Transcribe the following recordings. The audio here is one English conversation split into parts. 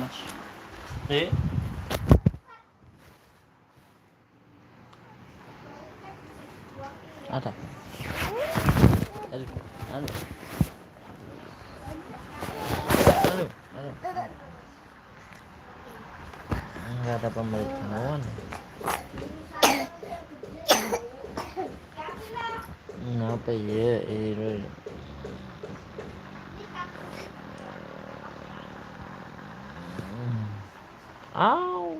panas. Ada. Aduh. Nggak ada pemberitahuan. Apa ya? Au.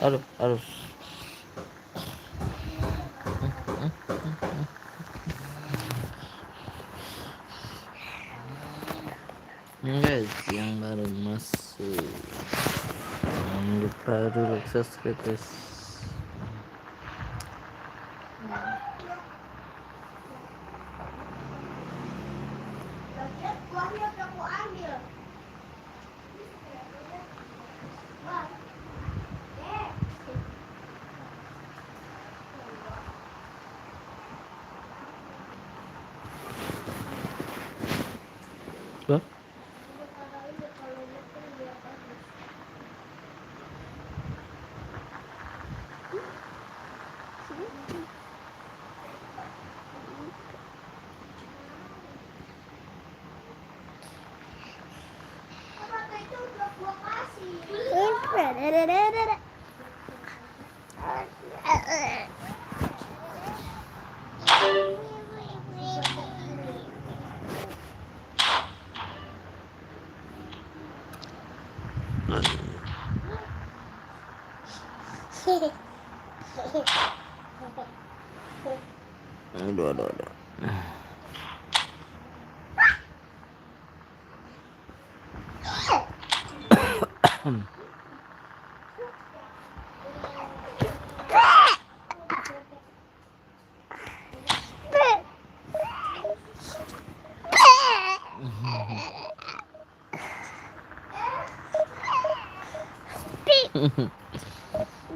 Aduh. Guys, yang baru masuk, jangan lupa dulu subscribe guys. Bah? Aduh.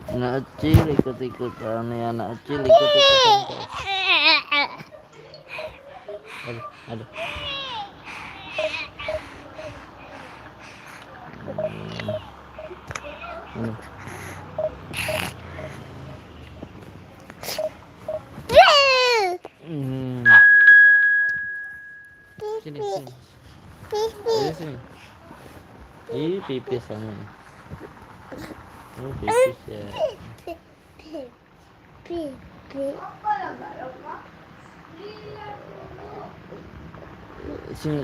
Anak kecil ikut-ikutan ya, anak kecil ikut-ikutan. Aduh. Sini. Ih, pipis sana. Pipis ya. Sini.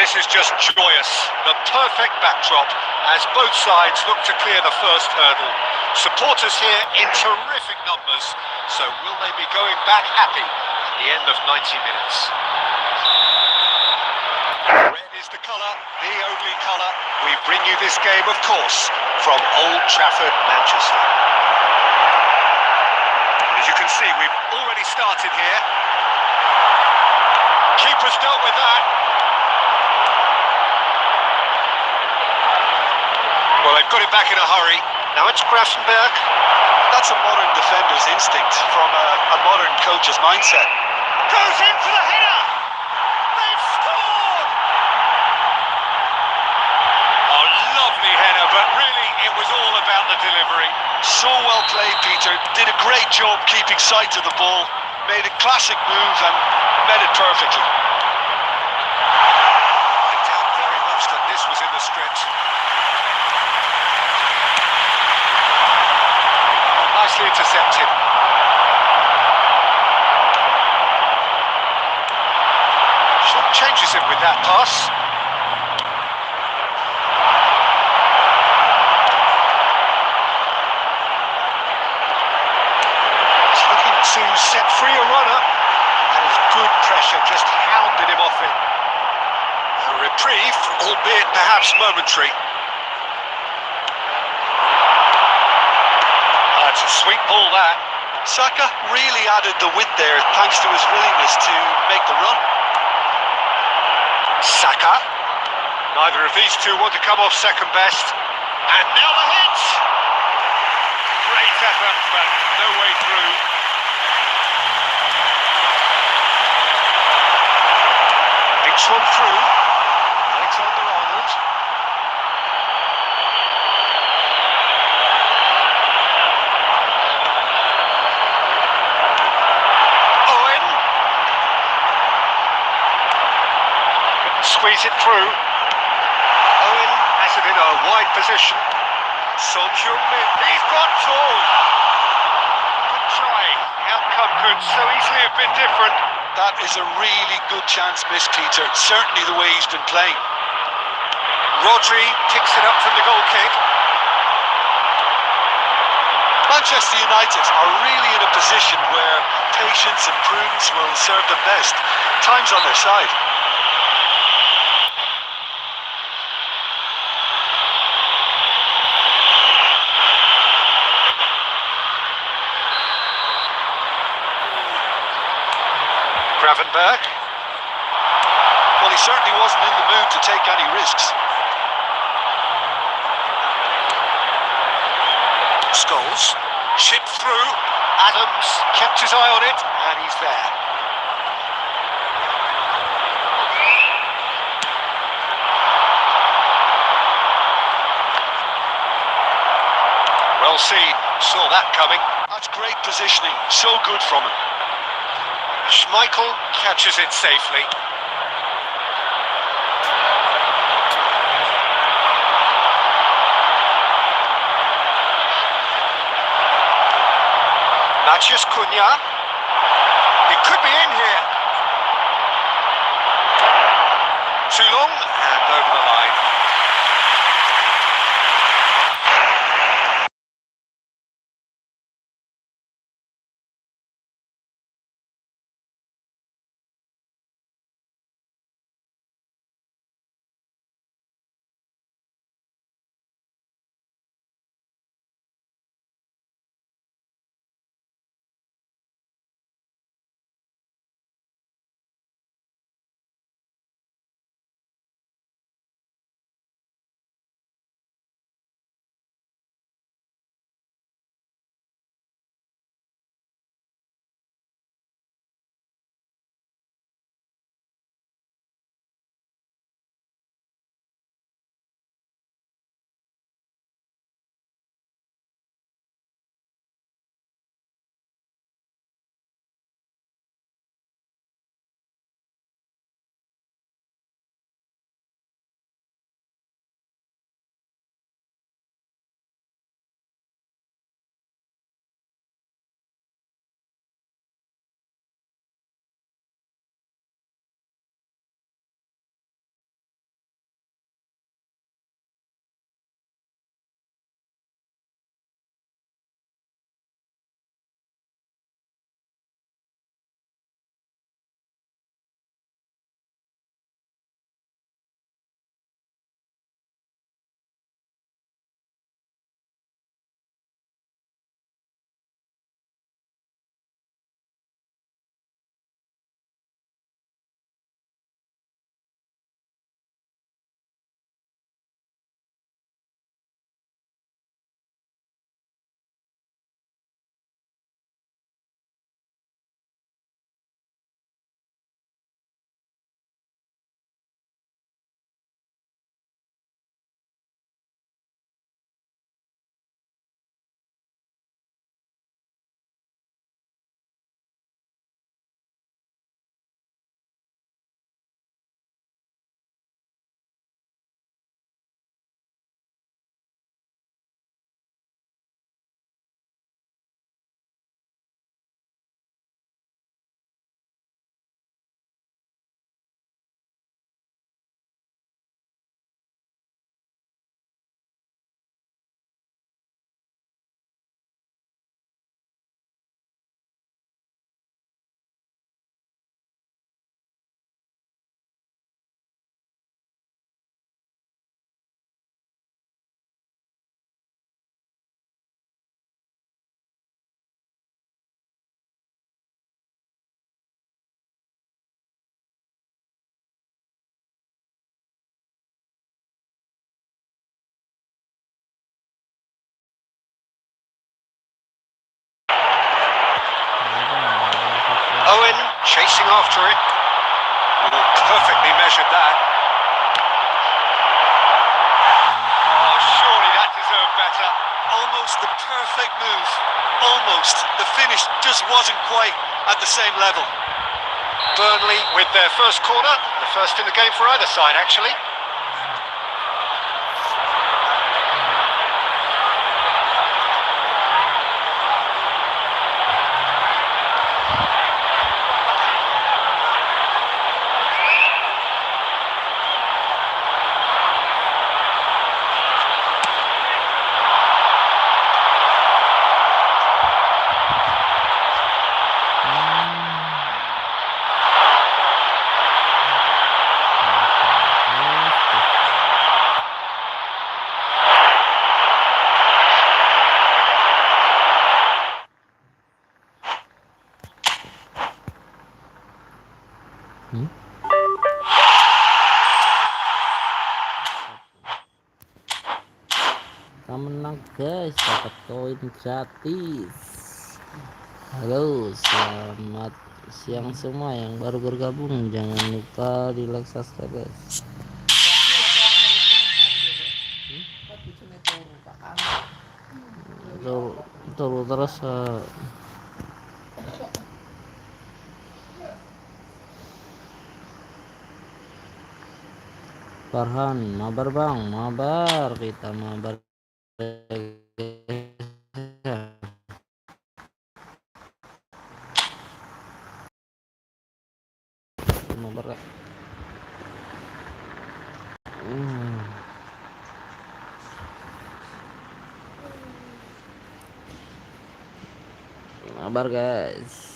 This is just joyous. The perfect backdrop as both sides look to clear the first hurdle. Supporters here in terrific numbers. So will they be going back happy at the end of 90 minutes? Red is the colour, the only colour. We bring you this game, of course, from Old Trafford, Manchester. As you can see, we've already started here. Keeper's dealt with that. Well, they've got it back in a hurry. Now it's Grafenberg. That's a modern defender's instinct from a modern coach's mindset. Goes in for the header. They've scored. Oh, was all about the delivery. So well played, Peter. Did a great job keeping sight of the ball. Made a classic move and met it perfectly. I doubt very much that this was in the script. Nicely intercepted. Changes it with that pass. He's looking to set free a runner. That is good pressure, just hounded him off it. A reprieve, albeit perhaps momentary. That's a sweet ball, that. Saka really added the width there thanks to his willingness to make the run. Saka. Neither of these two want to come off second best. And now the hit! Great effort, but no way through. Picks one through. Alexander-Arnold. Owen. Squeeze it through. Owen has it in a wide position. Son Heung-min, he's got all. Good try. The outcome could so easily have been different. That is a really good chance missed, Peter. Certainly the way he's been playing. Rodri kicks it up from the goal kick. Manchester United are really in a position where patience and prudence will serve them best. Time's on their side. Gravenberg. Well, he certainly wasn't in the mood to take any risks. Scholes. Chipped through. Adams kept his eye on it, and he's there. Well seen. Saw that coming. That's great positioning. So good from him. Schmeichel catches it safely. Matheus Cunha. It could be in here. Too long and over the line. Owen chasing after it. Oh, perfectly measured that. Oh, surely that deserved better. Almost the perfect move. Almost. The finish just wasn't quite at the same level. Burnley with their first corner, the first in the game for either side actually. Kita menang guys, dapat koin gratis. Halo, selamat siang semua yang baru bergabung, jangan lupa di like, subscribe guys. Turu terus Farhan, mabar bang, mabar, kita mabar mabar. Mabar guys.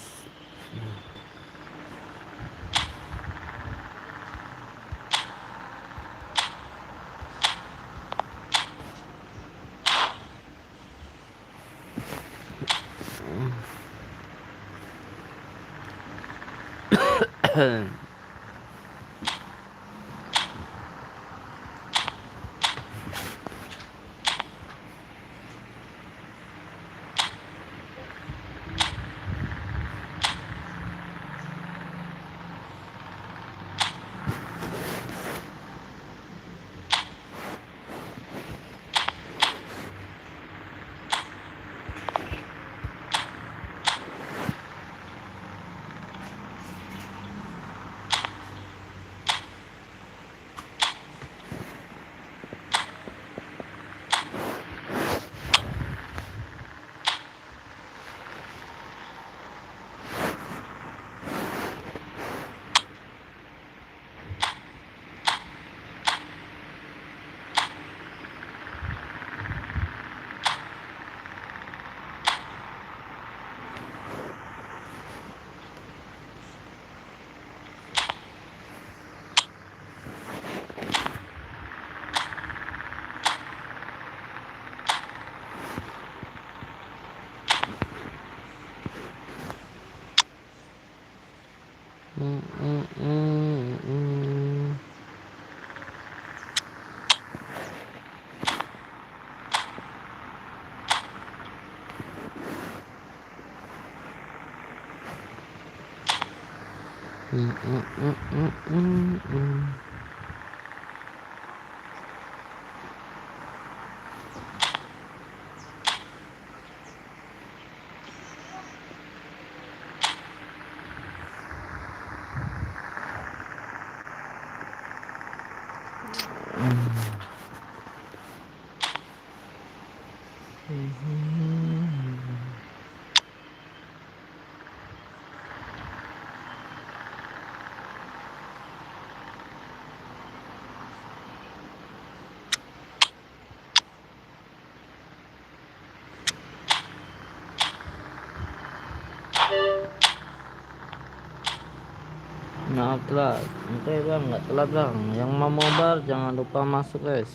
Maaf telat. Oke bang, nggak telat bang. Yang mau mabar jangan lupa masuk guys.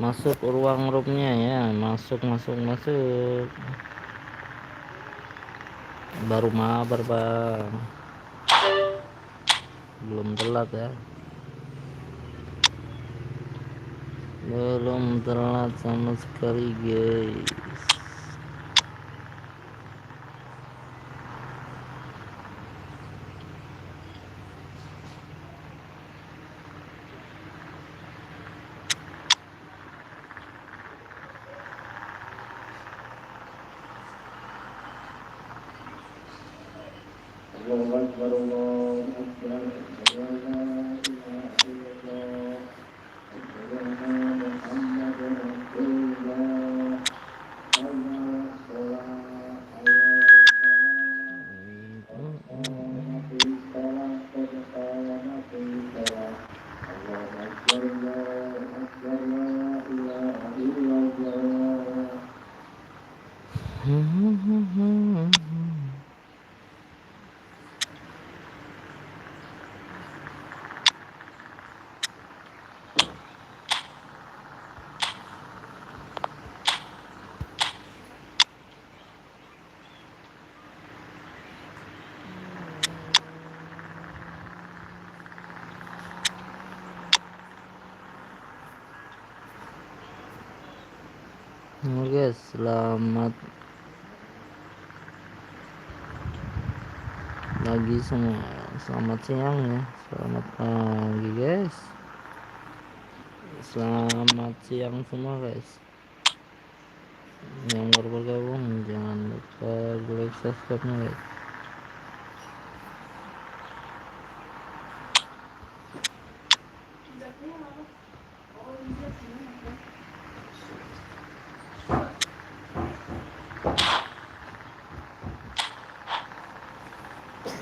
Masuk ruang roomnya ya. Masuk. Baru mabar bang. Belum telat ya. Belum telat sama sekali guys. Guys, selamat pagi semua, selamat siang ya, selamat pagi guys, selamat siang semua guys. Yang baru bergabung jangan lupa like, subscribe nya guys.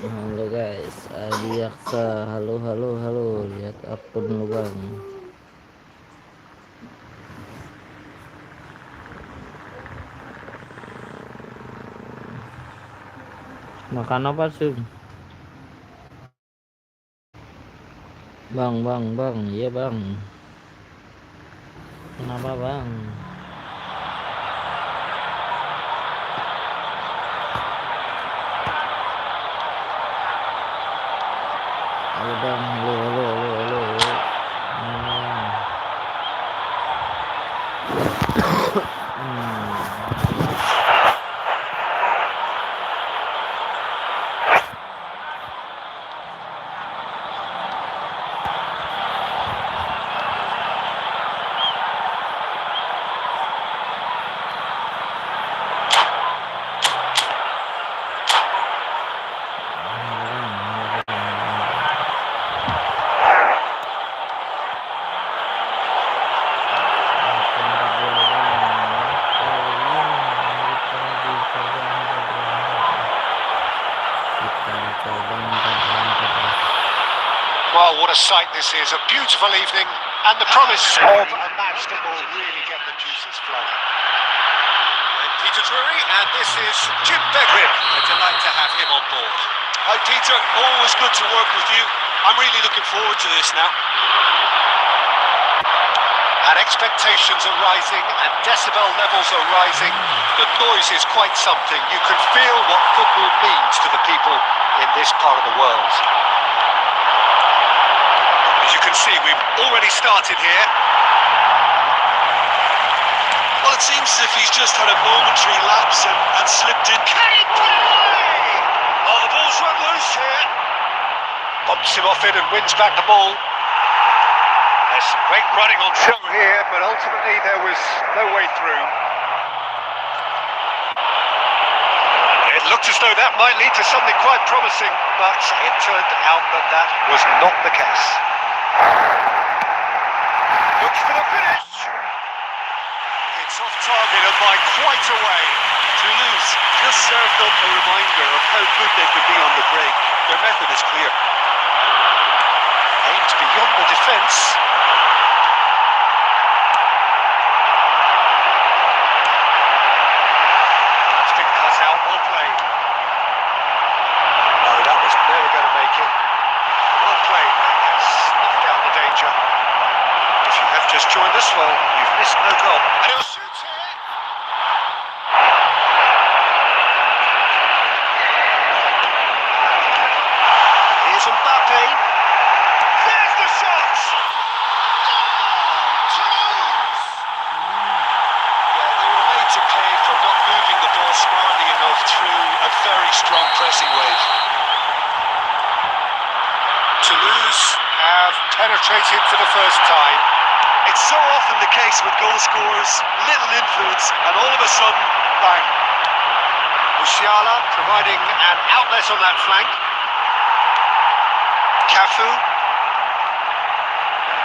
Halo guys, Adi Aksa, halo, lihat akun lu bang. Makan apa sih? Bang, iya bang. Kenapa bang? Halo bang, halo. Well, what a sight this is. A beautiful evening and the promise of a match that will really get the juices flowing. And Peter Drury, and this is Jim Beckwith. A delight to have him on board. Hi Peter, always good to work with you. I'm really looking forward to this now. And expectations are rising and decibel levels are rising. The noise is quite something. You can feel what football means to the people in this part of the world. As you can see, we've already started here. Well, it seems as if he's just had a momentary lapse and slipped in. Can he play? Oh, the ball's run loose here. Bumps him off it and wins back the ball. There's some great running on show here, but ultimately there was no way through. It looked as though that might lead to something quite promising, but it turned out that that was not the case. Looks for the finish. It's off target and by quite a way. Toulouse just served up a reminder of how good they could be on the break. Their method is clear. Aimed beyond the defence. It's been cut out, well played. No, that was never going to make it. Well played, that has snuffed out the danger. If you have just joined us, well, you've missed no goal. And he'll shoot here. Here's Mbappe. There's the shot! Toulouse! Yeah, they were made to pay for not moving the ball smartly enough through a very strong pressing wave. Toulouse have penetrated for the first time. It's so often the case with goal scorers, little influence, and all of a sudden, bang. Musiala providing an outlet on that flank. Cafu.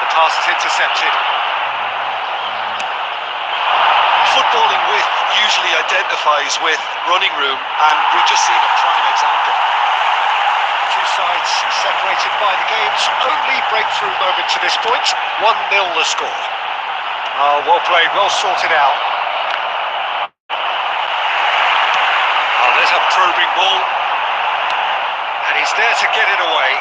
The pass is intercepted. Footballing width usually identifies with running room, and we've just seen a prime example. Two sides separated by the game's only breakthrough moment to this point. 1-0 the score. Oh, well played, well sorted out. Oh, there's a probing ball. And he's there to get it away.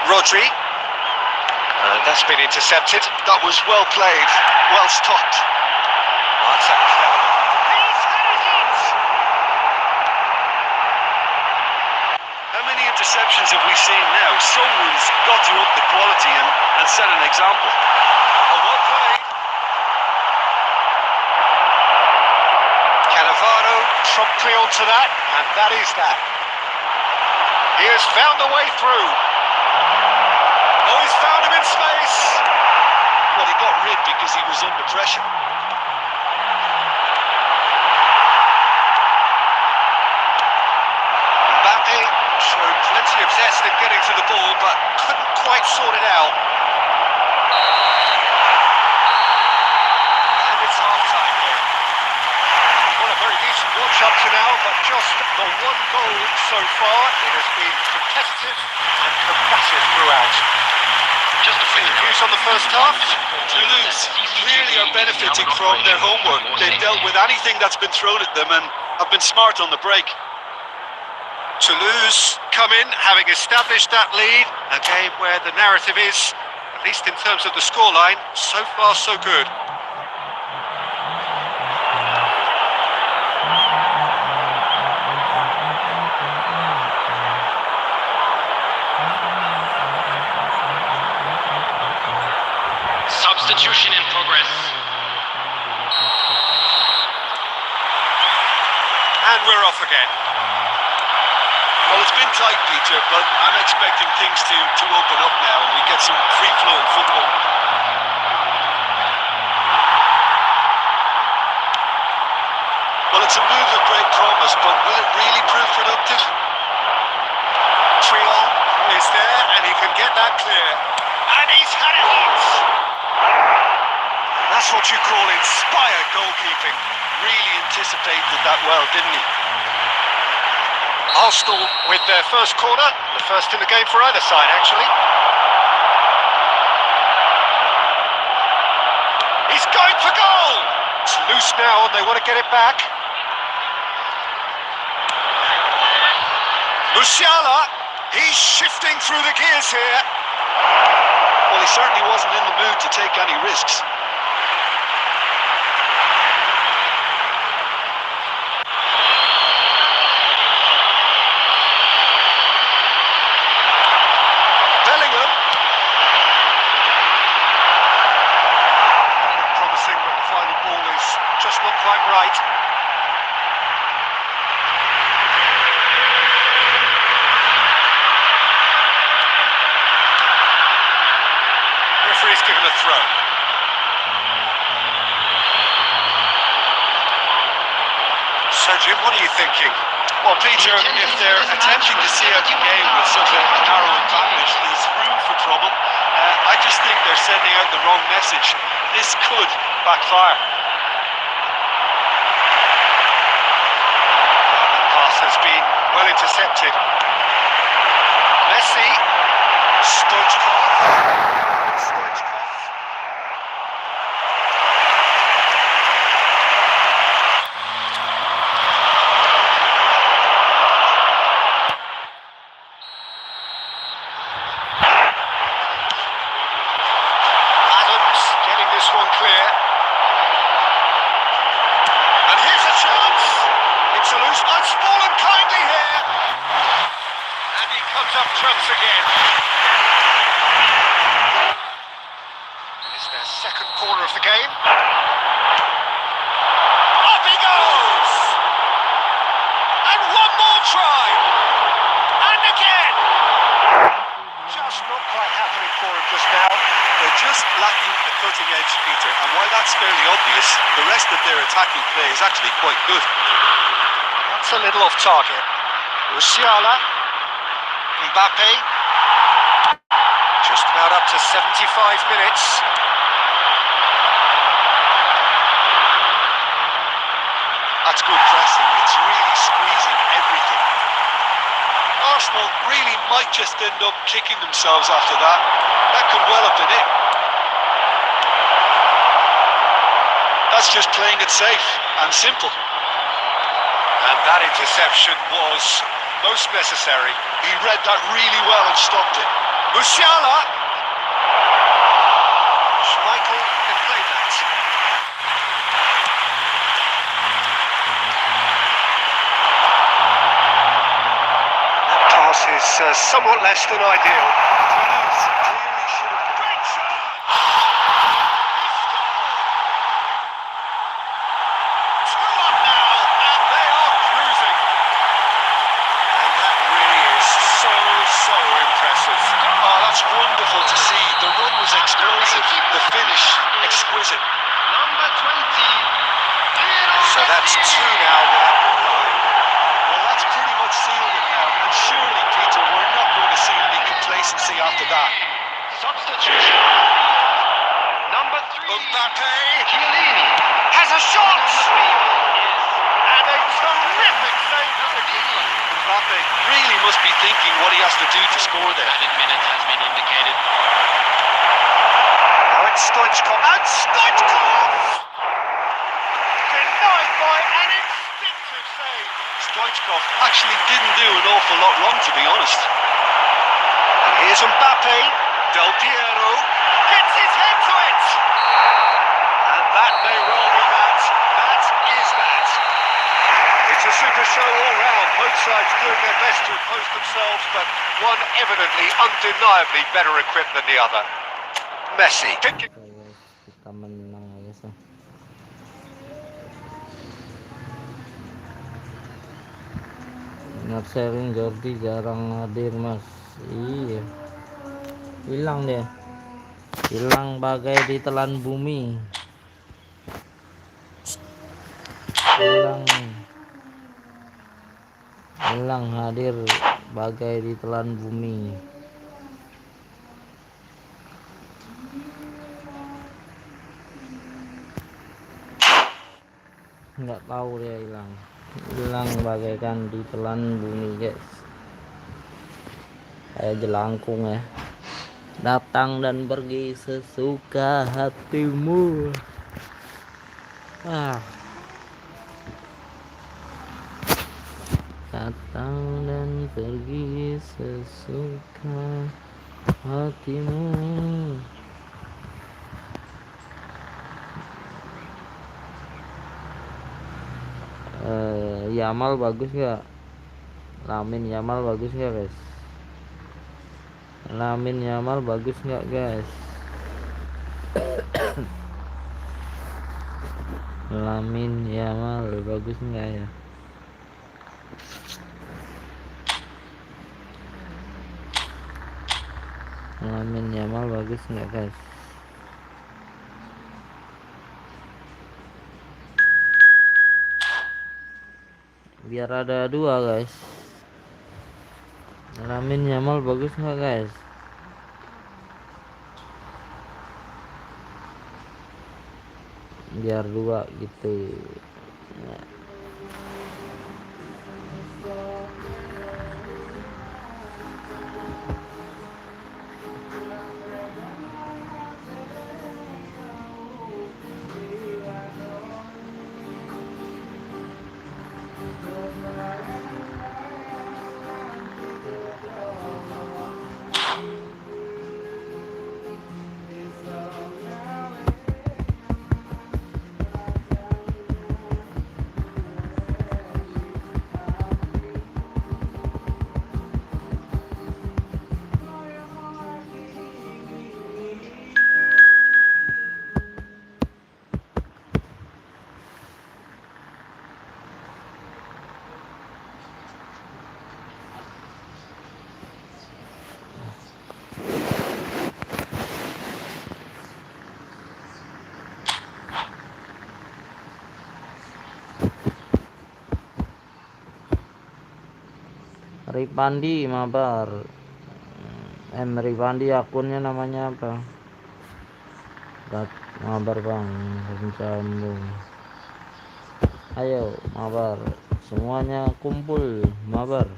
Rodri. And that's been intercepted. That was well played, well stopped. Oh, that's a clever look. He's headed it! How many interceptions have we seen now? Someone's got to up the quality and set an example. Oh, well played. Cannavaro promptly onto that, and that is that. He has found a way through. Oh, he's found him in space. Well, he got rid because he was under pressure. Mbappe showed plenty of zest in getting to the ball, but couldn't quite sort it out. And it's half-time here. Well, a very decent watch up to now, but just the one goal so far. It has been competitive and combative throughout. Just a few views on the first half. Toulouse clearly are benefiting from their homework. They've dealt with anything that's been thrown at them and have been smart on the break. Toulouse come in having established that lead. A game where the narrative is, at least in terms of the scoreline, so far so good. Substitution in progress. And we're off again. Well, it's been tight, Peter, but I'm expecting things to open up now and we get some free-flowing football. Well, it's a move of great promise, but will it really prove productive? Triol is there and he can get that clear. And he's had it hit. That's what you call inspired goalkeeping. Really anticipated that well, didn't he? Arsenal with their first corner, the first in the game for either side actually. He's going for goal! It's loose now and they want to get it back. Musiala, he's shifting through the gears here. Well, he certainly wasn't in the mood to take any risks. Bellingham. Promising, but the final ball is just not quite right. Referee's given a throw. So Jim, what are you thinking? Well, Peter, if they're attempting to see out the game with such a narrow advantage, there's room for trouble. I just think they're sending out the wrong message. This could backfire. That pass has been well intercepted. Messi. Stoichkov. Adams getting this one clear. And here's a chance. It's a loose. It's fallen kindly here. And he comes up trumps again. It's their second corner of the game. Up he goes! And one more try! And again! Just not quite happening for him just now. They're just lacking a cutting edge, Peter, and while that's fairly obvious, the rest of their attacking play is actually quite good. That's a little off target. Musiala, Mbappe, just about up to 75 minutes. That's good pressing, it's really squeezing everything. Arsenal really might just end up kicking themselves after that. That could well have been it. That's just playing it safe and simple. And that interception was most necessary. He read that really well and stopped it. Musiala! Schmeichel can play that. That pass is somewhat less than ideal. Toulouse clearly should have... Great shot! That's wonderful to see. The run was explosive, the finish exquisite. Number 20. So that's two now. Well, that's pretty much sealed it now. And surely, Peter, we're not going to see any complacency after that. Substitution. Number 3. Mbappe Chiellini. has a shot! On the field And a terrific save from the keeper. Mbappe really must be thinking what he has to do to score there. added minute has been indicated. Now it's Stoichkov. And Stoichkov! Denied by an instinctive save. Stoichkov actually didn't do an awful lot wrong, to be honest. And here's Mbappe. Del Piero gets his head to it. And that may well be that. That is that. It's a super show all round. Both sides doing their best to impose themselves, but one evidently, undeniably better equipped than the other. Messi. Oke guys, kita menang ya guys. Ingat sharing Jordi jarang hadir mas. Iya, hilang deh, hilang bagai ditelan bumi, hilang hadir bagai ditelan bumi. Nggak tahu dia hilang bagaikan ditelan bumi guys, kayak jelangkung ya, datang dan pergi sesuka hatimu. Datang dan pergi sesuka hatimu. Yamal bagus gak? Lamin Yamal bagus gak guys? Lamin Yamal bagus gak guys? Lamin Yamal bagus nggak ya? Lamin Yamal bagus nggak guys? Biar ada dua guys. Lamin Yamal bagus nggak guys? Biar dua gitu. Ripandi Mabar. Ripandi akunnya namanya apa? Mabar bang, pencambung. Ayo Mabar, semuanya kumpul Mabar.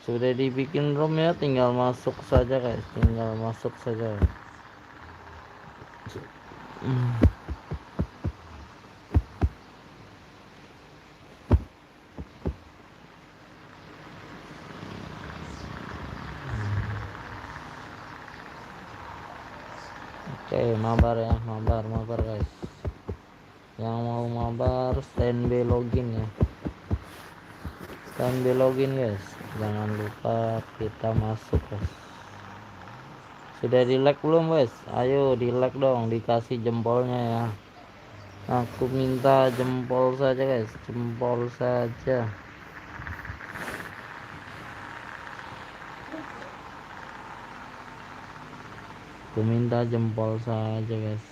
Sudah dibikin room ya, tinggal masuk saja guys, tinggal masuk saja. Oke, mabar ya, mabar guys. Yang mau mabar standby login ya. Standby login guys. Jangan lupa kita masuk guys. Sudah di like belum guys? Ayo di like dong, dikasih jempolnya ya. Aku minta jempol saja guys, jempol saja. Aku minta jempol saja guys.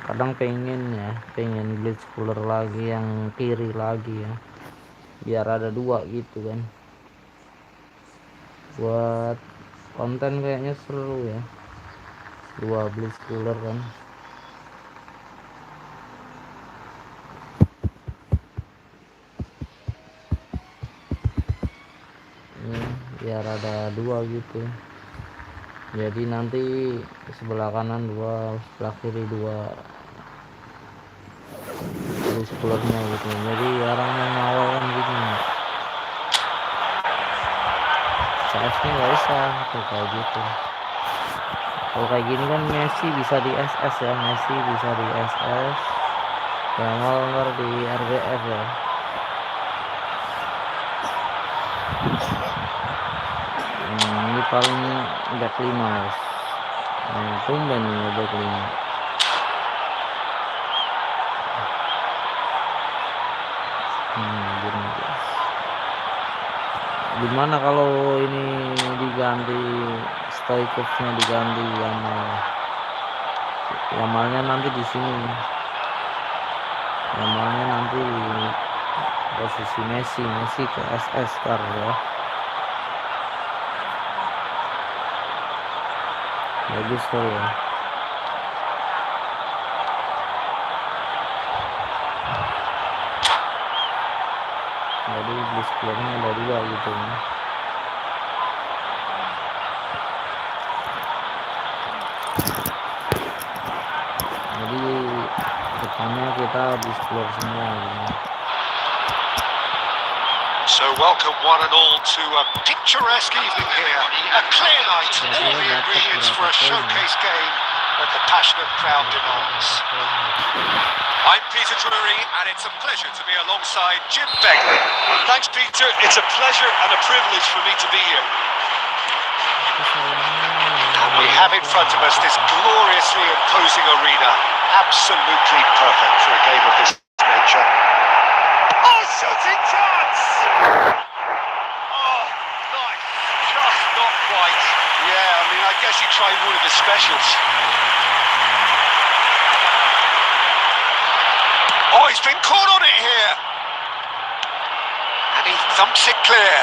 Kadang pengen blitz cooler lagi yang kiri lagi ya, biar ada dua gitu kan, buat konten kayaknya seru ya, dua blitz cooler kan. Ya, biar ada dua gitu, jadi nanti sebelah kanan dua, sebelah kiri dua blitz coolernya gitu, jadi orang yang ngawal kan gitu. CS nya nggak usah tuh kayak gitu. Kalau kayak gini kan Messi bisa di SS ya, Messi bisa di SS, Jamal ntar di RBF ya. Ini paling back 5 guys. Tumben nih back 5. Gini guys. Gimana kalau ini diganti, Stoikovsnya diganti Yamalnya nanti di sini. Yamalnya nanti di posisi Messi ke SS tar ya. Bagus tuh ya. Jadi blitz coolernya ada dua gitu ya. Jadi depannya kita blitz cooler semua gitu. So welcome one and all to a picturesque evening here. A clear night, all the ingredients for a showcase game that the passionate crowd demands. I'm Peter Drury, and it's a pleasure to be alongside Jim Begley. Thanks, Peter. It's a pleasure and a privilege for me to be here. And we have in front of us this gloriously imposing arena. Absolutely perfect for a game of this nature. Oh, shooting chance! Oh, nice. Just not quite. Yeah, I mean, I guess he tried one of his specials. Oh, he's been caught on it here. And he thumps it clear.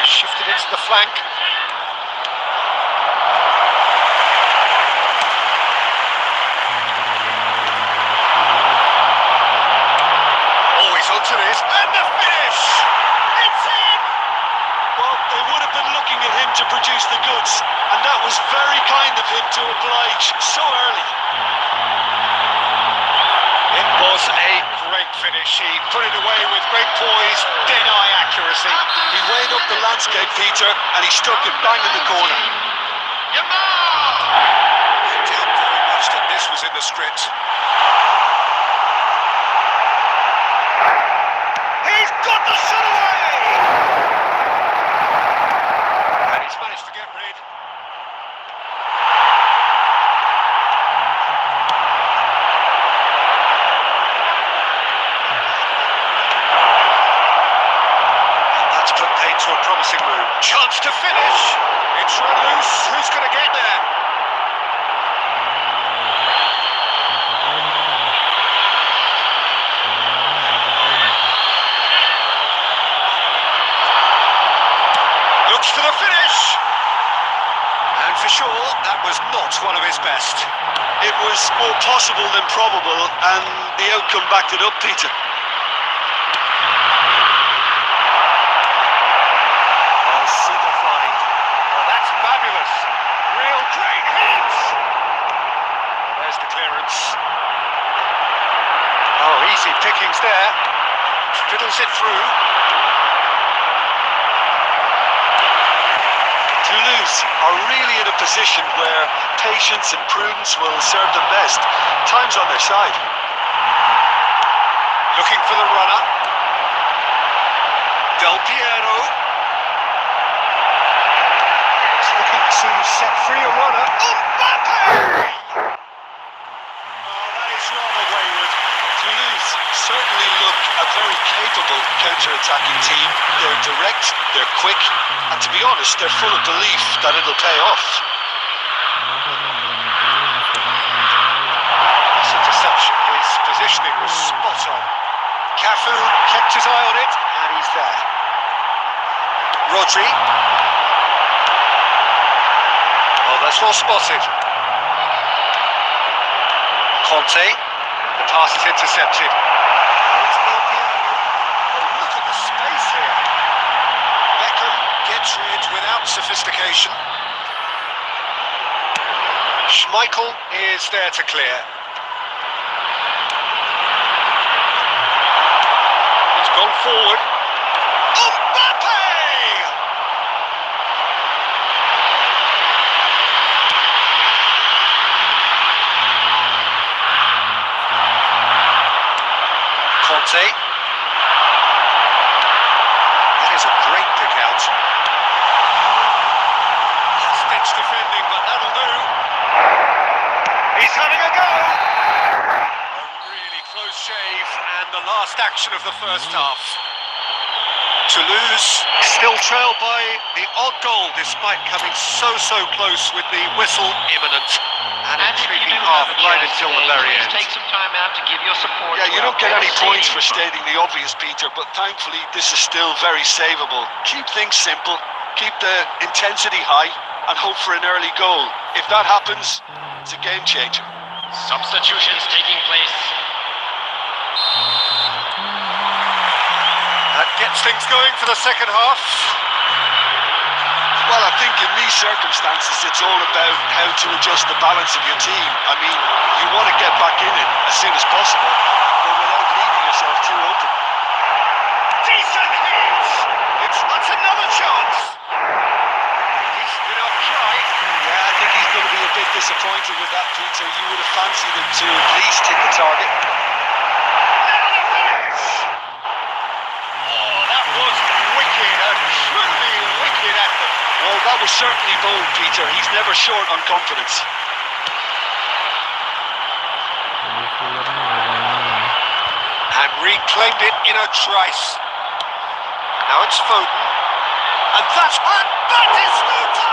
Shifted it to the flank. Oh, he's onto this. And the finish! It's in! Well, they would have been looking at him to produce the goods, and that was very kind of him to oblige so early. It was a great finish. He put it away with great poise, dead-eye accuracy. He weighed up the landscape, Peter, and he stuck it bang in the corner. It did very much that this was in the script. He's got the shot away! And he's managed to get rid. into a promising move. Chance to finish. It's run loose. Who's going to get there? Looks for the finish. And for sure, that was not one of his best. It was more possible than probable, and the outcome backed it up, Peter. Oh, super fine. Oh, that's fabulous. Real great hits. There's the clearance. Oh, easy pickings there. Fiddles it through. Toulouse are really in a position where patience and prudence will serve them best. Time's on their side. Looking for the runner. Del Piero. He's looking to set free a runner. Mbappe! Oh, that is rather wayward. Toulouse certainly look a very capable counter-attacking team. They're direct, they're quick, and to be honest, they're full of belief that it'll pay off. This interception, his positioning was spot on. Cafu kept his eye on it, and he's there. Rodri. Oh, that's well spotted. Conte. The pass is intercepted. Oh, it's Del Piero. Oh, look at the space here. Beckham gets rid without sophistication. Schmeichel is there to clear. It's gone forward. Mbappe! Conte. That is a great pick out. Stitch defending, but that'll do. He's having a go. A really close shave, and the last action of the first half. Toulouse still trail by the odd goal, despite coming so close with the whistle imminent. An And if you intriguing do half have a right chance until the today, very please end. take some time out to give your support. Yeah, you to don't our get any fellow points for stadium stating the obvious, Peter, but thankfully this is still very savable. Keep things simple, keep the intensity high, and hope for an early goal. If that happens, it's a game changer. Substitutions taking place. That gets things going for the second half. Well, I think in these circumstances, it's all about how to adjust the balance of your team. I mean, you want to get back in it as soon as possible, but without leaving yourself too open. Decent hit! That's another chance. He's enough try. Yeah, I think he's going to be a bit disappointed with that, Peter. You would have fancied him to at least hit the target. Now the finish! Oh, that was wicked, a truly wicked effort. Well, that was certainly bold, Peter. He's never short on confidence. And reclaimed it in a trice. Now it's Foden. And that's Batistuta!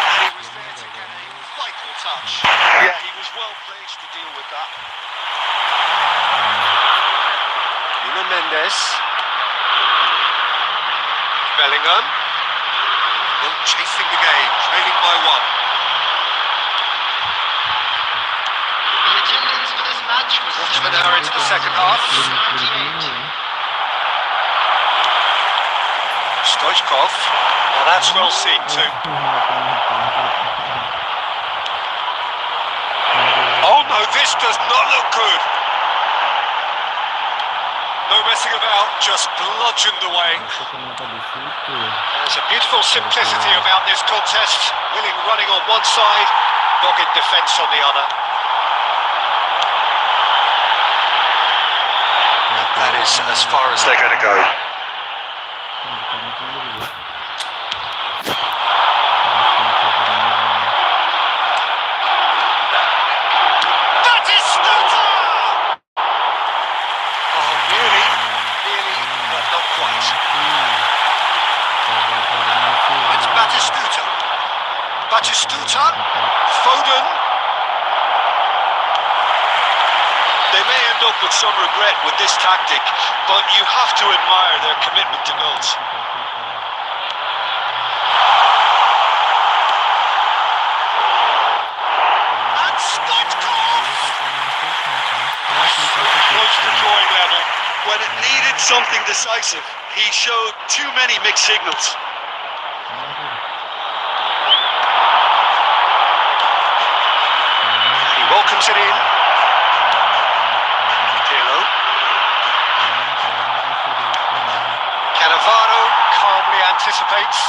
And he was there to get a vital touch. Yeah, he was well placed to deal with that. Nuno Mendes. Bellingham. Still chasing the game, trailing by one. The attendance for this match was Watch for an hour into the second half. 98. Stoichkov. Now that's well seen too. Oh no, this does not look good. No messing about, just bludgeoned away. There's a beautiful simplicity about this contest. Willing running on one side, dogged defence on the other. That is as far as they're going to go. Batistuta! Oh, nearly, but not quite. Batistuta, Foden. They may end up with some regret with this tactic, but you have to admire their commitment to goals. And Stoichkov. So close to drawing level. When it needed something decisive, he showed too many mixed signals. He welcomes it in. Pirlo. Cannavaro calmly anticipates.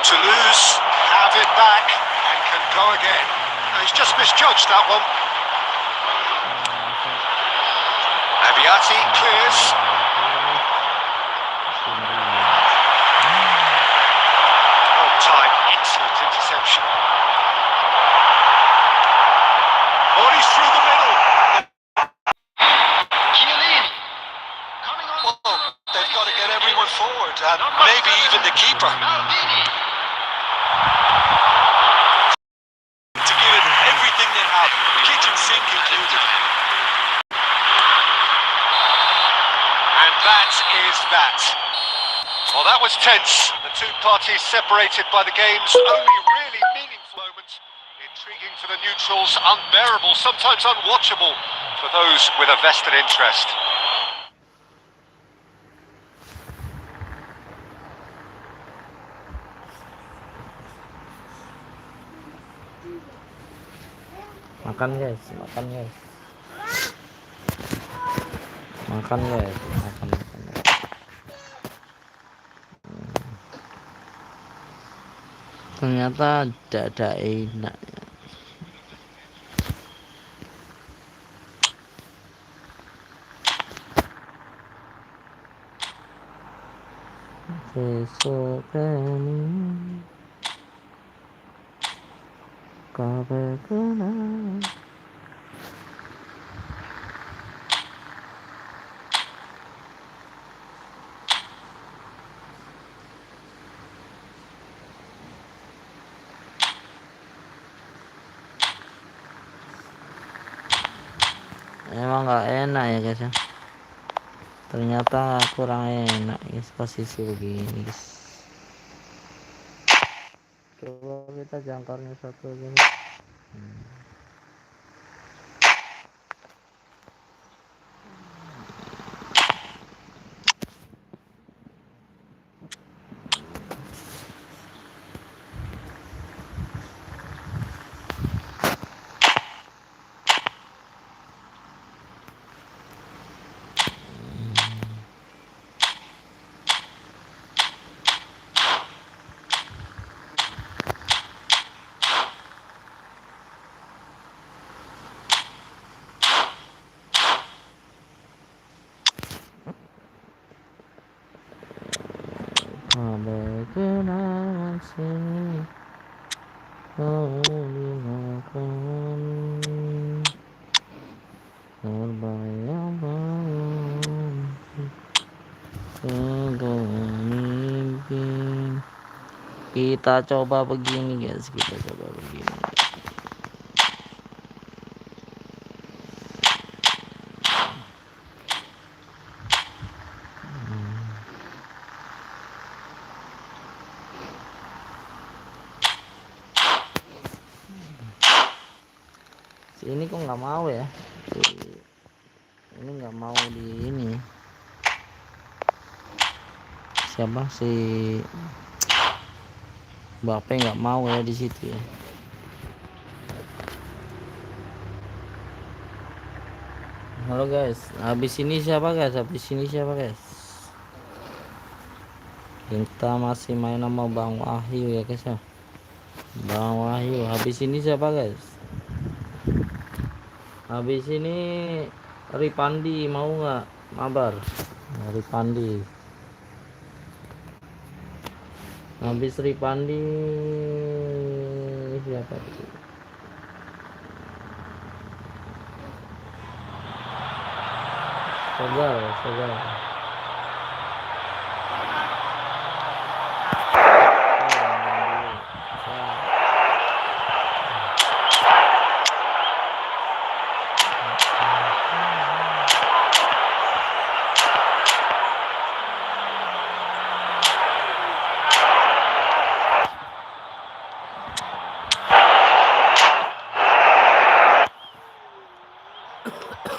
Toulouse have it back and can go again. Now, he's just misjudged that one. Abiati clears. Well timed, excellent interception. Oh, he's through the middle. Chiellini. Coming on. Well, they've got to get everyone forward, and maybe even the keeper. Maldini. To give it everything they have, kitchen sink included. And that is that. Well, that was tense. The two parties separated by the game's only really meaningful moment. Intriguing for the neutrals, unbearable, sometimes unwatchable for those with a vested interest. Makan guys, makan guys. Makan guys, makan. Ternyata ada enaknya. Besok ini kau berkenan. Emang nggak enak ya guys ya. Ternyata kurang enak guys posisi begini guys. Coba kita jangkarnya satu gini. Berkenan sini kau dimakan terbayang-bayang sebuah mimpi. Kita coba begini guys, kita coba begini. Ini kok nggak mau ya, ini nggak mau di ini, siapa si Bape nggak mau ya di situ ya. Halo guys, habis ini siapa guys, kita masih main sama Bang Wahyu ya guys ya. Bang Wahyu, habis ini siapa guys? Habis ini Ripandi mau nggak mabar? Ripandi. Habis Ripandi siapa itu? Sogar.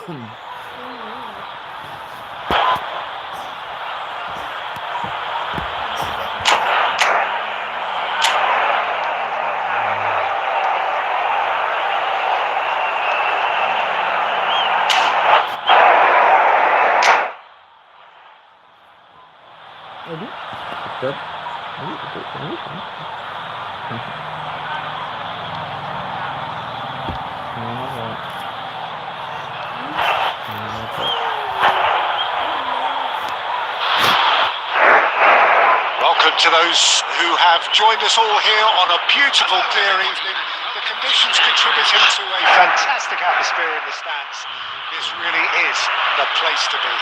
Welcome. Aduh, betul. Welcome to those who have joined us all here on a beautiful clear evening. The conditions contributing to a fantastic atmosphere in the stands. This really is the place to be.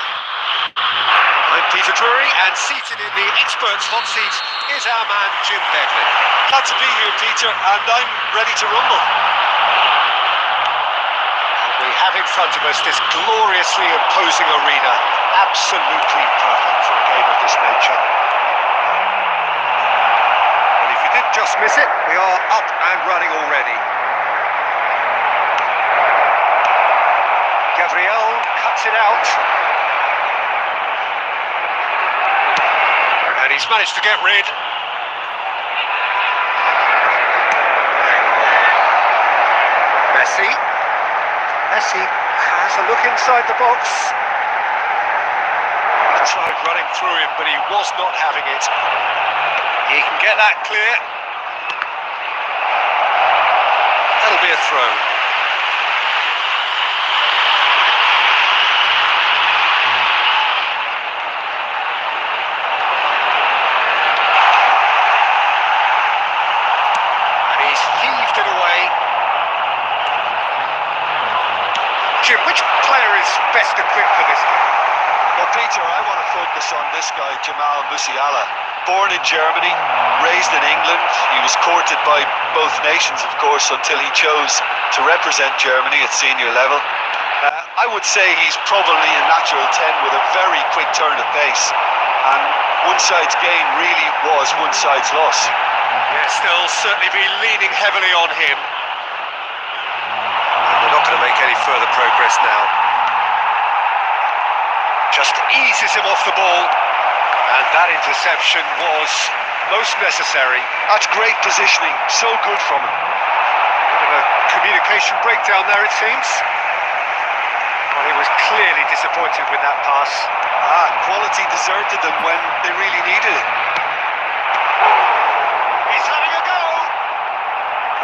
I'm Peter Drury, and seated in the experts' hot seat is our man Jim Beglin. Glad to be here, Peter, and I'm ready to rumble. We have in front of us this gloriously imposing arena, absolutely perfect for a game of this nature. And if you did just miss it, we are up and running already. Gabriel cuts it out. And he's managed to get rid. Messi has a look inside the box. He tried running through him, but he was not having it. He can get that clear. That'll be a throw. And he's heaved it away. Jim, which player is best equipped for this game? Well, Peter, I want to focus on this guy, Jamal Musiala. Born in Germany, raised in England. He was courted by both nations, of course, until he chose to represent Germany at senior level. I would say he's probably a natural 10 with a very quick turn of pace. And one side's gain really was one side's loss. Yeah, they'll certainly be leaning heavily on him. They're not going to make any further progress now. Just eases him off the ball, and that interception was most necessary. That's great positioning, so good from him. Bit of a communication breakdown there, it seems. Well, he was clearly disappointed with that pass. Quality deserted them when they really needed it. He's having a go!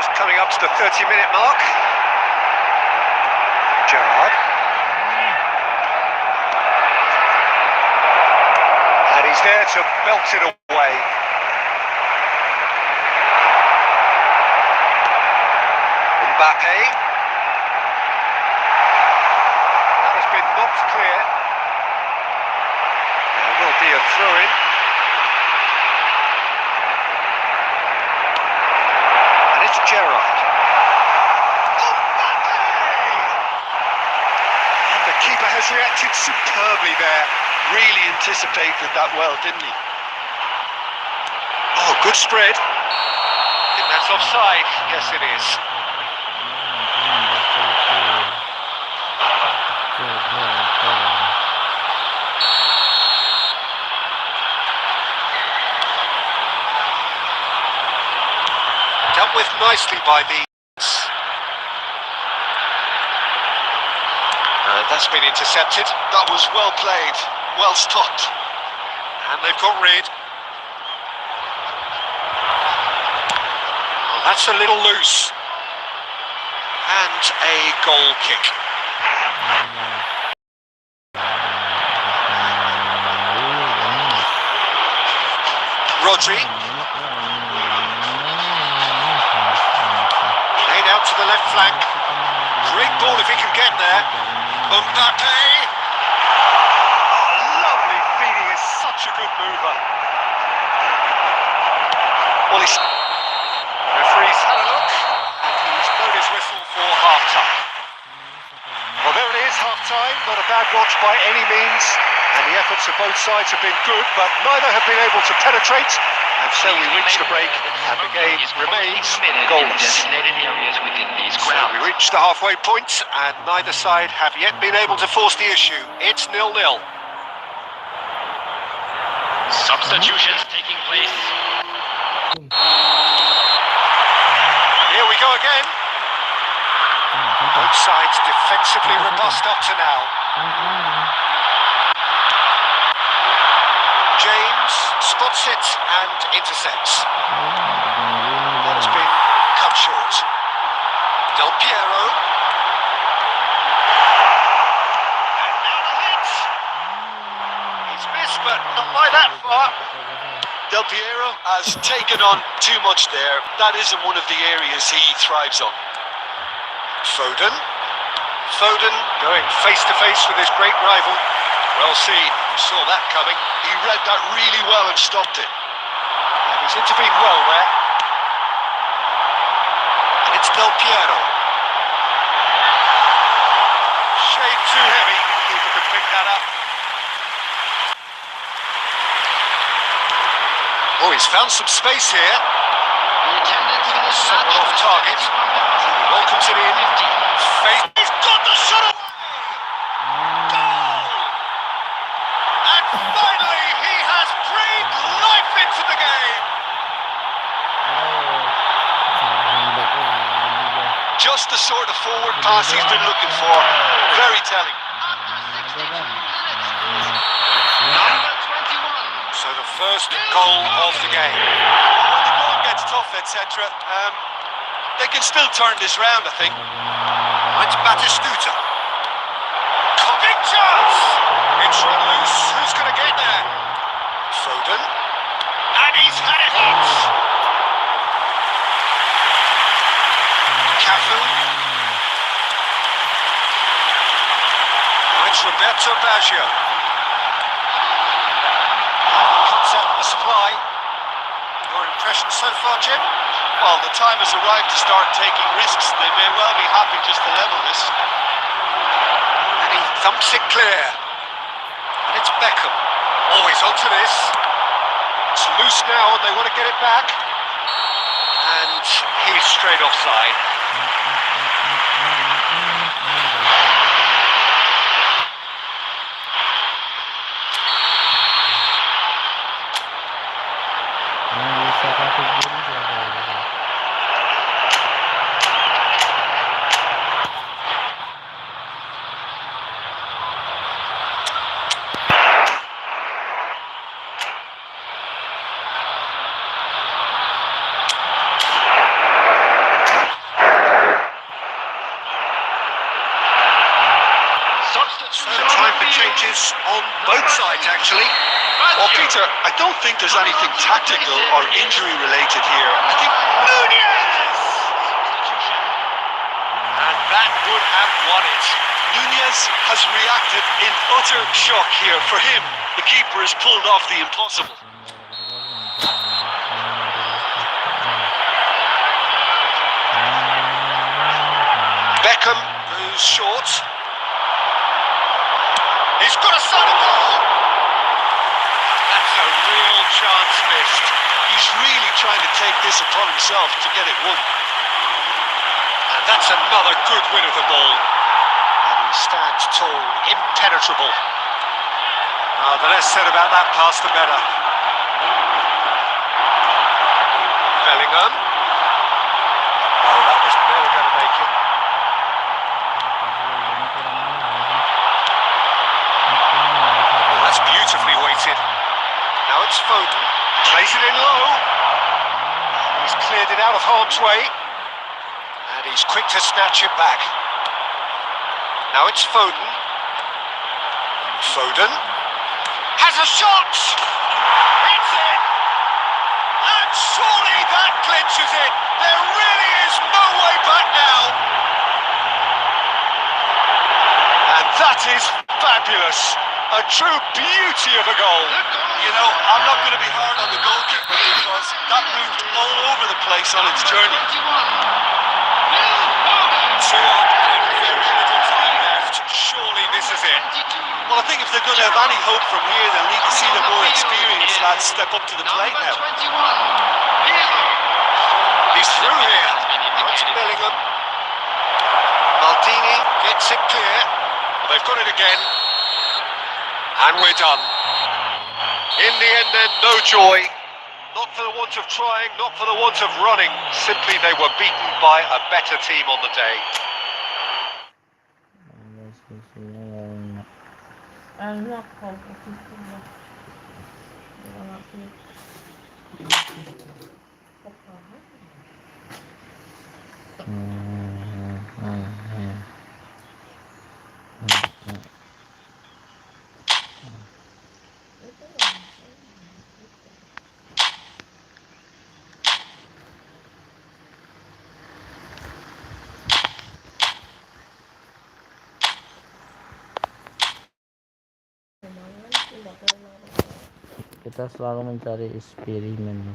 Just coming up to the 30-minute mark. Gerrard. And he's there to belt it away. Mbappe. That has been knocked clear. There will be a throw-in. And it's Gerrard. The keeper has reacted superbly there. Really anticipated that well, didn't he? Oh, good spread. I think that's offside. Yes, it is. Dealt with nicely by the... That's been intercepted. That was well played, well stopped. And they've got rid. Well, that's a little loose. And a goal kick. Rodri. Laid out to the left flank. Great ball if he can get there. Mbappe! Oh, lovely feeding, is such a good mover. Well, referee's had a look, and he's blown his whistle for half-time. Well, there it is, half-time. Not a bad watch by any means, and the efforts of both sides have been good, but neither have been able to penetrate, And so we reach the break, and the game remains goalless. Designated areas within these So grounds. we reach the halfway point, and neither side have yet been able to force the issue. It's 0-0. Substitutions taking place. Here we go again. Both sides defensively robust up to now. James spots it and intercepts. That's been cut short. Del Piero. And now the hit. He's missed, but not by that far. Del Piero has taken on too much there. That isn't one of the areas he thrives on. Foden. Foden going face to face with his great rival. Well seen. Saw that coming. He read that really well and stopped it. And he's intervened well there. And it's Del Piero. Shade too heavy. Keeper could pick that up. Oh, he's found some space here. The attendance for this Someone match off was target. 31,000. Welcomes it in. 50. Face. He's got the shot away. Goal! And finally, he has breathed life into the game. Just the sort of forward pass he's been looking for. Very telling. Number 21. So the first goal of the game. When the going gets tough, etc., they can still turn this round, I think. It's Batistuta. Big chance! It's run loose. Who's going to get there? Foden. And he's had it hit. Cafu. Now it's Roberto Baggio. Cuts out the supply. Your impression so far, Jim? Well, the time has arrived to start taking risks. They may well be happy just to level this. And he thumps it clear. And it's Beckham. Always onto this. It's loose now and they want to get it back. And he's straight offside. Time for changes on both sides, actually. Well, Peter, I don't think there's anything tactical or injury related here. I think Nunez! And that would have won it. Nunez has reacted in utter shock here. For him, the keeper has pulled off the impossible. Beckham moves short. He's got a side of goal. That's a real chance missed. He's really trying to take this upon himself to get it won. And that's another good win of the ball. And he stands tall, impenetrable. The less said about that pass, the better. Bellingham. Oh, that was never going to make it. That's beautifully weighted. Now it's Foden. Plays it in low. He's cleared it out of harm's way. And he's quick to snatch it back. Now it's Foden. Foden has a shot! It's in! And surely that clinches it! There really is no way back now! And that is fabulous! A true beauty of a goal! You know, I'm not going to be hard on the goalkeeper because that moved all over the place on its journey. 2 on and very little time left. Surely this is it. Well, I think if they're going going to have any hope from here, they'll need to see the more experienced lads step up to the plate now. 21. He's through here. That's Bellingham. Maldini gets it clear. They've got it again. And we're done. In the end then, no joy. Not for the want of trying, not for the want of running. Simply they were beaten by a better team on the day. Enak kok posisinya. Enak sih. Kita selalu mencari eksperimen.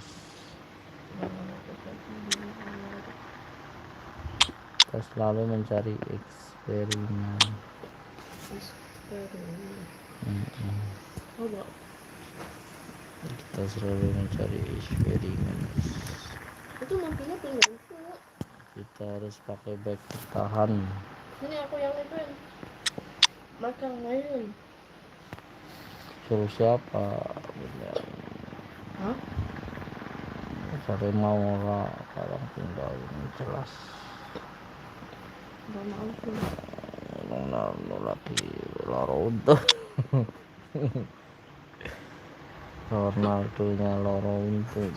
Kita selalu mencari eksperimen. Kita selalu mencari eksperimen. Itu mobilnya tinggal itu. Kita harus pakai back bertahan. Ini aku yang itu yang makan main. Suruh siapa? Hah? Cari mau lah, kadang tinggal ini jelas. Ronaldo lagi loro untuk Ronaldo nya loro untuk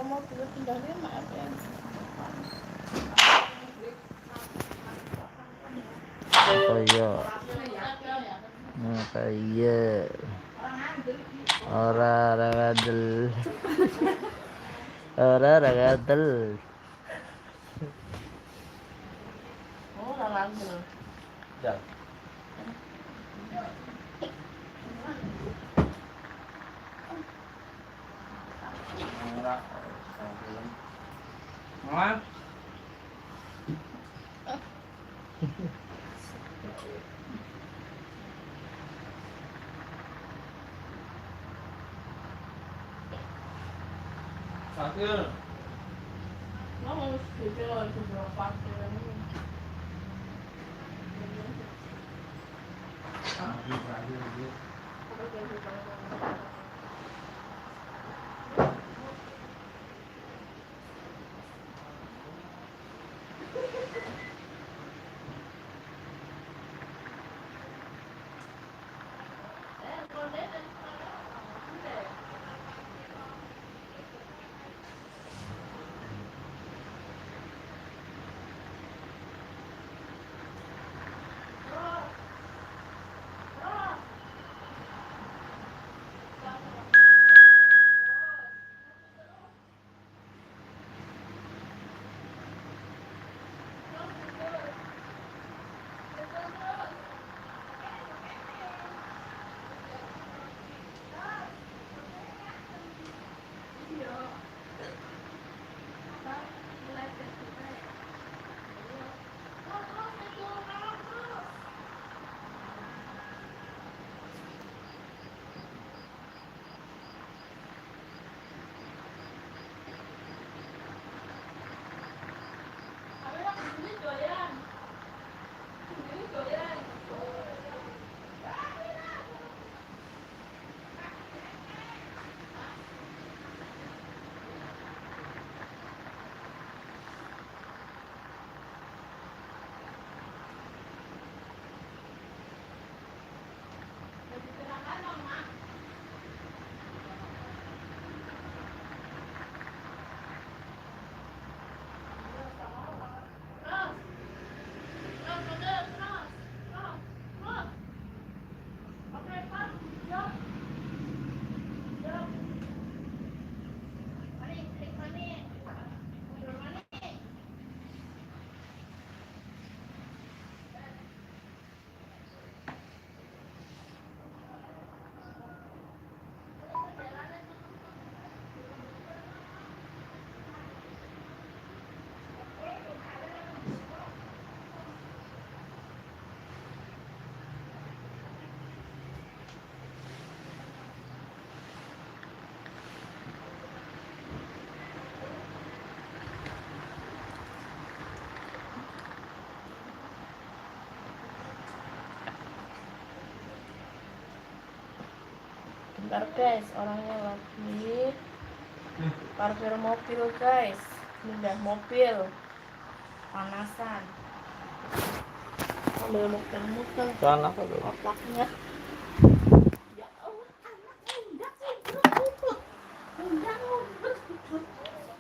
Mau pindahin maaf ya. Kayak orang gadel. Orang gadel. Oh, langsung. Ya. Sakit. Mau video itu berapa ini? Bentar guys, orangnya lagi parkir mobil guys. Pindah mobil. Panasan. Ambil muter-muter Kan apa tuh? otaknya. Ya Allah, anaknya enggak sih. Enggak.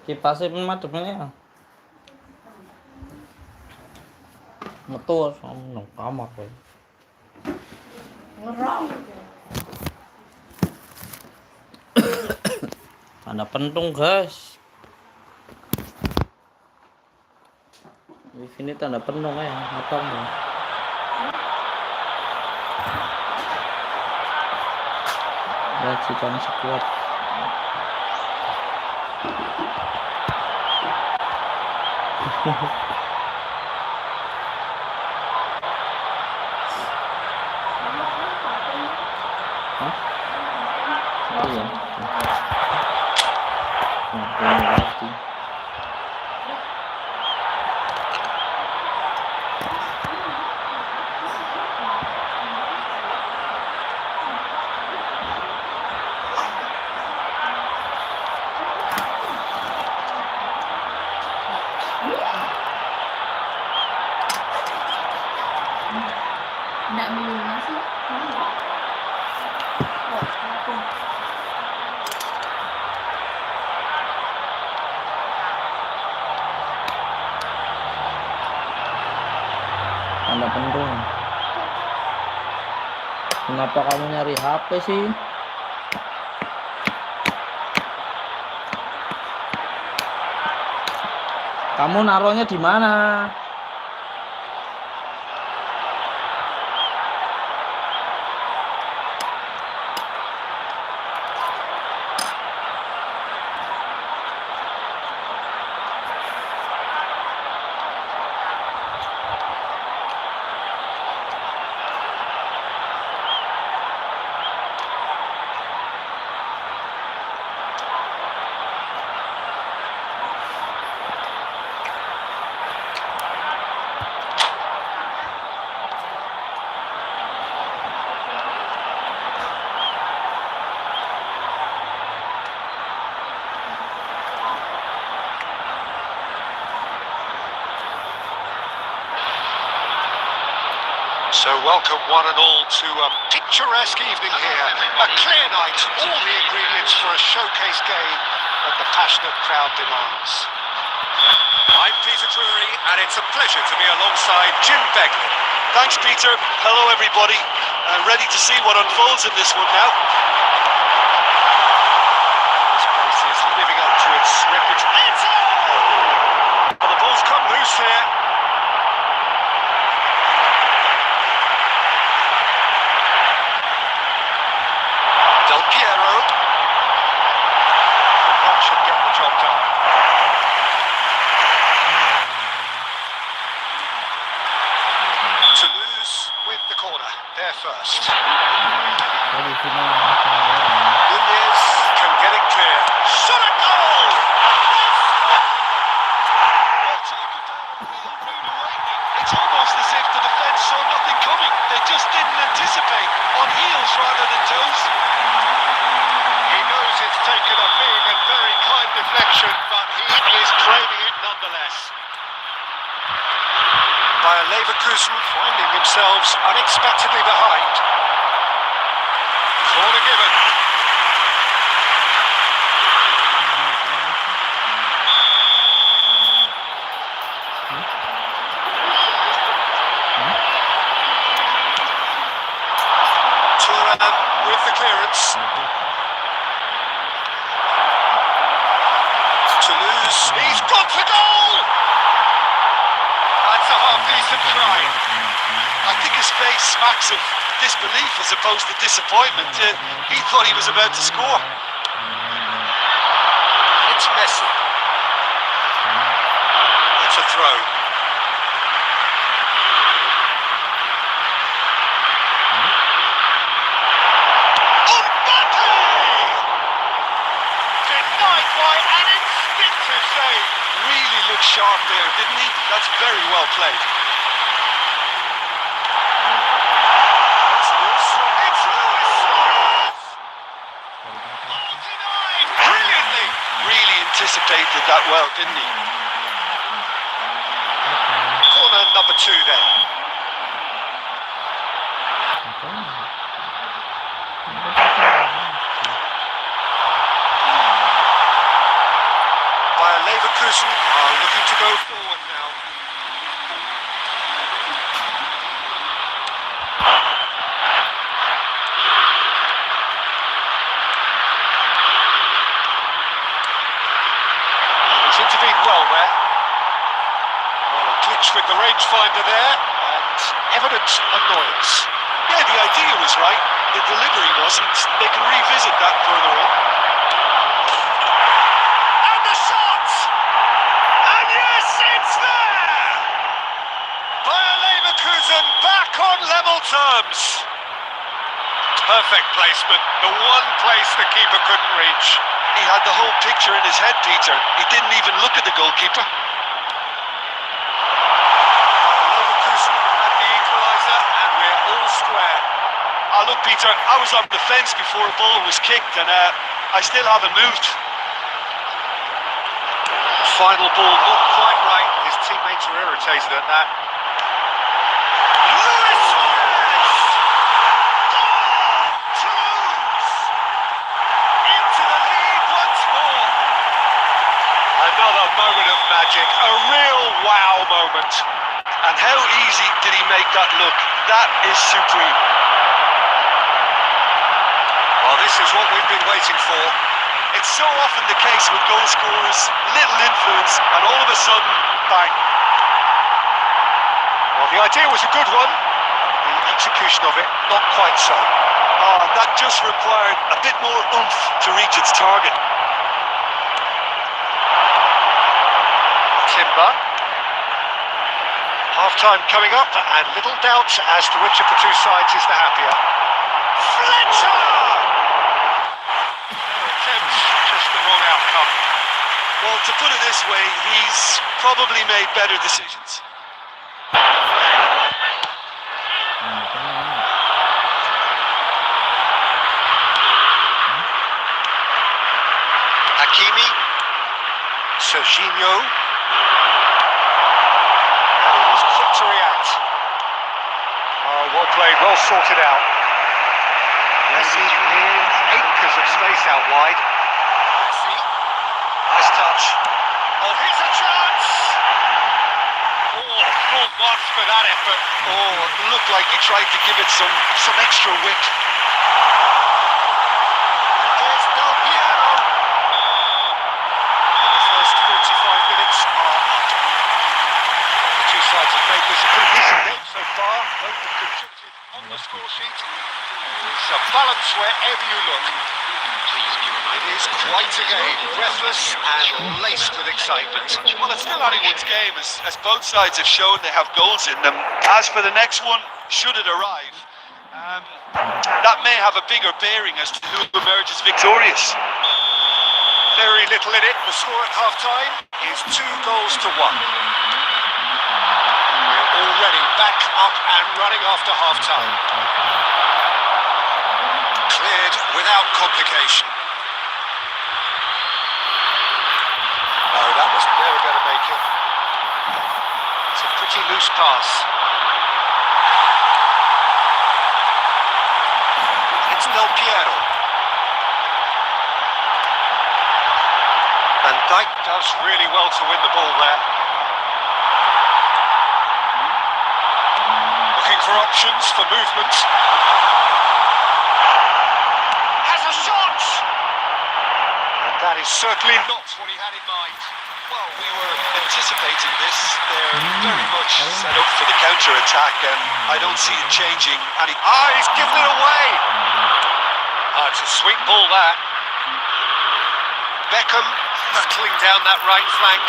Kipasnya madep ini ya. Metu sama nang kamar kowe. Ngerong. Tanda pentung guys. Di sini tanda pentung ya, matang ya. Racikan sekuat. Hah? Iya. Ngerti. Enggak minum nasi. Oh, aku. Tanda pentung. Kenapa kamu nyari HP sih? Kamu naruhnya di mana? So welcome one and all to a picturesque evening here. A clear night, all the ingredients for a showcase game that the passionate crowd demands. I'm Peter Drury and it's a pleasure to be alongside Jim Begley. Thanks, Peter. Hello, everybody. Ready to see what unfolds in this one now. This place is living up to its reputation. Well, the ball's come loose here. Del Piero. That should get the job done. Toulouse with the corner, there first. Tadi sini. Nunez can get it clear. Shot a goal! Well taken down, real rude awakening. It's almost as if the defence saw nothing coming. They just didn't anticipate. On heels rather than toes. He knows it's taken a big and very kind deflection, but he is claiming it nonetheless. Bayer Leverkusen finding themselves unexpectedly behind. Corner given. Turan with the clearance. Toulouse, he's gone for goal! That's a half-decent try. I think his face smacks of disbelief as opposed to disappointment. He thought he was about to score. It's Messi. It's a throw. Mbappe! Denied by an instinctive save. Really looked sharp there, didn't he? That's very well played. It's Luis Suarez. anticipated that well, didn't he? Corner number 2 then. Bayer Leverkusen are looking to go forward now. He's intervened well there. Well, a glitch with the rangefinder there, and evident annoyance. Yeah, the idea was right. The delivery wasn't. They can revisit that further on. And the shot! And yes, it's there! Bayer Leverkusen back on level terms. Perfect placement, the one place the keeper couldn't reach. He had the whole picture in his head, Peter. He didn't even look at the goalkeeper. Leverkusen at the equaliser, and we're all square. Look, Peter, I was on the fence before a ball was kicked, and I still haven't moved. Final ball not quite right. His teammates are irritated at that. Luis Suarez! Goal! Toulouse! Into the lead once more. Another moment of magic, a real wow moment. And how easy did he make that look? That is supreme. Well, this is what we've been waiting for. It's so often the case with goal scorers, little influence, and all of a sudden, bang. Well, the idea was a good one. The execution of it, not quite so. That just required a bit more oomph to reach its target. Timber. Half-time coming up, and little doubt as to which of the two sides is the happier. Fletcher! Attempt, just the wrong outcome. Well, to put it this way, he's probably made better decisions. Hakimi, Serginho, and he was quick to react. Oh, well played, well sorted out. Messi with acres of space out wide. Messi, nice touch. Oh, here's a chance! Oh, full marks for that effort. Oh, it looked like he tried to give it some extra whip. There's Del Piero. The first 45 minutes are up. The two sides have made this a pretty decent game so far. Both have contributed on the score sheet. It's a balance wherever you look. It is quite a game, breathless and laced with excitement. Well, it's still anyone's game, as both sides have shown they have goals in them. As for the next one, should it arrive, that may have a bigger bearing as to who emerges victorious. Very little in it. The score at half-time is 2 goals to 1. We're already back up and running after half-time. Cleared without complication. No, that was never going to make it. It's a pretty loose pass. It's Del Piero. And Dyke does really well to win the ball there. Looking for options for movement. Has a shot! And that is certainly not what he had in mind. Well, we were anticipating this. They're very much set up for the counter-attack, and I don't see it changing. He's given it away! It's a sweet ball, that. Beckham hurtling down that right flank.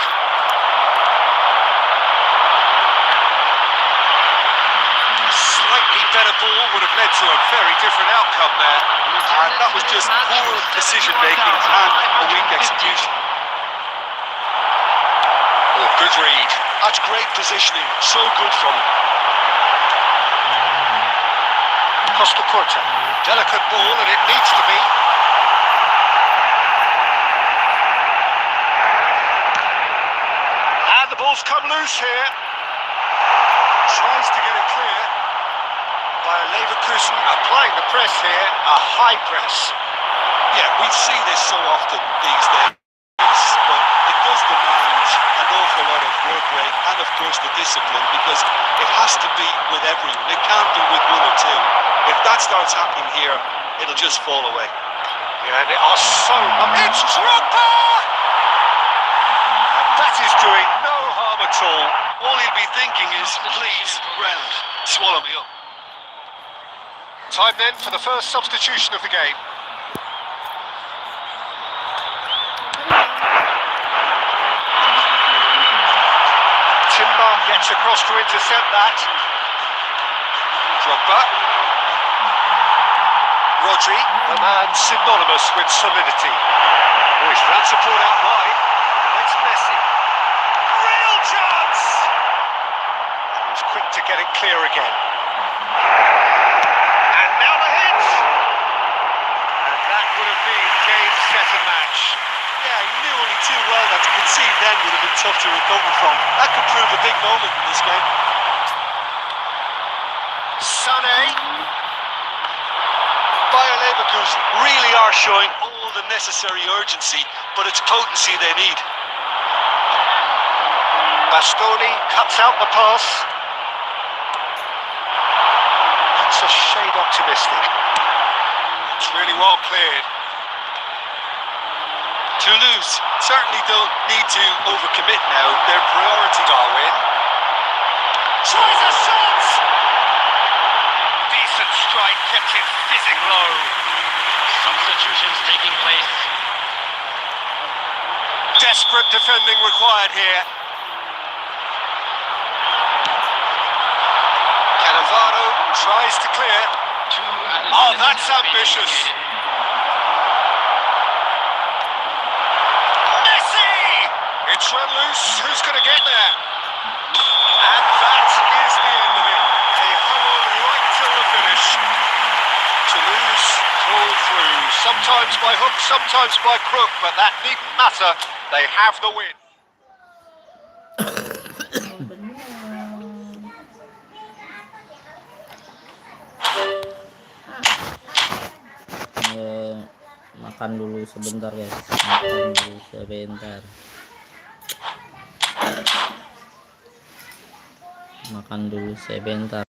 A slightly better ball would have led to a very different outcome there. And that was just poor decision-making and a weak execution. Oh, good read. That's great positioning. So good from him. Costa Curta. Delicate ball, and it needs to be. ball's come loose here. Tries to get it clear. Bayer Leverkusen applying the press here, a high press. Yeah, we see this so often these days, but it does demand an awful lot of work rate and, of course, the discipline, because it has to be with everyone. It can't be with one or two. If that starts happening here, it'll just fall away. Yeah, they are so... It's Drogba! And that is doing no harm at all. All he'll be thinking is, please, ground, swallow me up. Time then for the first substitution of the game. Timber gets across to intercept that. Drogba. Rodri, the man synonymous with solidity. Oh, he's found support out wide. It's Messi. Real chance! He was quick to get it clear again. And now the hit! And that would have been game, set and match. Yeah, he knew only too well that to concede then would have been tough to recover from. That could prove a big moment in this game. Sané. Bayer Leverkusen really are showing all the necessary urgency, but it's potency they need. Bastoni cuts out the pass. That's a shade optimistic. It's really well cleared. Toulouse certainly don't need to overcommit now. Their priority... Darwin. Tries a shot! Decent strike, kept it fizzing low. Substitutions taking place. Desperate defending required here. Cannavaro tries to clear. Oh, that's ambitious. Messi! It's run loose. Who's going to get there? And that is the end of it. They hung on right till the finish. Toulouse pulled through. Sometimes by hook, sometimes by crook, but that needn't matter. They have the win. Makan dulu sebentar guys, makan dulu sebentar, makan dulu sebentar.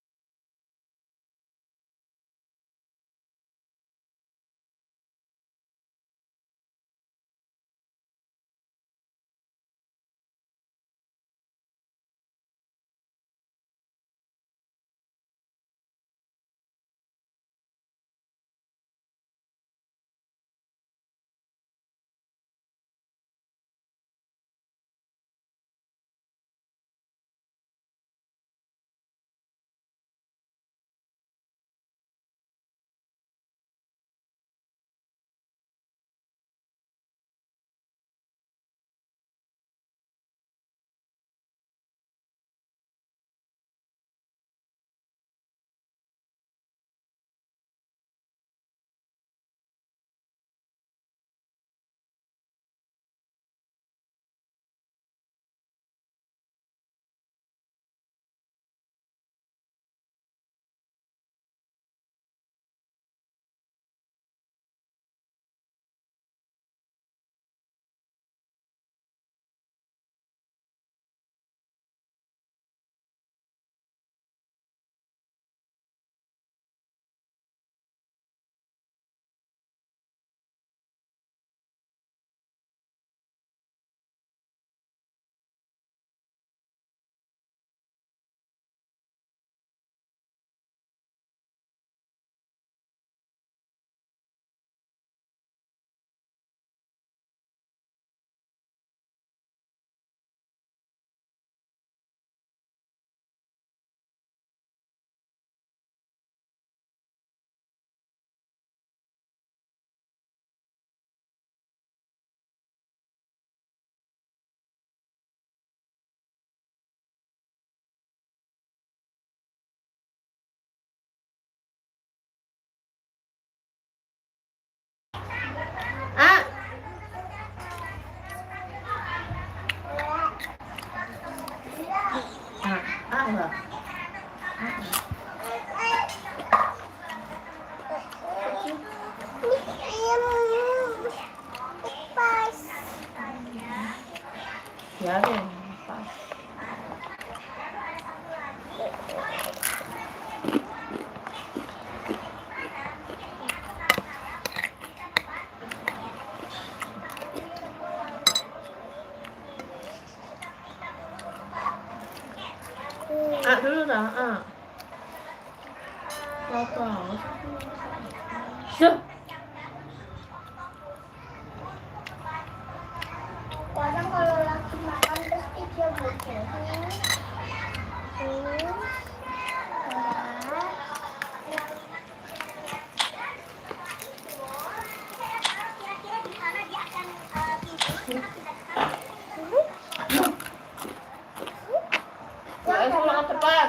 Biarin, pas. Dulu dah, apa? Syuh. Kadang kalau lagi makan terus dia bocor. Sekolah ke depan.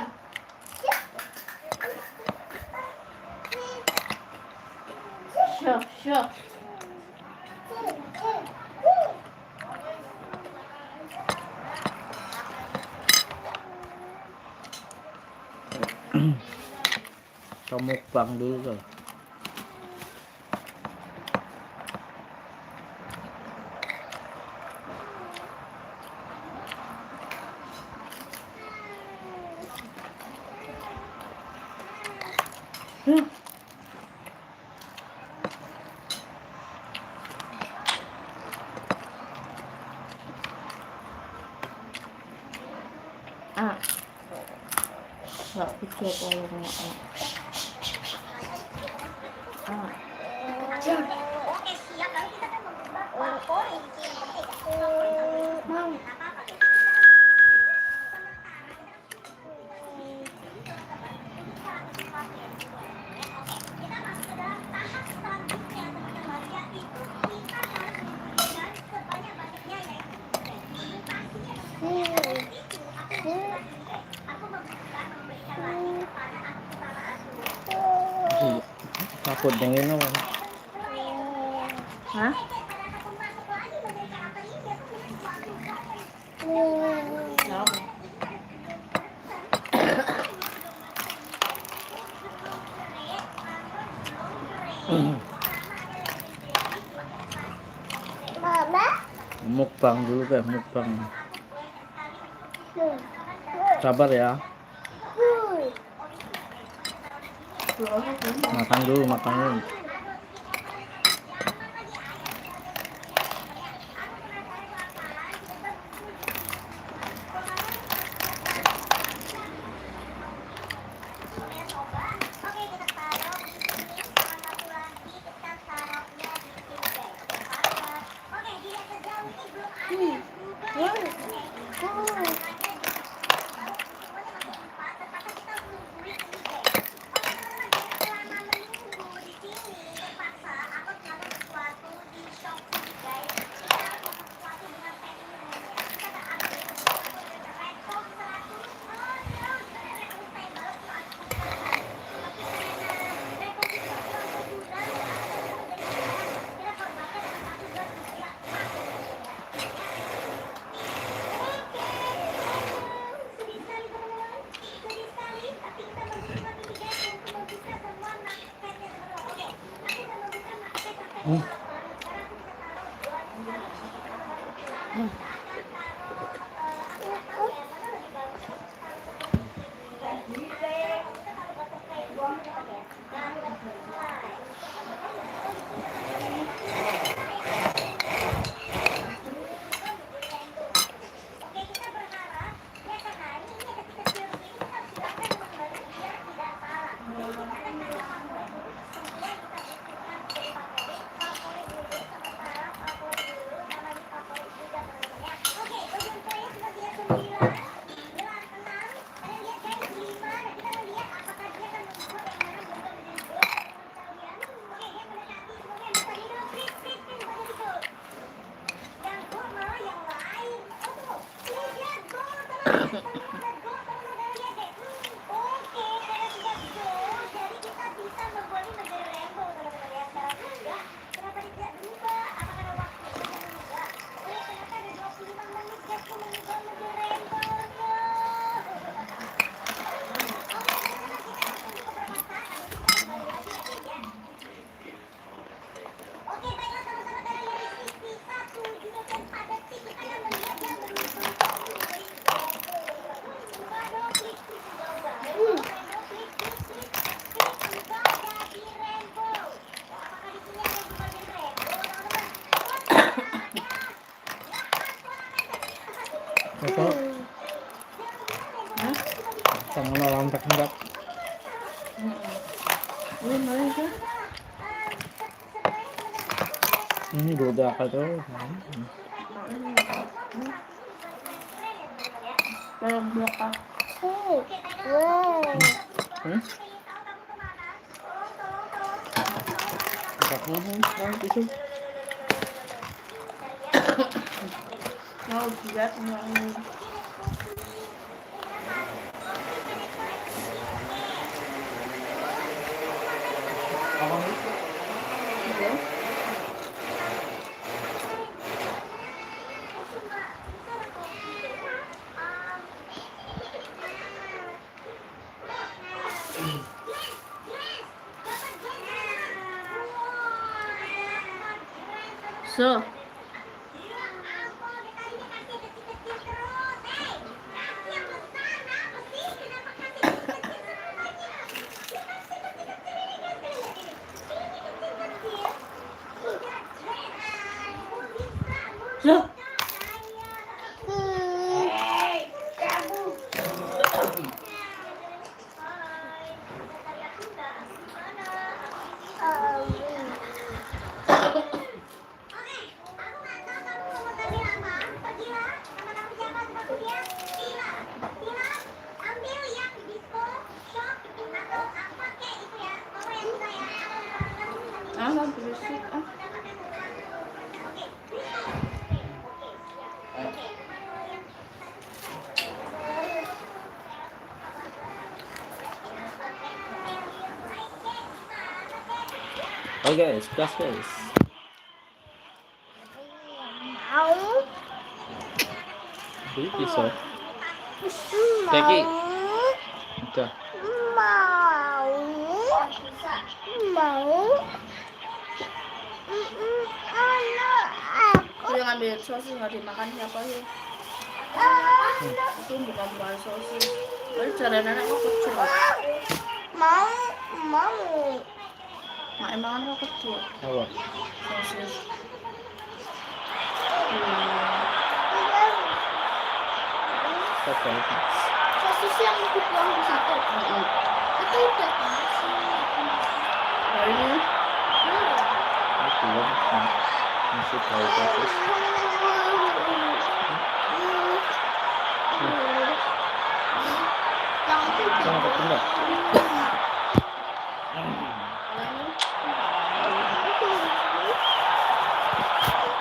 Syuh. Mukbang dulu tuh. Nggak kecil kalau nggak. Oke, siap. Lalu kita akan membuat poin. Mau. Kita masuk ke dalam tahap selanjutnya, teman-teman, yaitu kita harus memberikan sebanyak-banyaknya, yaitu aku memberikan lagi kepada aku sama aku. Takut yang ini. Hah? Kenapa? Mama? Mukbang dulu deh, mukbang. Sabar ya. Makan dulu. Ngono lampak enggak? Ini udah apa tuh? Belum belakang. Itu. Mau buat mau. So, so. Berisik. Oke guys, gas guys. Ini bisa. Teki. Udah. Udah ngambil sosis nggak dimakan siapa sih? Itu bukan sosis. Lalu cara nenek kok kecil. Mau. Mak emang kok kecil. Apa? Sosis. Sosis yang dibuang di situ. Itu udah. Nah, ini. Belum. Masih tahu proses. Yang itu udah. Enggak.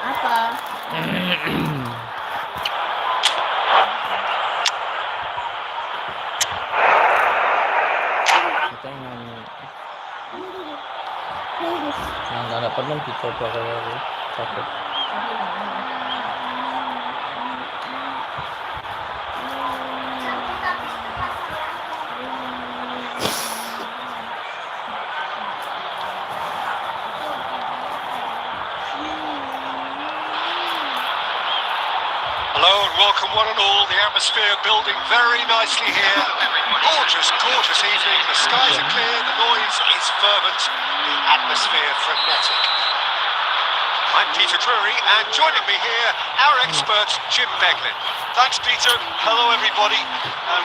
Apa? Nggak pernah dicoba kayak capek. Hello and welcome one and all. The atmosphere building very nicely here. Gorgeous, gorgeous evening. The skies are clear, the noise is fervent, the atmosphere frenetic. I'm Peter Drury, and joining me here, our expert, Jim Beglin. Thanks, Peter. Hello, everybody.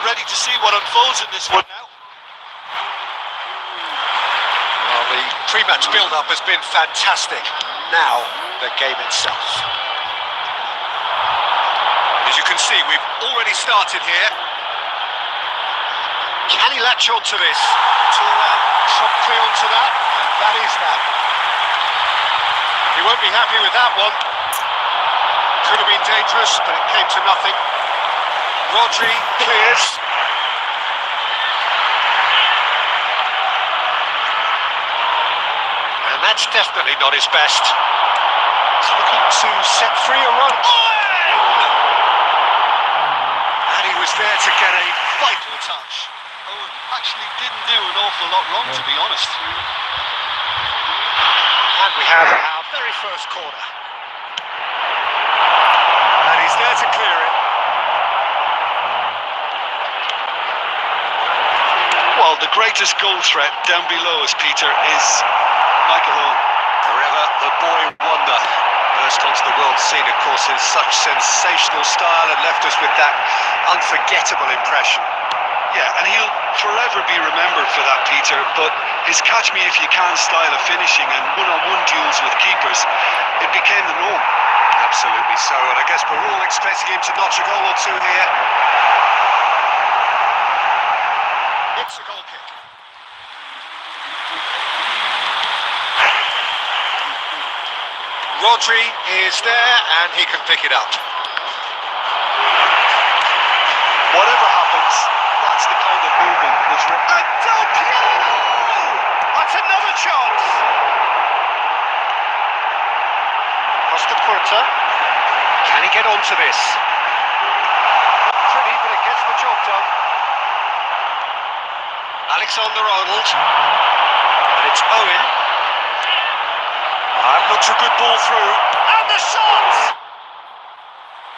Ready to see what unfolds in this one now. Well, the pre-match build-up has been fantastic. Now, the game itself. As you can see, we've already started here. Can he latch onto this? Turan promptly onto that, and that is that. He won't be happy with that one. Could have been dangerous, but it came to nothing. Rodri clears. And that's definitely not his best. He's looking to set free a run. And he was there to get a vital touch. Oh, actually didn't do an awful lot wrong, to be honest. And we have our very first corner. And he's there to clear it. Well, the greatest goal threat down below us, Peter, is Michael Owen. Forever the boy wonder. Burst onto the world scene, of course, in such sensational style and left us with that unforgettable impression. Yeah, and he'll forever be remembered for that, Peter, but his catch-me-if-you-can style of finishing and one-on-one duels with keepers, it became the norm. Absolutely so, and I guess we're all expecting him to notch a goal or two here. It's a goal kick. Rodri is there and he can pick it up. Whatever happens, that's the kind of movement which we're... And Del Piero! That's another chance! Costa Curta. Can he get onto this? Not pretty, but it gets the job done. Alexander-Arnold. And it's Owen. That looks a good ball through. And the shot!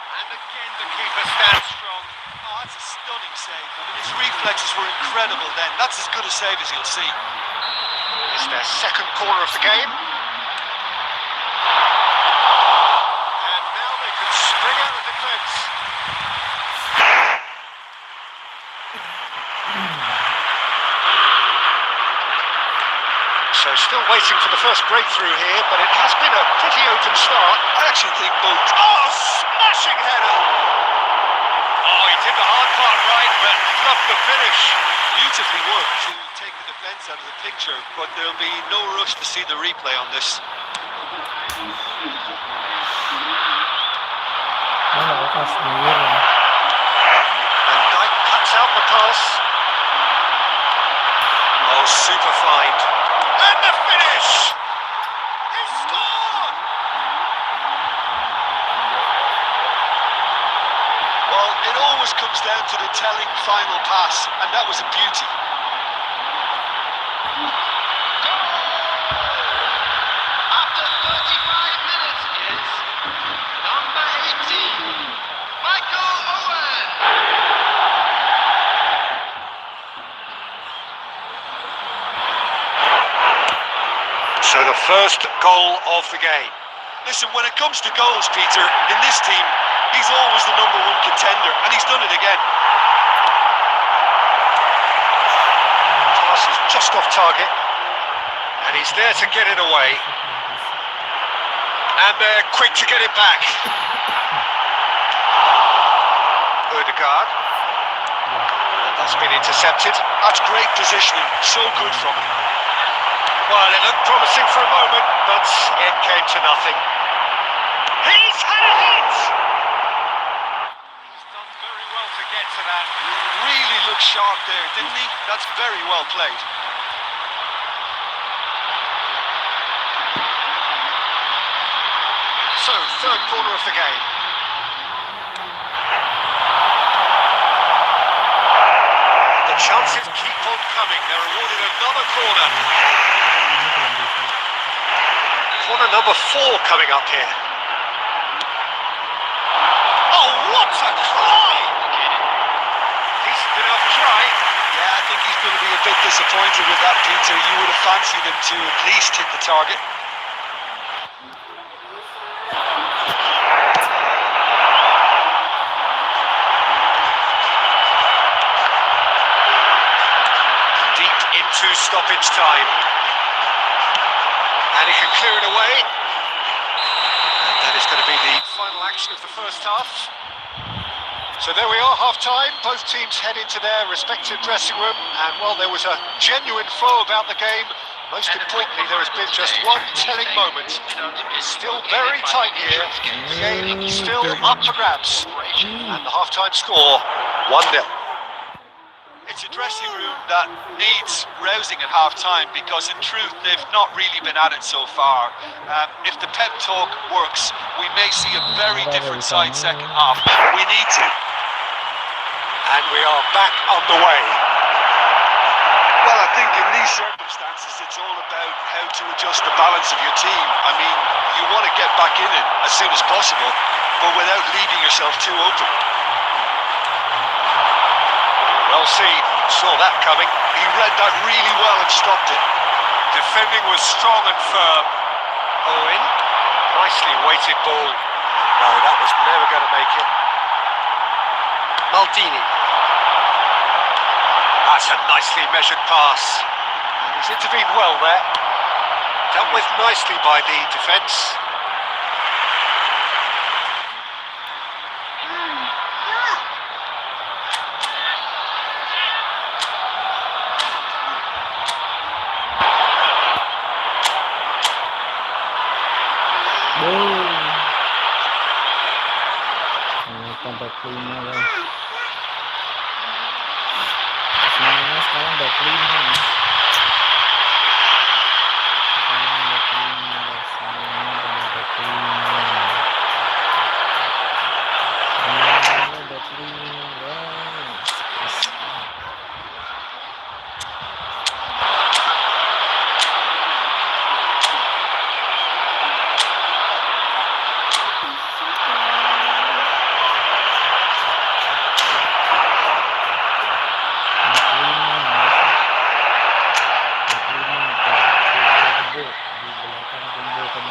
And again the keeper stands strong. Oh, that's a stunning save. I mean, his reflexes were incredible then. That's as good a save as you'll see. It's their second corner of the game. And now they can spring out of defence. So still waiting for the first breakthrough here, but it has been a pretty open start. I actually think both... Oh, smashing header! Oh, he did the hard part right, but fluffed the finish. Beautifully worked to take the defence out of the picture, but there'll be no rush to see the replay on this. Wala ko sendiri. And Dyke cuts out the pass. Oh, super find. And the finish! He scored! Well, it always comes down to the telling final pass, and that was a beauty. After 35 minutes is number 18, Michael Owen. So the first goal of the game. Listen, when it comes to goals, Peter, in this team, he's always the number one contender, and he's done it again. Pass is just off target. And he's there to get it away. And they're quick to get it back. Ødegaard. That's been intercepted. That's great positioning, so good from him. Well, it looked promising for a moment, but it came to nothing. He's had a hit! He's done very well to get to that. Really looked sharp there, didn't he? That's very well played. So, third corner of the game. The chances keep on coming. They're awarded another corner. Corner number 4 coming up here. Oh, what a try! Decent enough try. Yeah, I think he's going to be a bit disappointed with that, Peter. You would have fancied him to at least hit the target. Deep into stoppage time. And he can clear it away. And that is going to be the final action of the first half. So there we are, half-time. Both teams head into their respective dressing room. And, well, there was a genuine flow about the game. Most importantly, there has been just one telling moment. It's still very tight here. The game still up for grabs. And the half-time score, 1-0. It's a dressing room that needs rousing at half-time because, in truth, they've not really been at it so far. If the pep talk works, we may see a very different side second half. We need to. And we are back on the way. Well, I think in these circumstances, it's all about how to adjust the balance of your team. I mean, you want to get back in it as soon as possible, but without leaving yourself too open. Well seen, saw that coming. He read that really well and stopped it. Defending was strong and firm. Owen, nicely weighted ball. No, that was never going to make it. Maldini. That's a nicely measured pass. And he's intervened well there. Dealt with nicely by the defence. Tambah 5 guys. Semuanya sekarang udah 5. Sekarang udah 5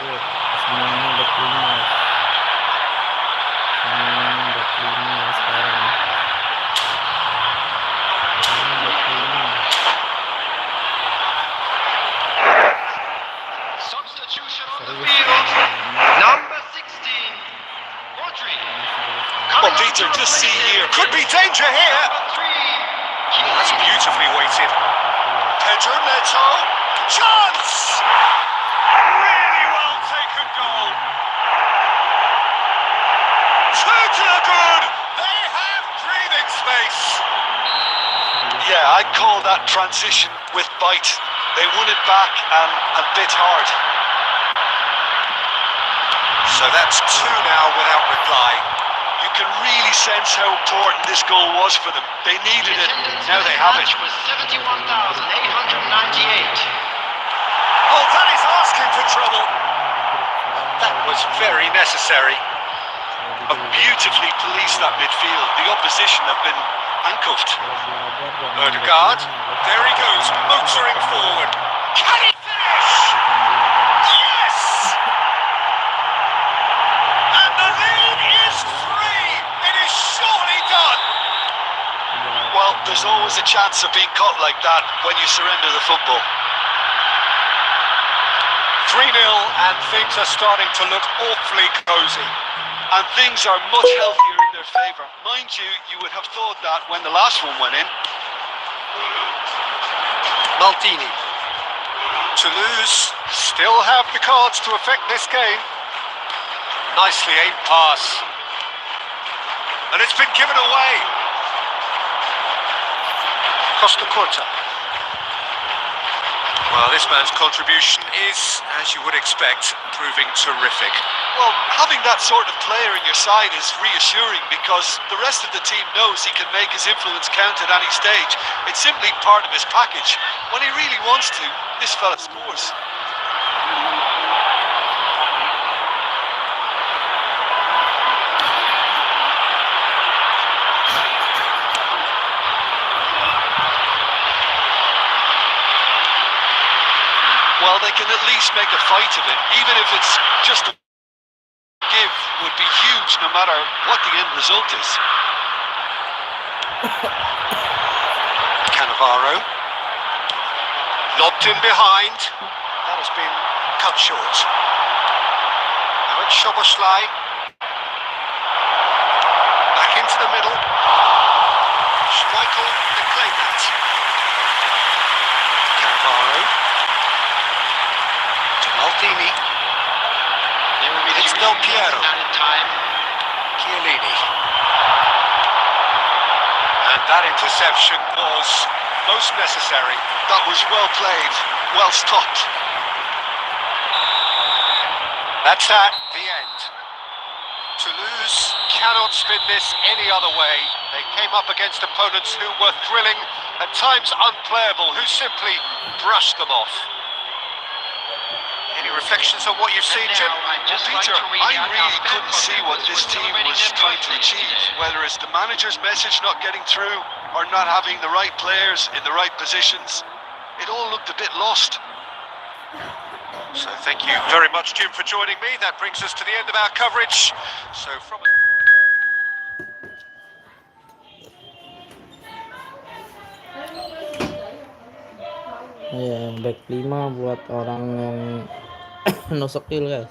guys. Semuanya udah 5. Semuanya udah 5 guys. Substitution on the field. Number 16, Rodri. Well, Peter, just see here. Could be danger here. Number 3. That's beautifully weighted. Pedro Neto. Chance! Really well taken goal. Two to the good. They have breathing space. Yeah, I'd call that transition with bite. They won it back and bit hard. So that's two now without reply. You can really sense how important this goal was for them. They needed it. Now they have it. Was 71,898. Oh, that is asking for trouble. That was very necessary. Have beautifully policed that midfield. The opposition have been handcuffed. Odegaard, there he goes, motoring forward. Can he finish? Yes! And the lead is 3. It is surely done. Well, there's always a chance of being caught like that when you surrender the football. 3-0 and things are starting to look awfully cosy. And things are much healthier in their favour. Mind you, you would have thought that when the last one went in. Maldini. Toulouse still have the cards to affect this game. Nicely aimed pass. And it's been given away. Costa Curta. Well, this man's contribution is, as you would expect, proving terrific. Well, having that sort of player in your side is reassuring because the rest of the team knows he can make his influence count at any stage. It's simply part of his package. When he really wants to, this fella scores. Well, they can at least make a fight of it, even if it's just a give would be huge no matter what the end result is. Cannavaro. Lobbed in behind. That has been cut short. Now it's Szoboszlai. Back into the middle. Schmeichel can claim that. Cannavaro. Maldini. It's Del Piero. Added time. Chiellini. And that interception was most necessary. That was well played, well stopped. That's at the end. Toulouse cannot spin this any other way. They came up against opponents who were thrilling, at times unplayable, who simply brushed them off. Any reflections on what you've seen, Jim? Peter, I really couldn't see what this team was trying to achieve, whether it's the manager's message not getting through or not having the right players in the right positions. It all looked a bit lost. So thank you very much, Jim, for joining me. That brings us to the end of our coverage. So from Lalu Ya, back 5 buat orang yang no skill guys.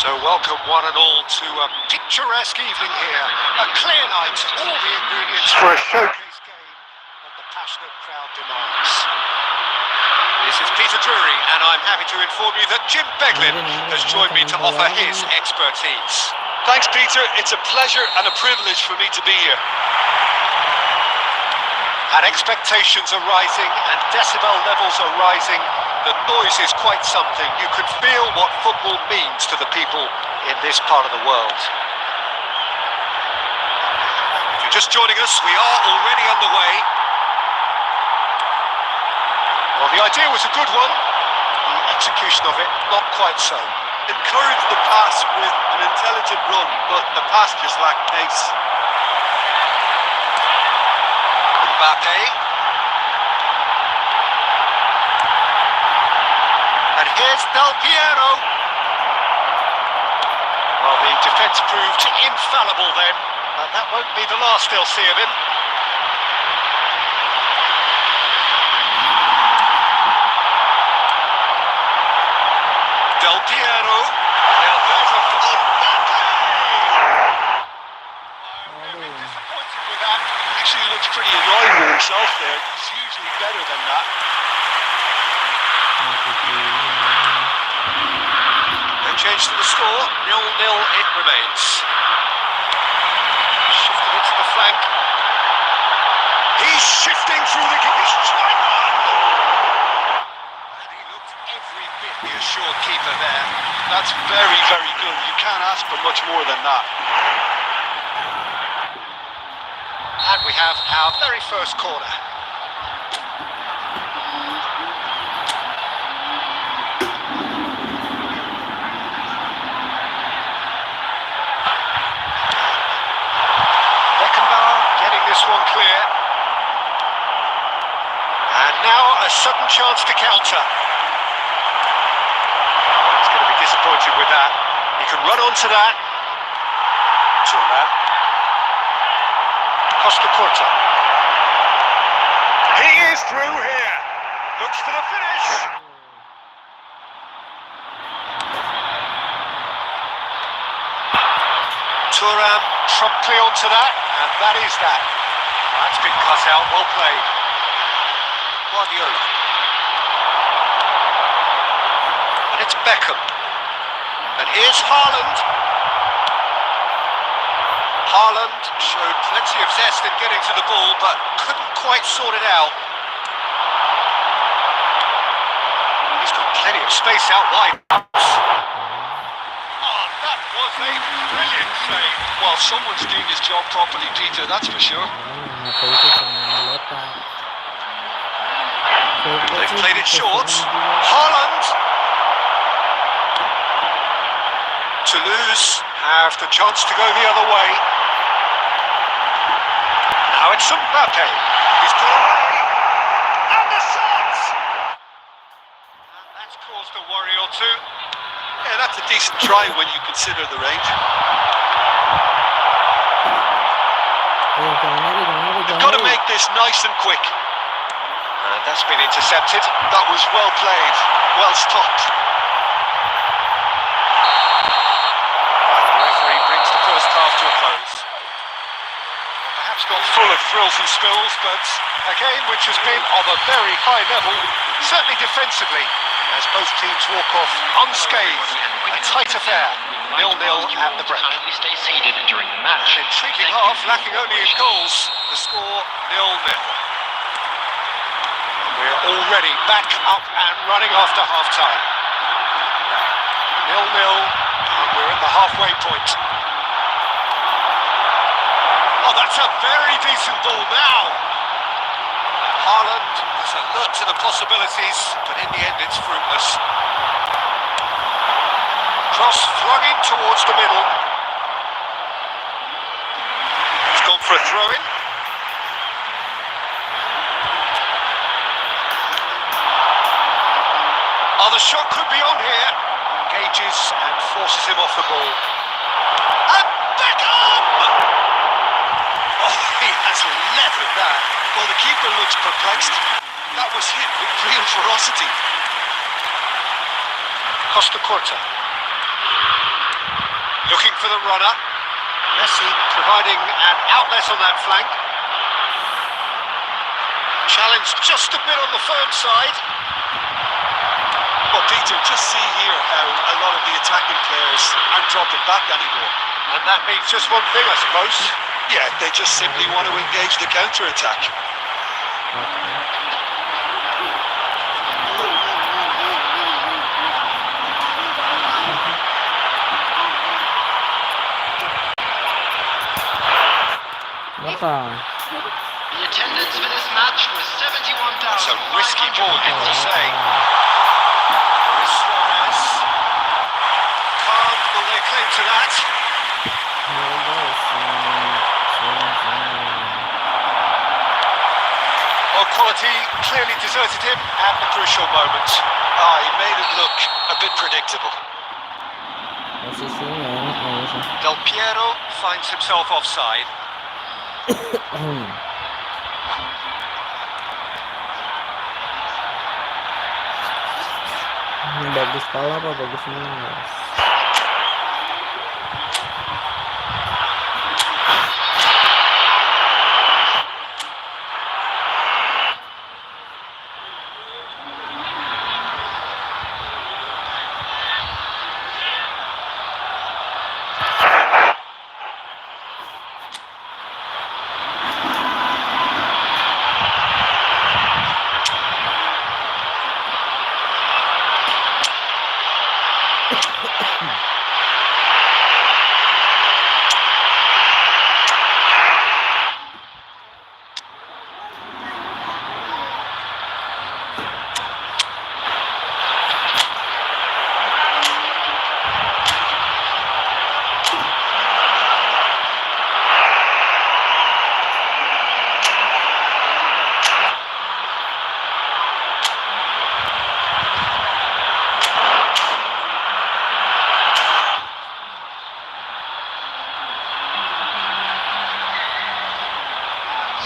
So welcome one and all to a picturesque evening here. A clear night, all the ingredients for a showcase game that the passionate crowd demands. This is Peter Drury, and I'm happy to inform you that Jim Beglin has joined me to offer his expertise. Thanks, Peter. It's a pleasure and a privilege for me to be here. And expectations are rising and decibel levels are rising. The noise is quite something. You can feel what football means to the people in this part of the world. If you're just joining us, we are already underway. Well, the idea was a good one. The execution of it, not quite so. Encourage the pass with an intelligent run, but the pass just lacked pace. Mbappe. And here's Del Piero. Well, the defence proved infallible then, but that won't be the last they'll see of him. Del Piero. Now there's a I'm a bit disappointed with that. Actually looks pretty annoyed with himself there. He's usually better than that. No change to the score, 0-0 it remains. Shifting it to the flank. He's shifting through the gap. He's trying one! And he looked every bit the assured keeper there. That's very, very good. You can't ask for much more than that. And we have our very first corner. This one clear. And now a sudden chance to counter. He's going to be disappointed with that. He can run onto that. Turan. Costa Curta. He is through here. Looks for the finish. Turan promptly onto that, and that is that. That's been cut out, well played. Guardiola. And it's Beckham. And here's Haaland. Haaland showed plenty of zest in getting to the ball, but couldn't quite sort it out. He's got plenty of space out wide. Oh, that was a brilliant save. Well, someone's doing his job properly, Peter, that's for sure. They've played it short. Haaland. Toulouse have the chance to go the other way. Now it's Mbappe. He's got away. And the shot! And that's caused a worry or two. Yeah, that's a decent try when you consider the range. You've got to make this nice and quick. And that's been intercepted. That was well played, well stopped. The referee brings the first half to a close. Perhaps not full of thrills and spills, but a game which has been of a very high level, certainly defensively, as both teams walk off unscathed. A tight affair, 0-0 at the break. Kindly stay seated during the match. An intriguing half, lacking only in goals. The score 0-0. We're already back up and running after half-time. 0-0, and we're at the halfway point. Oh, that's a very decent ball now. Haaland is alert to the possibilities, but in the end it's fruitless. Cross flung in towards the middle. He's gone for a throw-in. Oh, the shot could be on here. Engages and forces him off the ball. And Beckham! Oh, he has leathered that. Well, the keeper looks perplexed. That was hit with real ferocity. Costa Curta. Looking for the runner. Messi providing an outlet on that flank. Challenge just a bit on the firm side. Well, Peter, just see here how a lot of the attacking players aren't dropping back anymore. And that means just one thing, I suppose. Yeah, they just simply want to engage the counter-attack. The attendance for this match was 71,000. It's a risky ball, you have to say. There is Suarez. Calm, will they claim to that? Well, quality clearly deserted him at the crucial moment. He made it look a bit predictable. Del Piero finds himself offside. Bagus pala apa bagus menang.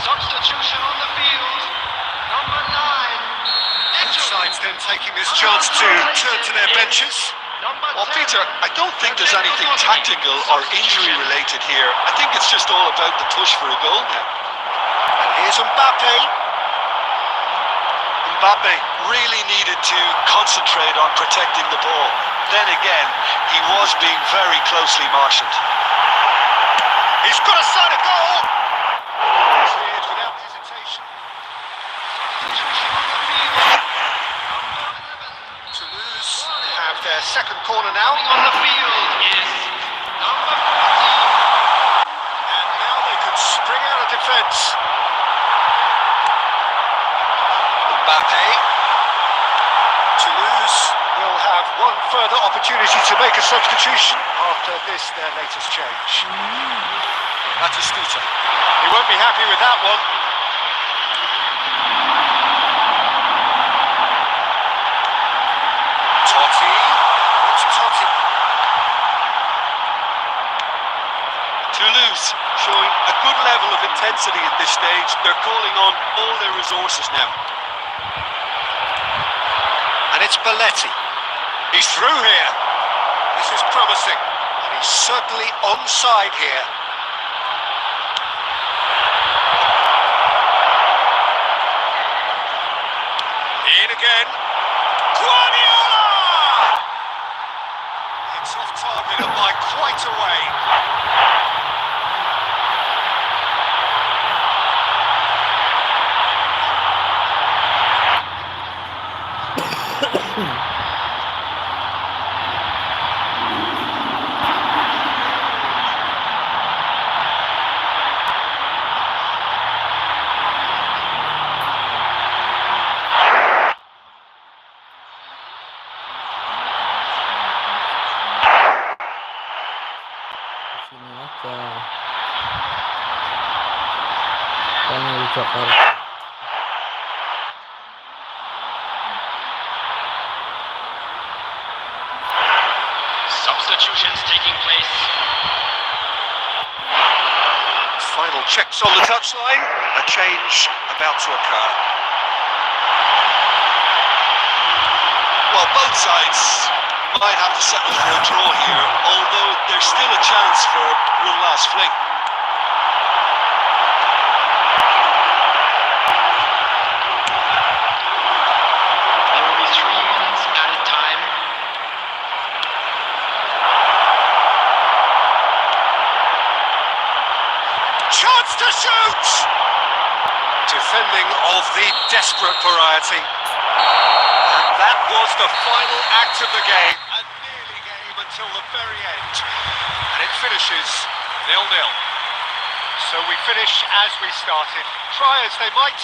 Substitution on the field. Number 9. Both sides then taking this chance to turn to their benches. Number Well, 10. Peter, I don't think there's anything tactical or injury-related here. I think it's just all about the push for a goal now. And here's Mbappe. Mbappe really needed to concentrate on protecting the ball. Then again, he was being very closely marshalled. He's got a side of goal. Cleared without hesitation. Substitution on the field. Toulouse have their second corner now. On the field is number 14. And now they can spring out of defence. Mbappe. Toulouse will have one further opportunity to make a substitution after this, their latest change. Batistuta. He won't be happy with that one. Totti. It's Totti. Toulouse showing a good level of intensity at this stage. They're calling on all their resources now. And it's Belletti. He's through here. This is promising. And he's certainly onside here. In again. Guardiola! It's off target and by quite a way. Sini aja. Kan di Jakarta. Substitutions taking place. Final checks on the touchline. A change about to occur. Well, both sides might have to settle for a draw here, although there's still a chance for one last fling. There will be 3 minutes added time. Chance to shoot! Defending of the desperate variety. And that was the final act of the game. A nearly game until the very end. And it finishes 0-0. So we finish as we started. Try as they might,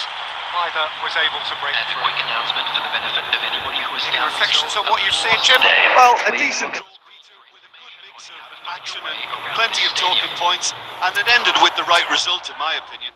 neither was able to break And a through. quick announcement for the benefit of anybody who is Any down. reflections on what you've seen, Jim? Well, a decent draw, Peter, with a good mix of action and plenty of talking points, and it ended with the right result, in my opinion.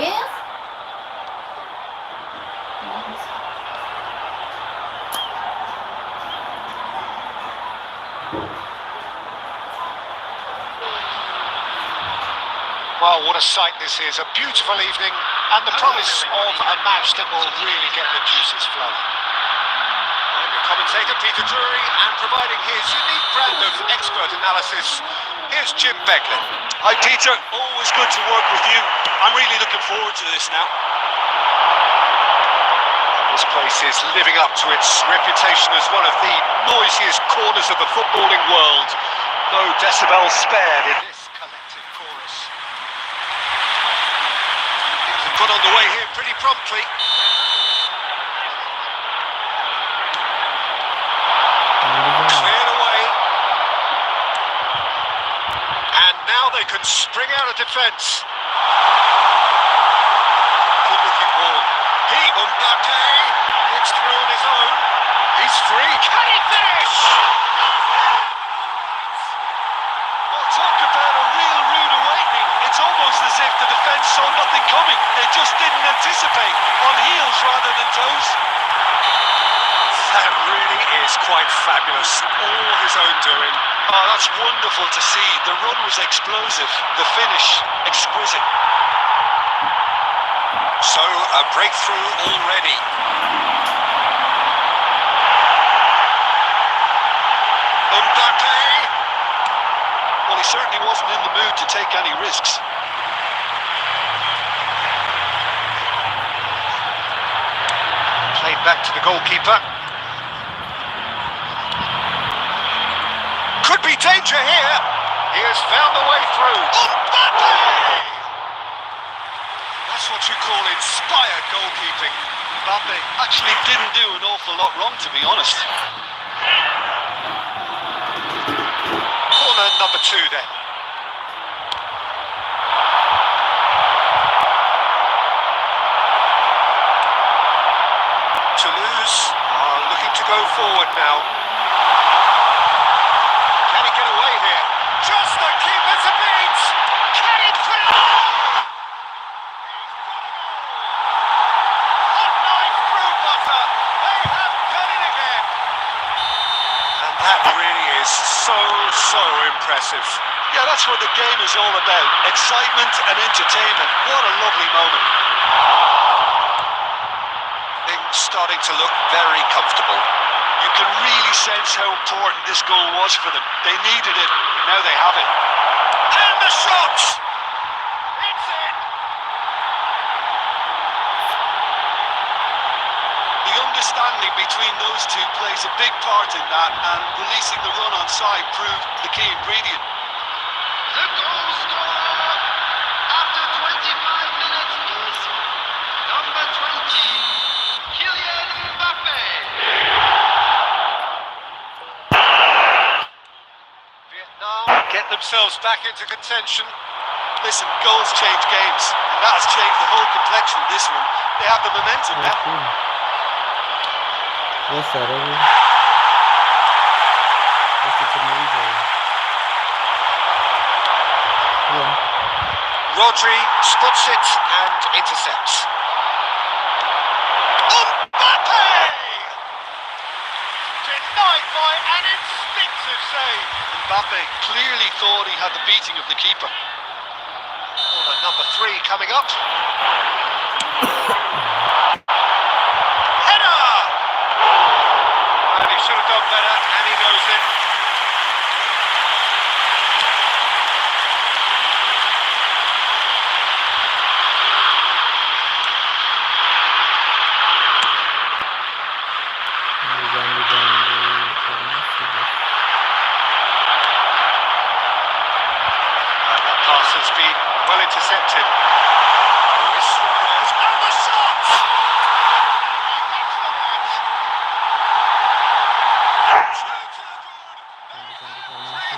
Yes. Well, what a sight this is. A beautiful evening and the promise of a match that will really get the juices flowing. And the commentator, Peter Drury, and providing his unique brand of expert analysis, here's Jim Beglin. Hi Peter, always good to work with you. I'm really looking forward to this now. This place is living up to its reputation as one of the noisiest corners of the footballing world. No decibels spared in this collective chorus. Got on the way here pretty promptly. Cleared away. And now they can spring out of defence. Good looking ball. Mbappe, it's through on his own. He's free. Can he finish? Well, talk about a real rude awakening. It's almost as if the defence saw nothing coming. They just didn't anticipate. On heels rather than toes. That really is quite fabulous. All his own doing. Oh, that's wonderful to see. The run was explosive. The finish, exquisite. So, a breakthrough already. Mbappe! Well, he certainly wasn't in the mood to take any risks. Played back to the goalkeeper. Could be danger here. He has found the way through. Mbappe! That's what you call inspired goalkeeping. Mbappe actually didn't do an awful lot wrong, to be honest. Corner number 2 then. Toulouse are looking to go forward now. Can he get away here? Just the keeper's a beat! Can he put it on? Hot knife through butter. They have done it again. And that really is so impressive. Yeah, that's what the game is all about. Excitement and entertainment. What a lovely moment. Things starting to look very comfortable. You can really sense how important this goal was for them. They needed it. Now they have it. And the shot! It's in! The understanding between those two plays a big part in that, and releasing the run on side proved the key ingredient. The goal scorer after 25 minutes is number 20, Kylian Mbappe. Vietnam get themselves back into contention. Listen, goals change games, and that has changed the whole complexion of this one. They have the momentum now. Yes, sir. Yeah. Rodri spots it and intercepts. Mbappe! Denied by an instinctive save. Mbappe clearly thought he had the beating of the keeper. Corner number 3 coming up. Header! And he should have done better, and he knows it. And that pass has been well intercepted. Luis Suarez, and the shot!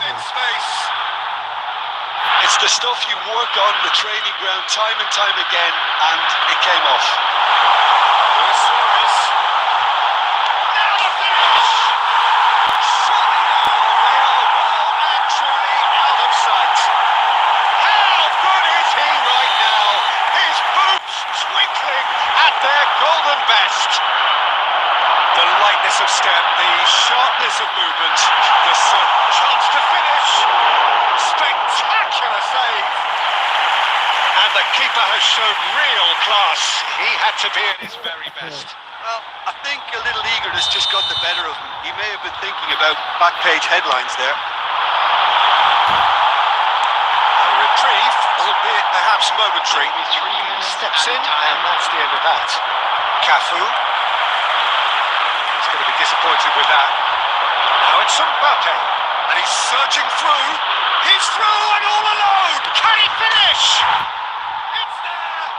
In space. It's the stuff you work on the training ground time and time again, and it came off. Luis Suarez. Now the finish! Surely now they are well and truly out of sight. How good is he right now? His boom madness of movement. The chance to finish. Spectacular save. And the keeper has shown real class. He had to be at his very best. Well, I think a little eagerness just got the better of him. He may have been thinking about back page headlines there. A reprieve, albeit perhaps momentary. Steps in, and that's the end of that. Cafu. He's going to be disappointed with that. Now it's Mbappe, and he's surging through. He's through and all alone. Can he finish? It's there.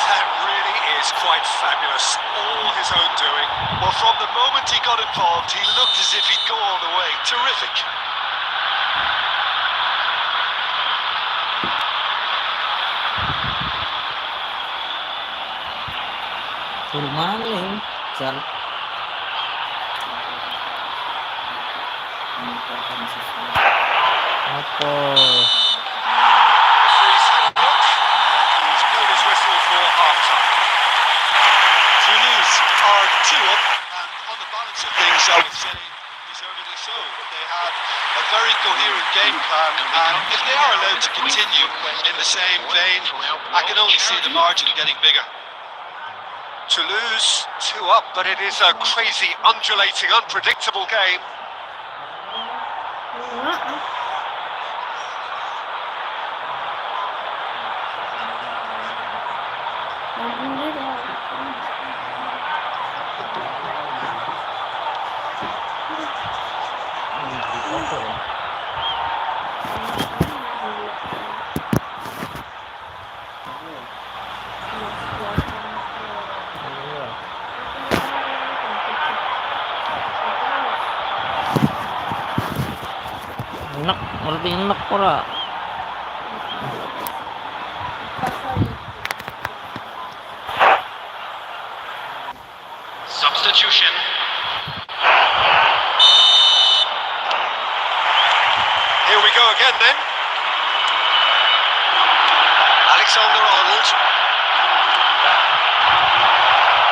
That really is quite fabulous. All his own doing. Well, from the moment he got involved, he looked as if he'd go all the way. Terrific. Suruh maling, Sal. Apa? Referee's had a look, and he's blown his whistle for half-time. Toulouse are 2 up, and on the balance of things, I would say deservedly so. They had a very coherent game plan, and if they are allowed to continue in the same vein, I can only see the margin getting bigger. Toulouse 2 up, but it is a crazy, undulating, unpredictable game. Enak, lebih enak pula. Substitution. Here we go again then. Alexander-Arnold.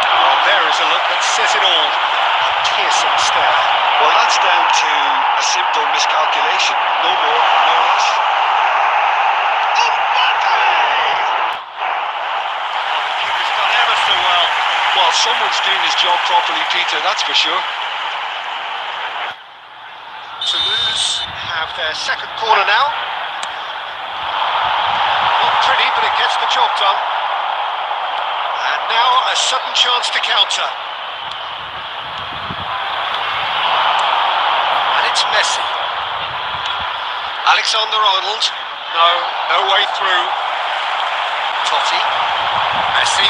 Oh, there is a look that says it all. A piercing stare. Well, that's down to a simple miscalculation. No more, no less. The keeper's done ever so well. Well, someone's doing his job properly, Peter, that's for sure. Toulouse have their second corner now. Not pretty, but it gets the job done. And now a sudden chance to counter. And it's Messi. Alexander-Arnold. No way through. Totti. Messi.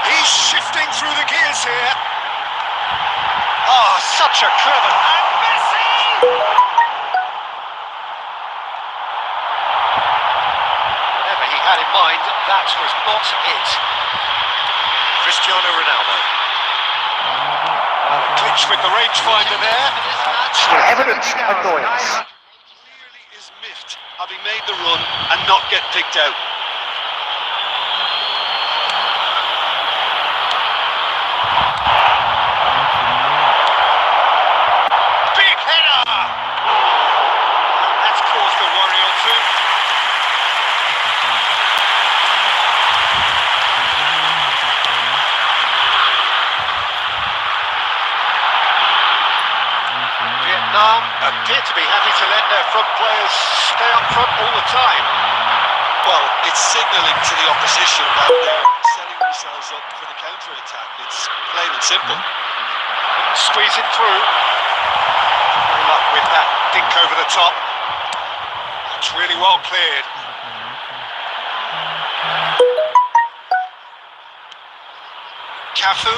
He's shifting through the gears here. Oh, such a clever... And Messi! Whatever he had in mind, that was not it. Cristiano Ronaldo. A glitch with the rangefinder there. Evidence annoyance. Clearly is miffed, having made the run and not get picked out. Big header! That's caused a worry or two. Vietnam appear to be happy to let their front players stay up front all the time. Well, it's signalling to the opposition that they're setting themselves up for the counter-attack. It's plain and simple. Squeeze it through. Good luck with that dink over the top. It's really well cleared. Cafu.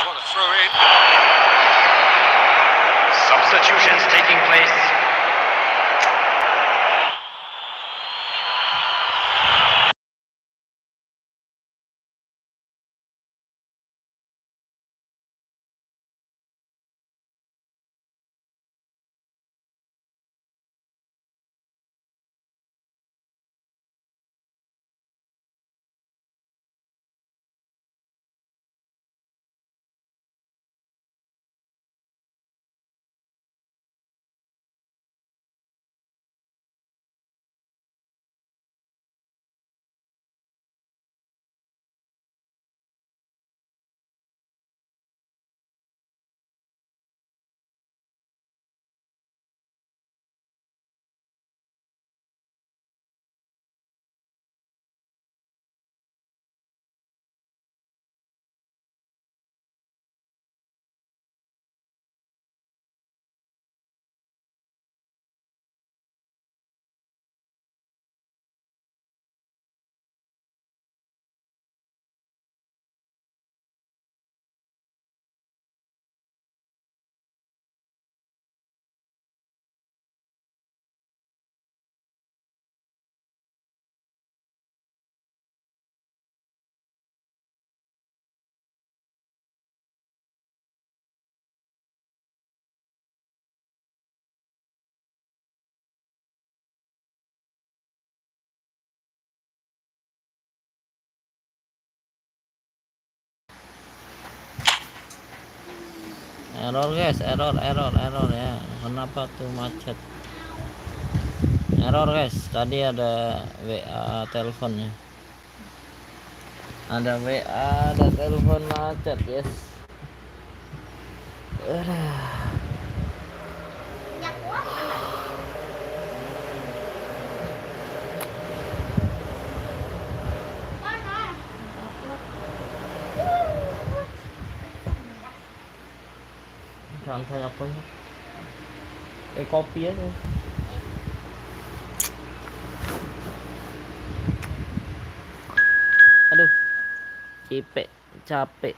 Trying to throw in. Substitutions taking place. Error guys, error ya. Kenapa tuh macet? Error guys. Tadi ada WA teleponnya. Ada WA, ada telepon macet guys. Yang kuat mana? Mana? Santai apa ya? Kopi aja. Aduh, capek, capek.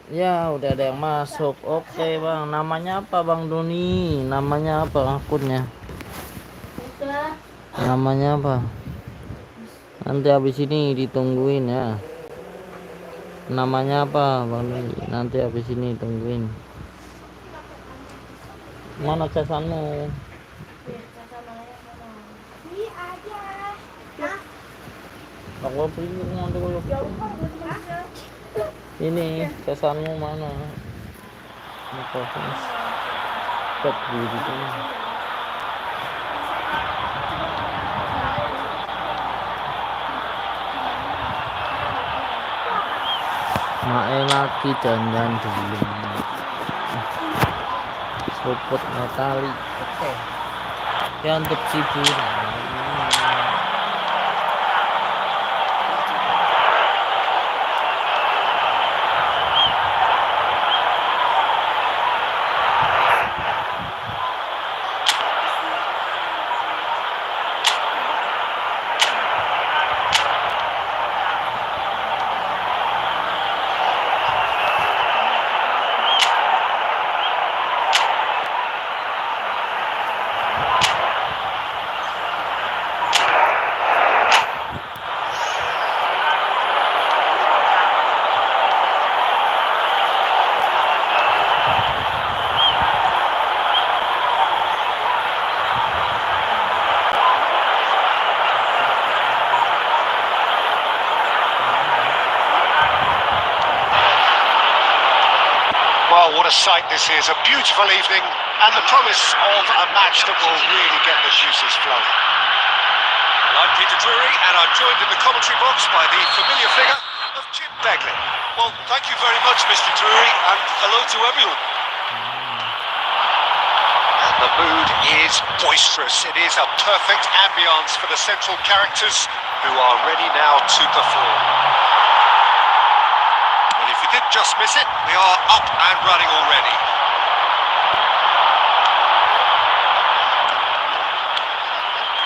Ya udah ada yang masuk. Oke bang, namanya apa bang Doni? Namanya apa akunnya? Udah. Namanya apa? Nanti habis ini ditungguin ya. Namanya apa bang Doni? Nanti habis ini tungguin. Mana casanmu? Ini aja. Hah? Aku bingung nanti kalau ini casanmu mana? Apa stop gitu. Mae lagi dandan dulu. Sopot metalik. Oke. Ya untuk hiburan. Well, what a sight this is. A beautiful evening and the promise of a match that will really get the juices flowing. Well, I'm Peter Drury and I'm joined in the commentary box by the familiar figure of Jim Begley. Well, thank you very much, Mr. Drury, and hello to everyone. And the mood is boisterous. It is a perfect ambience for the central characters who are ready now to perform. Well, if you did just miss it, we are up and running already.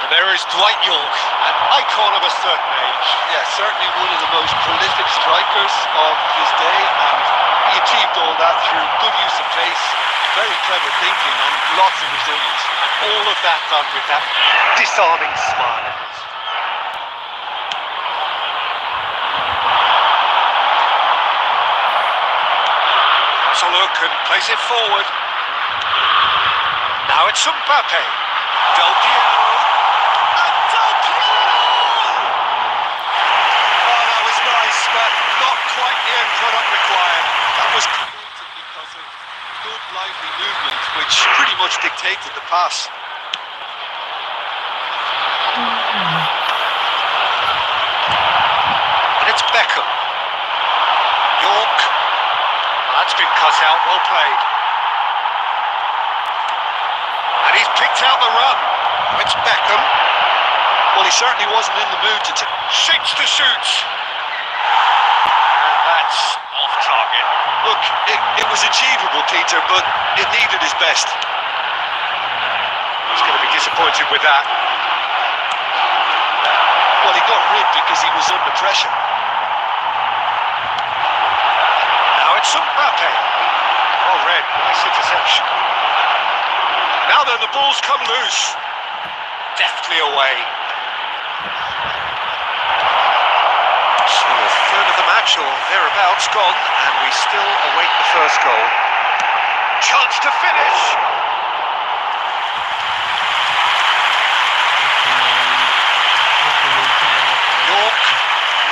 And there is Dwight York, an icon of a certain age. Yeah, certainly one of the most prolific strikers of his day, and he achieved all that through good use of pace, very clever thinking, and lots of resilience. And all of that done with that disarming smile. Has a look and plays it forward. Now it's Mbappe. Del Piero. And Del Piero! Oh, that was nice, but not quite the end product required. That was created because of good, lively movement, which pretty much dictated the pass. And it's Beckham. York. That's been cut out, well played. And he's picked out the run. It's Beckham. Well, he certainly wasn't in the mood to Shapes to shoot. And that's off target. look. It was achievable, Peter, but it needed his best. He's going to be disappointed with that. Well, he got rid because he was under pressure. Now it's Mbappe. Oh, red. Nice interception. Now then, the ball's come loose. Deftly away. So a third of the match or thereabouts gone, and we still await the first goal. Chance to finish. York,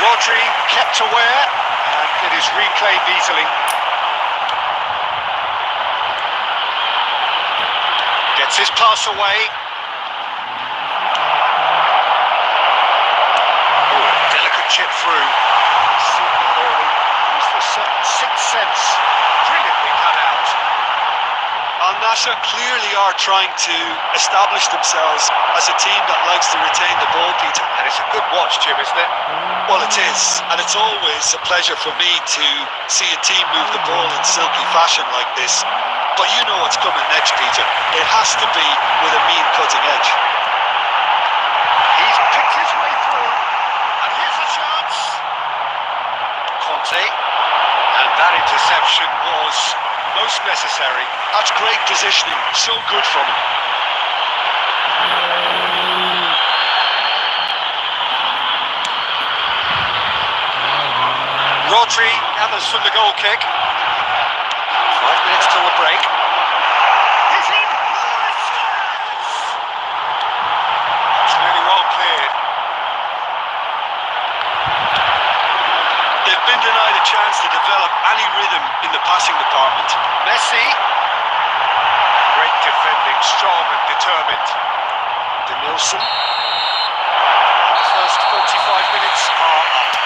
Rodri kept aware, and it is reclaimed easily. Gets his pass away. Oh, delicate chip through. Seen that early. Used a certain sixth sense. Brilliantly cut out. Al Nassr clearly are trying to establish themselves as a team that likes to retain the ball, Peter. And it's a good watch, Jim, isn't it? Well, it is, and it's always a pleasure for me to see a team move the ball in silky fashion like this. But you know what's coming next, Peter. It has to be with a mean cutting edge. He's picked his way through. And here's a chance. Conte. And that interception was most necessary. That's great positioning, so good from him. Rodri gathers from the goal kick. 5 minutes till the break. He's in! It's really well cleared. They've been denied a chance to develop any rhythm in the passing department. Messi. Great defending, strong and determined. Denilson. The first 45 minutes are up.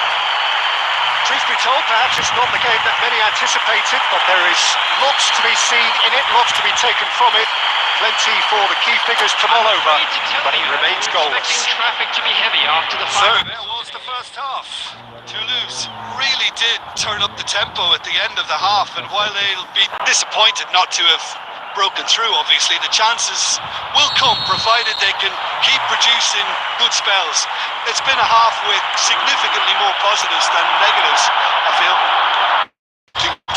Truth be told, perhaps it's not the game that many anticipated, but there is lots to be seen in it, lots to be taken from it. Plenty for the key figures to mull over, but it remains goalless. Expecting traffic to be heavy after the So final. there was the first half. Toulouse really did turn up the tempo at the end of the half, and while they'll be disappointed not to have broken through, obviously, the chances will come, provided they can keep producing good spells. It's been a half with significantly more positives than negatives, I feel.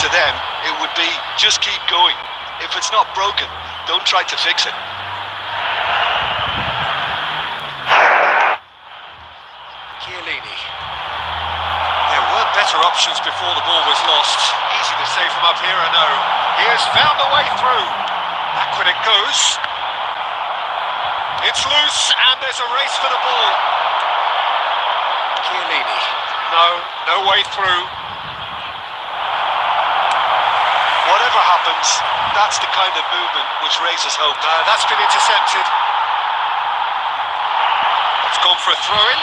To them, it would be just keep going. If it's not broken, don't try to fix it. Chiellini. There were better options before the ball was lost. Easy to say from up here, I know. He has found a way through. Back when it goes. It's loose, and there's a race for the ball. Chiellini. No way through. Whatever happens, that's the kind of movement which raises hope. That's been intercepted. It's gone for a throw-in.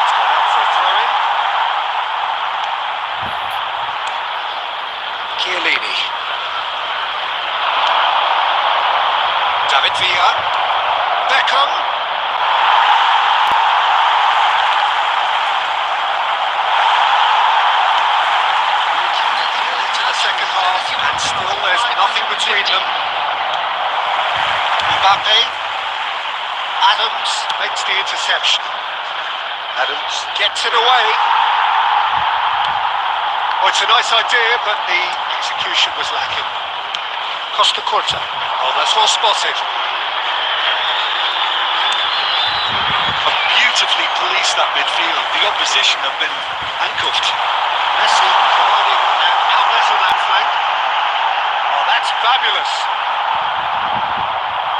It's gone out for a throw-in. Chiellini. David Villa. Beckham. Into the second half, and still there's nothing between them. Mbappe. Adams makes the interception. Adams gets it away. Oh, it's a nice idea, but the execution was lacking. Costa Curta. Oh, that's well spotted. Beautifully policed that midfield. The opposition have been handcuffed. Messi providing an outlet on that flank. Oh, that's fabulous.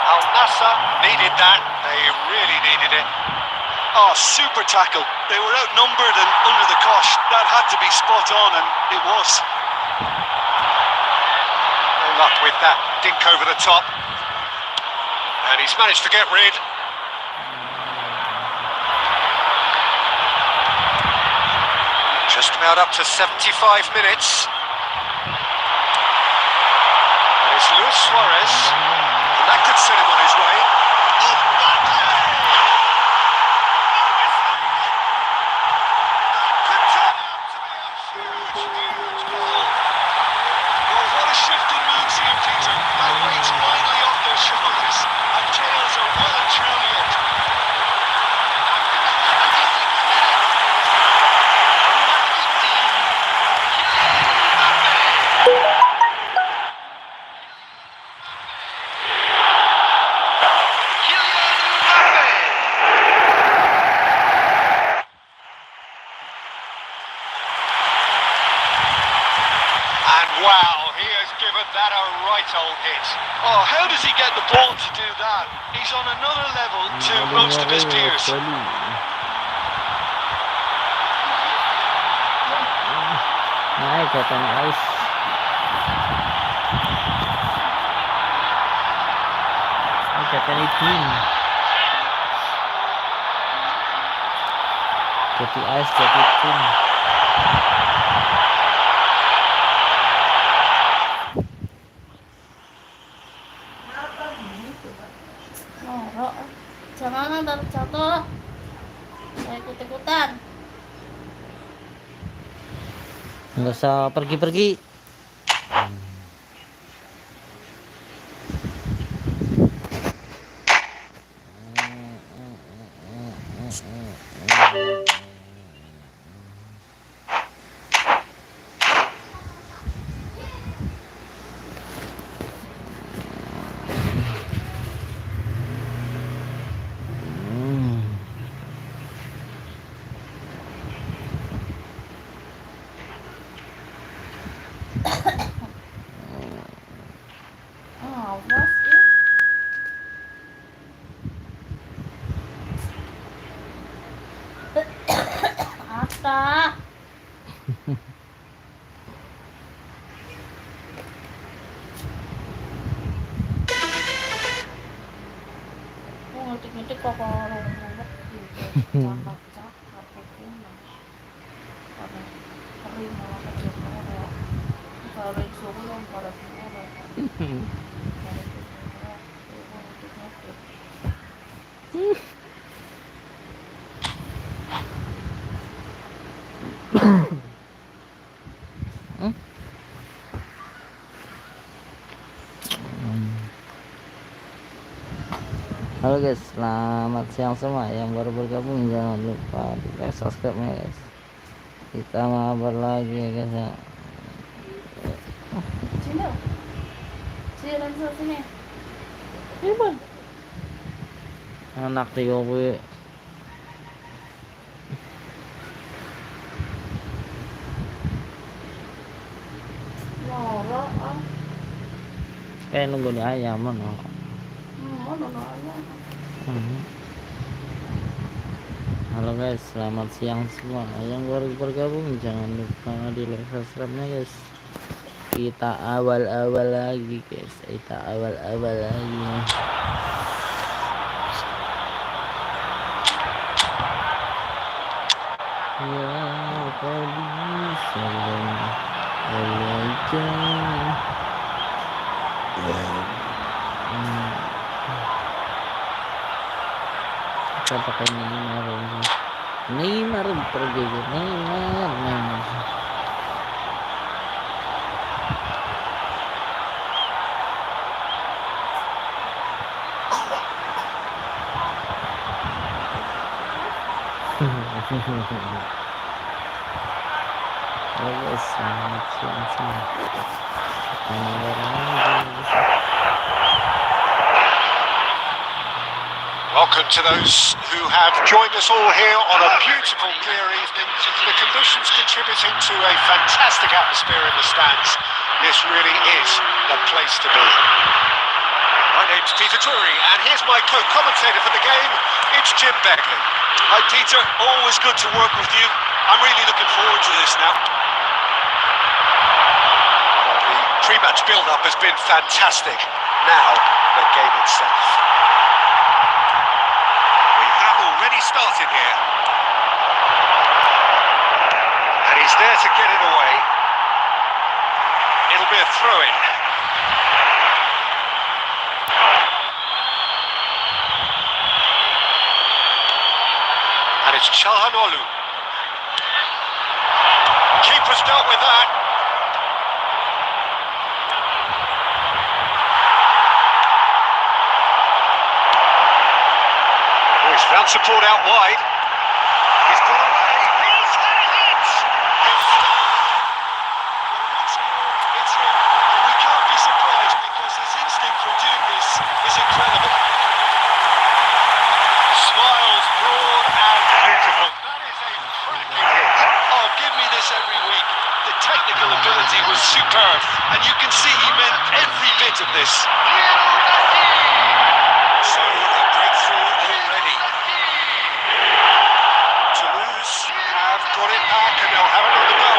Al Nassr needed that. They really needed it. Oh, super tackle. They were outnumbered and under the cosh. That had to be spot on, and it was. No luck with that dink over the top. And he's managed to get rid. Just about up to 75 minutes. And it's Luis Suarez. And that could set him on his way. Wow, he has given that a right old hit. Oh, how does he get the ball to do that? He's on another level to most of his peers. Naik kata harus. Kata itu. Jadi ice jadi tim. Jangan ntar jatuh. Saya ikut-ikutan. Nggak usah pergi-pergi. Awas ya. Apa? Ngetik-ngetik kok orang ngomong gitu. Cakap-cakap pokoknya. Pada kering malah kecil orang. Kalau disuruh yang pada semua orang. Halo guys, selamat siang semua yang baru bergabung, jangan lupa di like, subscribe ya guys. Kita mabar lagi ya guys ya. Sini langsung sini. Anak Tio gue. Loro ah. Kayak nunggu di ayam mana. Halo guys, selamat siang semua yang baru bergabung, jangan lupa di like subscribe-nya guys. Kita awal-awal lagi guys, kita awal-awal lagi. Ya kali salam wajah. Kita pakai Neymar pergi Neymar. Selamat siang semua. Welcome to those who have joined us all here on a beautiful, clear evening. The conditions contributing to a fantastic atmosphere in the stands. This really is the place to be. My name's Peter Drury, and here's my co-commentator for the game. It's Jim Beckley. Hi Peter, always good to work with you. I'm really looking forward to this now. The pre-match build-up has been fantastic. Now, the game itself. We have already started here. And he's there to get it away. It'll be a throw-in. And it's Çalhanoğlu. Keeper's dealt with that. Oh, he's found support out wide. He's put away. He's had it hit. He's scored. Well, once more, it's him. And we can't be surprised because his instinct for doing this is incredible. Smiles broad and beautiful. That is a cracking hit. Oh, give me this every week. The technical ability was superb, and you can see he meant every bit of this. So a breakthrough already. Toulouse have got it back, and they'll have another go.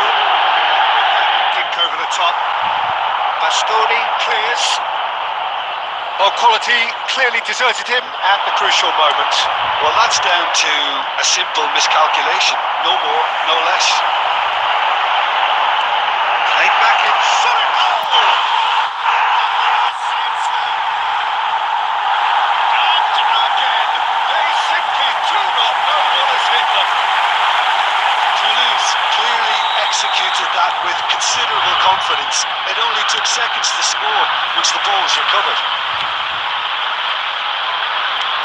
Dink over the top. Bastoni clears. Oh, quality clearly deserted him at the crucial moment. Well, that's down to a simple miscalculation. No more, no less. Played back in. Solid goal! And again, they simply do not know what has hit them. Toulouse clearly executed that with considerable confidence. It only took seconds to score once the ball was recovered.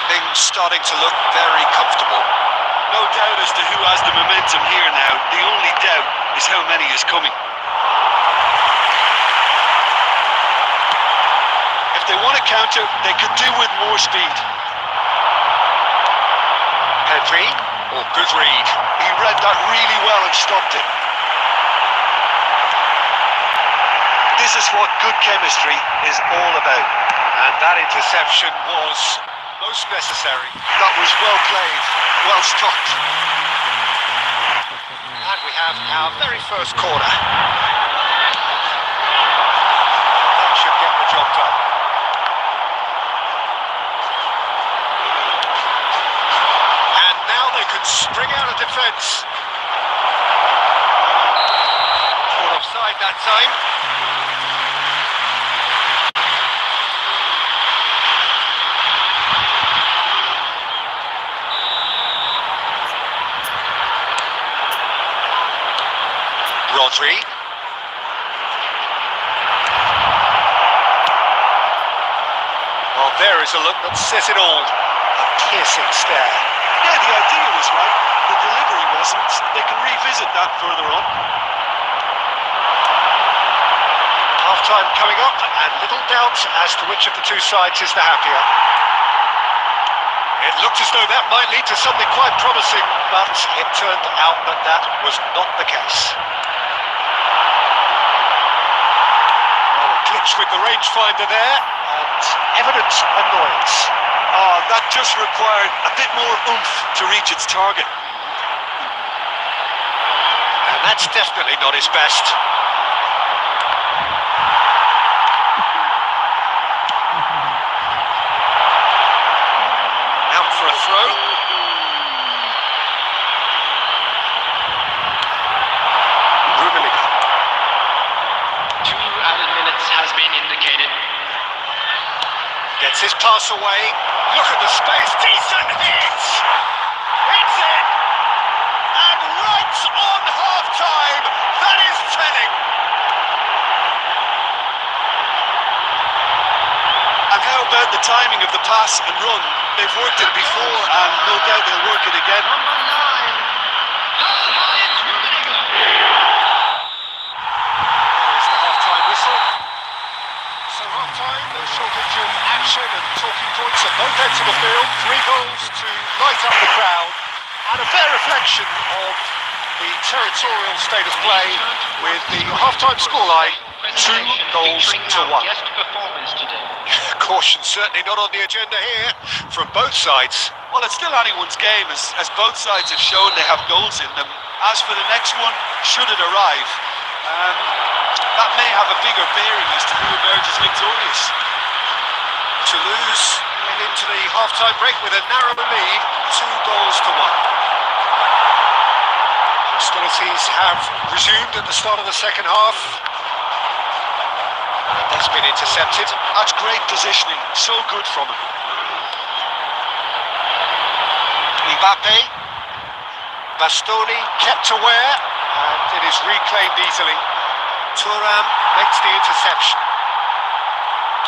Things starting to look very comfortable. No doubt as to who has the momentum here now. The only doubt is how many is coming. If they want to counter, they could do with more speed. Pedri, or good read. He read that really well and stopped it. This is what good chemistry is all about. And that interception was most necessary. That was well played, well stopped. And we have our very first corner. That should get the job done. And now they can spring out of defence. Caught offside that time. Rodri. Well, there is a look that says it all. A piercing stare. Yeah, the idea was right. The delivery wasn't. They can revisit that further on. Half-time coming up, and little doubt as to which of the two sides is the happier. It looked as though that might lead to something quite promising, but it turned out that that was not the case. Glitch with the rangefinder there, and evident annoyance. Oh, that just required a bit more oomph to reach its target. And that's definitely not his best. Out for a throw. Rummenigge. 2 added minutes has been indicated. Gets his pass away. Look at the space. Decent hit. It's in. And right on half-time. That is telling. And how about the timing of the pass and run? They've worked it before, and no doubt they'll work it again. Number 9, Karl-Heinz Rummenigge. There is the half-time whistle. So half-time, no shortage of action and talking points at both ends of the field. 3 goals to light up the crowd, and a fair reflection of the territorial state of play with the half-time scoreline 2 goals to 1. Guest performance today. Caution certainly not on the agenda here from both sides. Well, it's still anyone's game, as both sides have shown they have goals in them. As for the next one, should it arrive, that may have a bigger bearing as to who emerges victorious. Toulouse head into the half-time break with a narrow lead, 2 goals to 1. Hostilities have resumed at the start of the second half. And that's been intercepted. That's great positioning, so good from him. Mbappe, Bastoni kept aware, and it is reclaimed easily. Thuram makes the interception.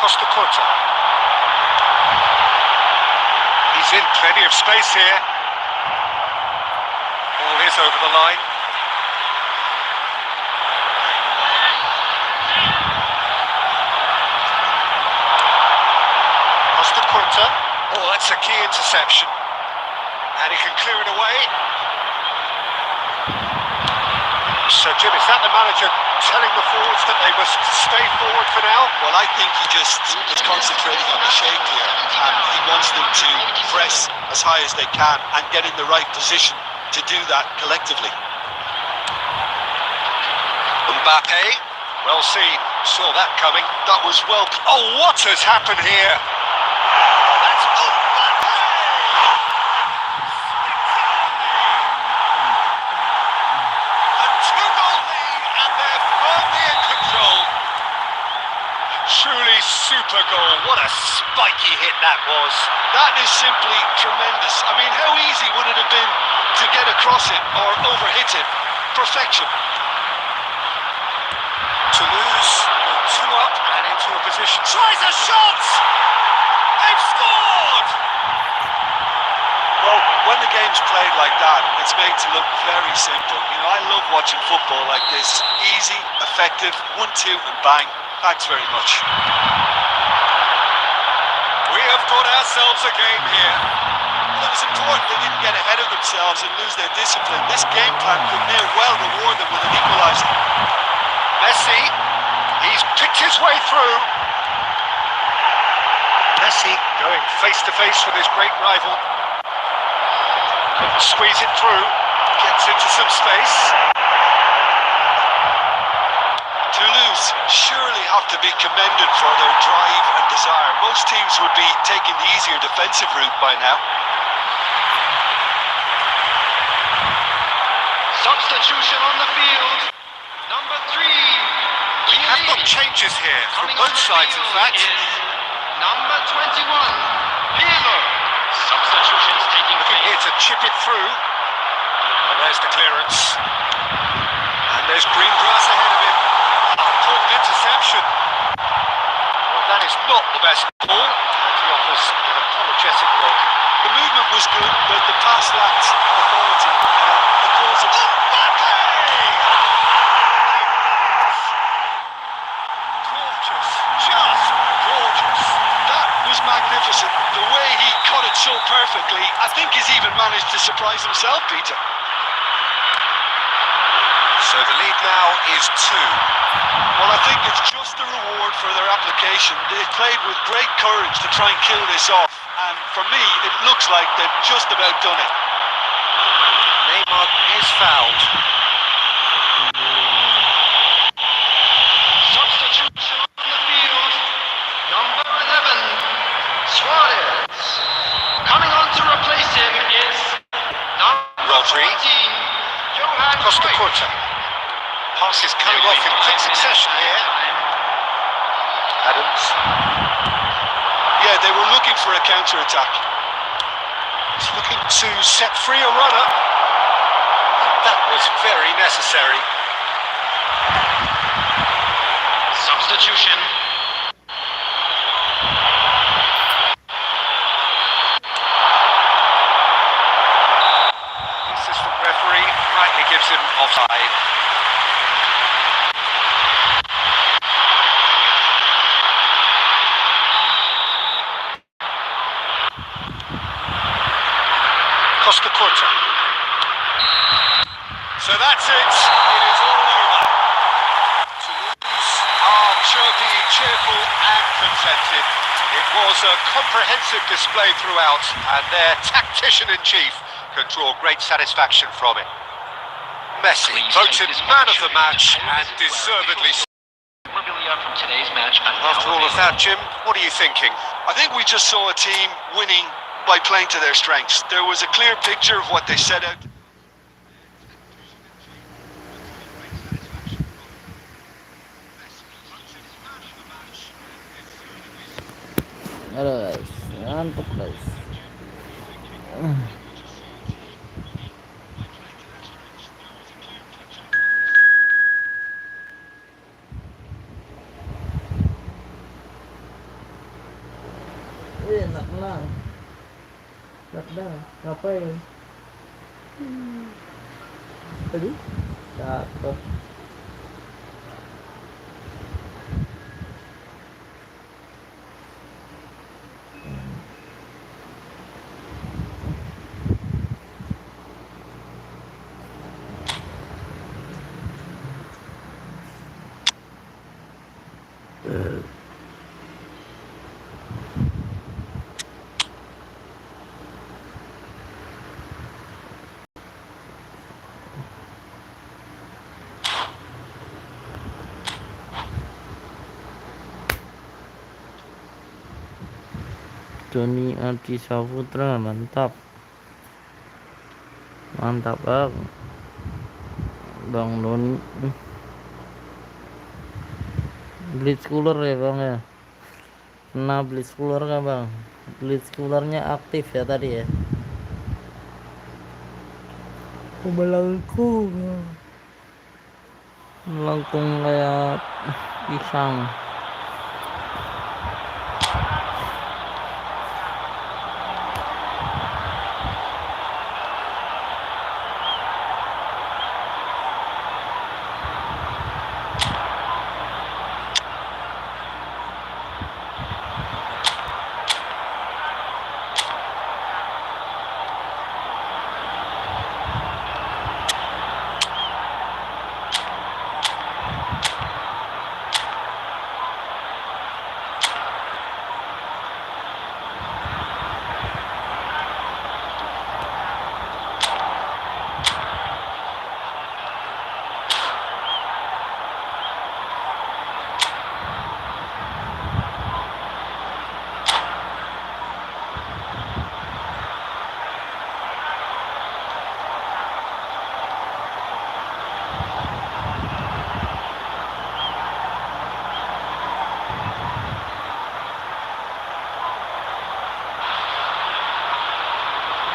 Costa Curta. He's in plenty of space here. Ball is over the line. Costa Curta. Oh, that's a key interception. And he can clear it away. So, Jim, is that the manager telling the forwards that they must stay forward for now? Well, I think he just is concentrating on the shape here, and he wants them to press as high as they can and get in the right position to do that collectively. Mbappe, well seen, saw that coming. That was well... Oh, what has happened here? That's Mbappe! A 2-goal lead, and they're firmly in control. Truly super goal. What a spiky hit that was. That is simply tremendous. I mean, how easy would it have been to get across it or overhit it? Perfection. Toulouse, 2 up and into a position. Tries a shot! They've scored! Well, when the game's played like that, it's made to look very simple. You know, I love watching football like this. Easy, effective, 1-2 and bang. Thanks very much. We have got ourselves a game here. Well, it was important they didn't get ahead of themselves and lose their discipline. This game plan could near well reward them with an equaliser. Messi, he's picked his way through. Messi going face to face with his great rival. Couldn't squeeze it through. Gets into some space. Toulouse surely have to be commended for their drive and desire. Most teams would be taking the easier defensive route by now. Substitution on the field. Number 3. We have got changes here from both sides, in fact. Number 21. Pirlo. Substitutions taking Looking place. here to chip it through. And there's the clearance. And there's green grass ahead of him. Important interception. Well, that is not the best ball. And he offers an apologetic look. The movement was good, but the pass lacked authority. The cause of... Gorgeous. Just gorgeous. That was magnificent. The way he cut it so perfectly, I think he's even managed to surprise himself, Peter. So the lead now is 2. Well, I think it's just a reward for their application. They played with great courage to try and kill this off. And for me, it looks like they've just about done it. Neymar is fouled. Substitution on the field. Number 11. Suarez. Coming on to replace him is number Rodri. 14. Johan Costa Cruyff. Curta. Passes coming off in quick succession here. Adams. Yeah, they were looking for a counter-attack. He's looking to set free a runner. That was very necessary. Substitution. The assistant referee rightly gives him offside. Costa Curta. So that's it. It is all over. Toulouse are chirpy, cheerful and contented. It was a comprehensive display throughout, and their tactician-in-chief can draw great satisfaction from it. Messi voted man of the match and deservedly so. Memorabilia from today's match. After all of that, Jim, what are you thinking? I think we just saw a team winning by playing to their strengths. There was a clear picture of what they set out. Halo guys, mantap guys. Enak lah. Sudah, ngapain? Tadi? Cakep. Doni Adi Saputra, mantap. Mantap Bang Doni. Blitz cooler ya bang ya. Nah blitz cooler kan bang. Blitz coolernya aktif ya tadi ya. Melengkung kayak pisang.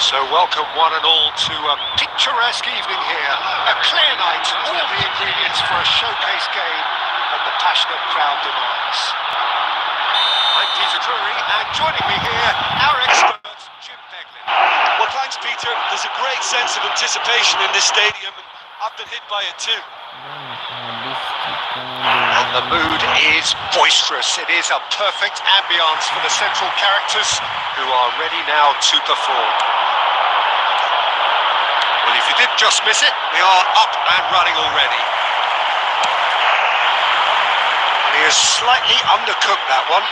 So welcome one and all to a picturesque evening here. A clear night, all the ingredients for a showcase game that the passionate crowd demands. I'm Peter Drury, and joining me here, our expert, Jim Beglin. Well, thanks, Peter. There's a great sense of anticipation in this stadium, and I've been hit by it too. And the mood is boisterous. It is a perfect ambience for the central characters who are ready now to perform. Well, if you did just miss it, we are up and running already. And he has slightly undercooked that one.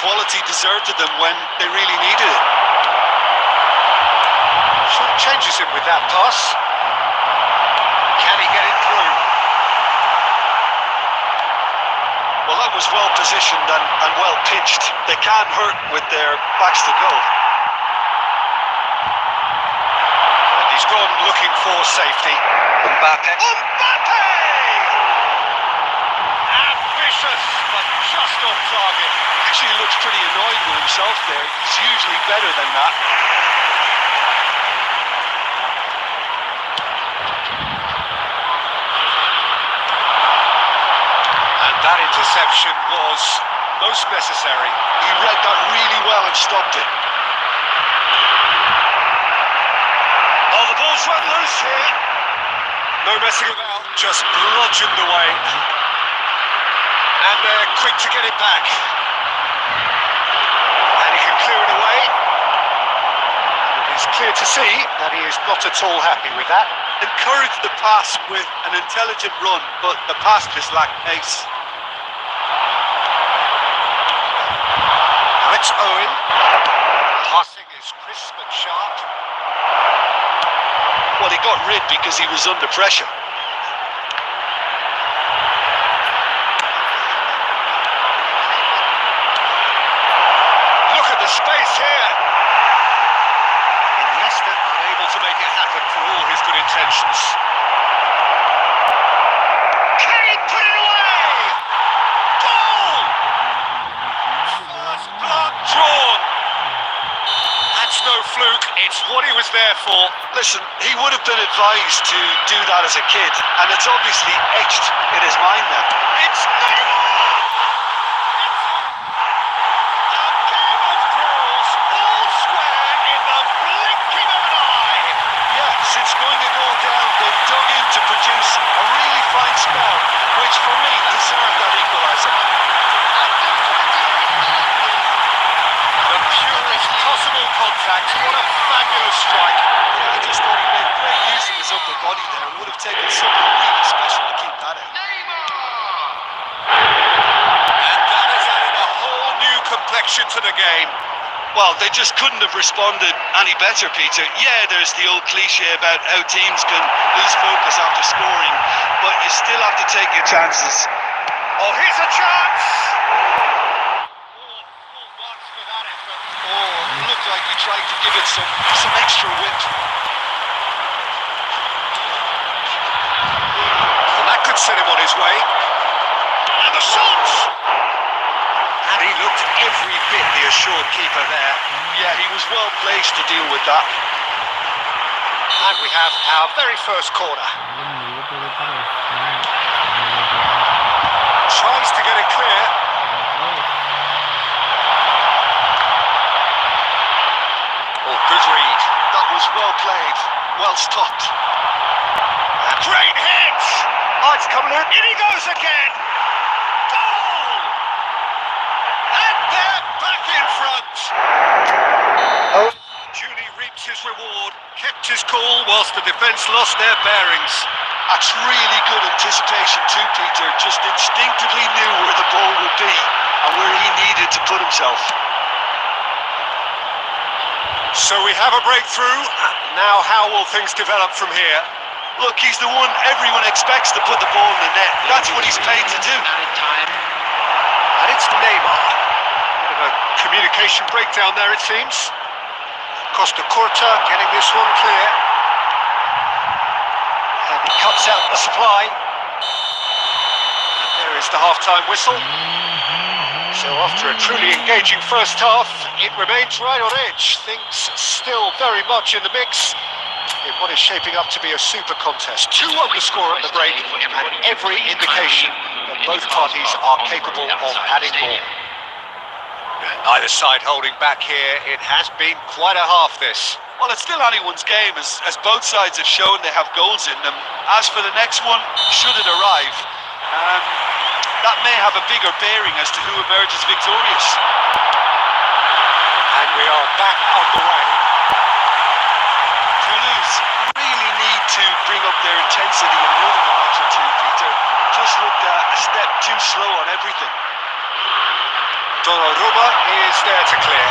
Quality deserted them when they really needed it. Short changes him with that pass. Can he get it through? Well, that was well positioned and well pitched. They can hurt with their backs to goal. And he's gone looking for safety. Mbappe. Ambitious, but just off target. Actually looks pretty annoyed with himself there. He's usually better than that. And that interception was most necessary. He read that really well and stopped it. Oh, the ball's run loose here. No messing about, just bludgeoned away. And they're quick to get it back. And he can clear it away. And it's clear to see that he is not at all happy with that. Encouraged the pass with an intelligent run, but the pass just lacked pace. Now it's Owen. Passing is crisp and sharp. Well, he got rid because he was under pressure. Look at the space here. Leicester unable to make it happen for all his good intentions. Can he put it away? Goal! First blood drawn was there for. Listen, he would have been advised to do that as a kid, and it's obviously etched in his mind now. It's Neymar! A game of goals, all square in the blinking of an eye. Yeah, since going a goal down, they've dug in to produce a really fine spell, which for me deserved that equaliser. The purest possible contact. What a fabulous strike. Yeah, I just thought he made great use of his upper body there. It would have taken something really special to keep that out. And that has added a whole new complexion to the game. Well, they just couldn't have responded any better, Peter. Yeah, there's the old cliche about how teams can lose focus after scoring, but you still have to take your chances. Oh, here's a chance! Full marks for that effort. Oh, it looked like he tried to give it some extra whip. And that could set him on his way. And the shot! And he looked every bit the assured keeper there. Yeah, he was well placed to deal with that. And we have our very first corner. Tries to get it clear. Oh, good read. That was well played, well stopped. A great hit! Oh, it's coming in. In he goes again! Goal! And they're back in front! Oh. Julie reaps his reward, kept his cool whilst the defence lost their bearings. That's really good anticipation too, Peter. Just instinctively knew where the ball would be and where he needed to put himself. So we have a breakthrough. Now how will things develop from here? Look, he's the one everyone expects to put the ball in the net. That's what he's paid to do. And it's Neymar. Bit of a communication breakdown there, it seems. Costa Curta getting this one clear. And he cuts out the supply. And there is the half-time whistle. So after a truly engaging first half, it remains right on edge. Things still very much in the mix in what is shaping up to be a super contest. 2-1 the score at the break, and every indication that both parties are capable of adding more. Either side holding back here. It has been quite a half, this. Well, it's still anyone's game, as both sides have shown they have goals in them. As for the next one, should it arrive, that may have a bigger bearing as to who emerges victorious. And we are back on the way. Toulouse really need to bring up their intensity and running a notch or two, Peter. Just looked a step too slow on everything. Donnarumma is there to clear.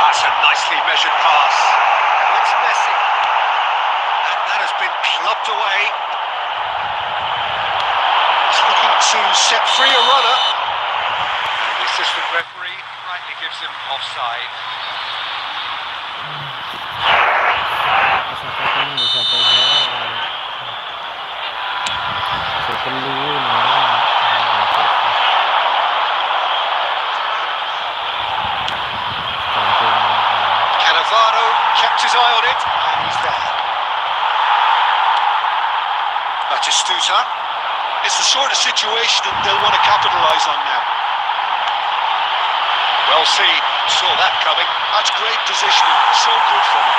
That's a nicely measured pass. Now it's Messi. And that has been clubbed away. He's looking to set free a runner. And the assistant referee rightly gives him offside. Cannavaro kept his eye on it, and he's there. Batistuta. It's the sort of situation that they'll want to capitalise on now. Well seen, saw that coming. That's great positioning, so good for them.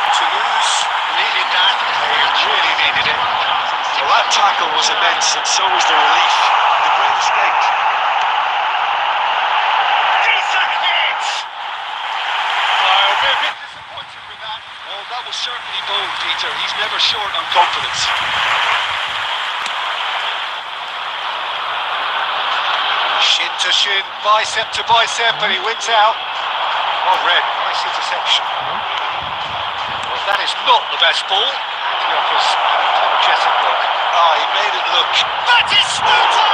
Toulouse needed that, they really needed it. Well, that tackle was immense, and so was the relief. The great escape. Decent hit! I'll be a bit disappointed with that. Well, that was certainly bold, Peter. He's never short on confidence. Shin to shin, bicep to bicep, and he wins out. Well read, nice interception. Well, that is not the best ball. And he offers an apologetic look. Ah, he made it look. Batistuta!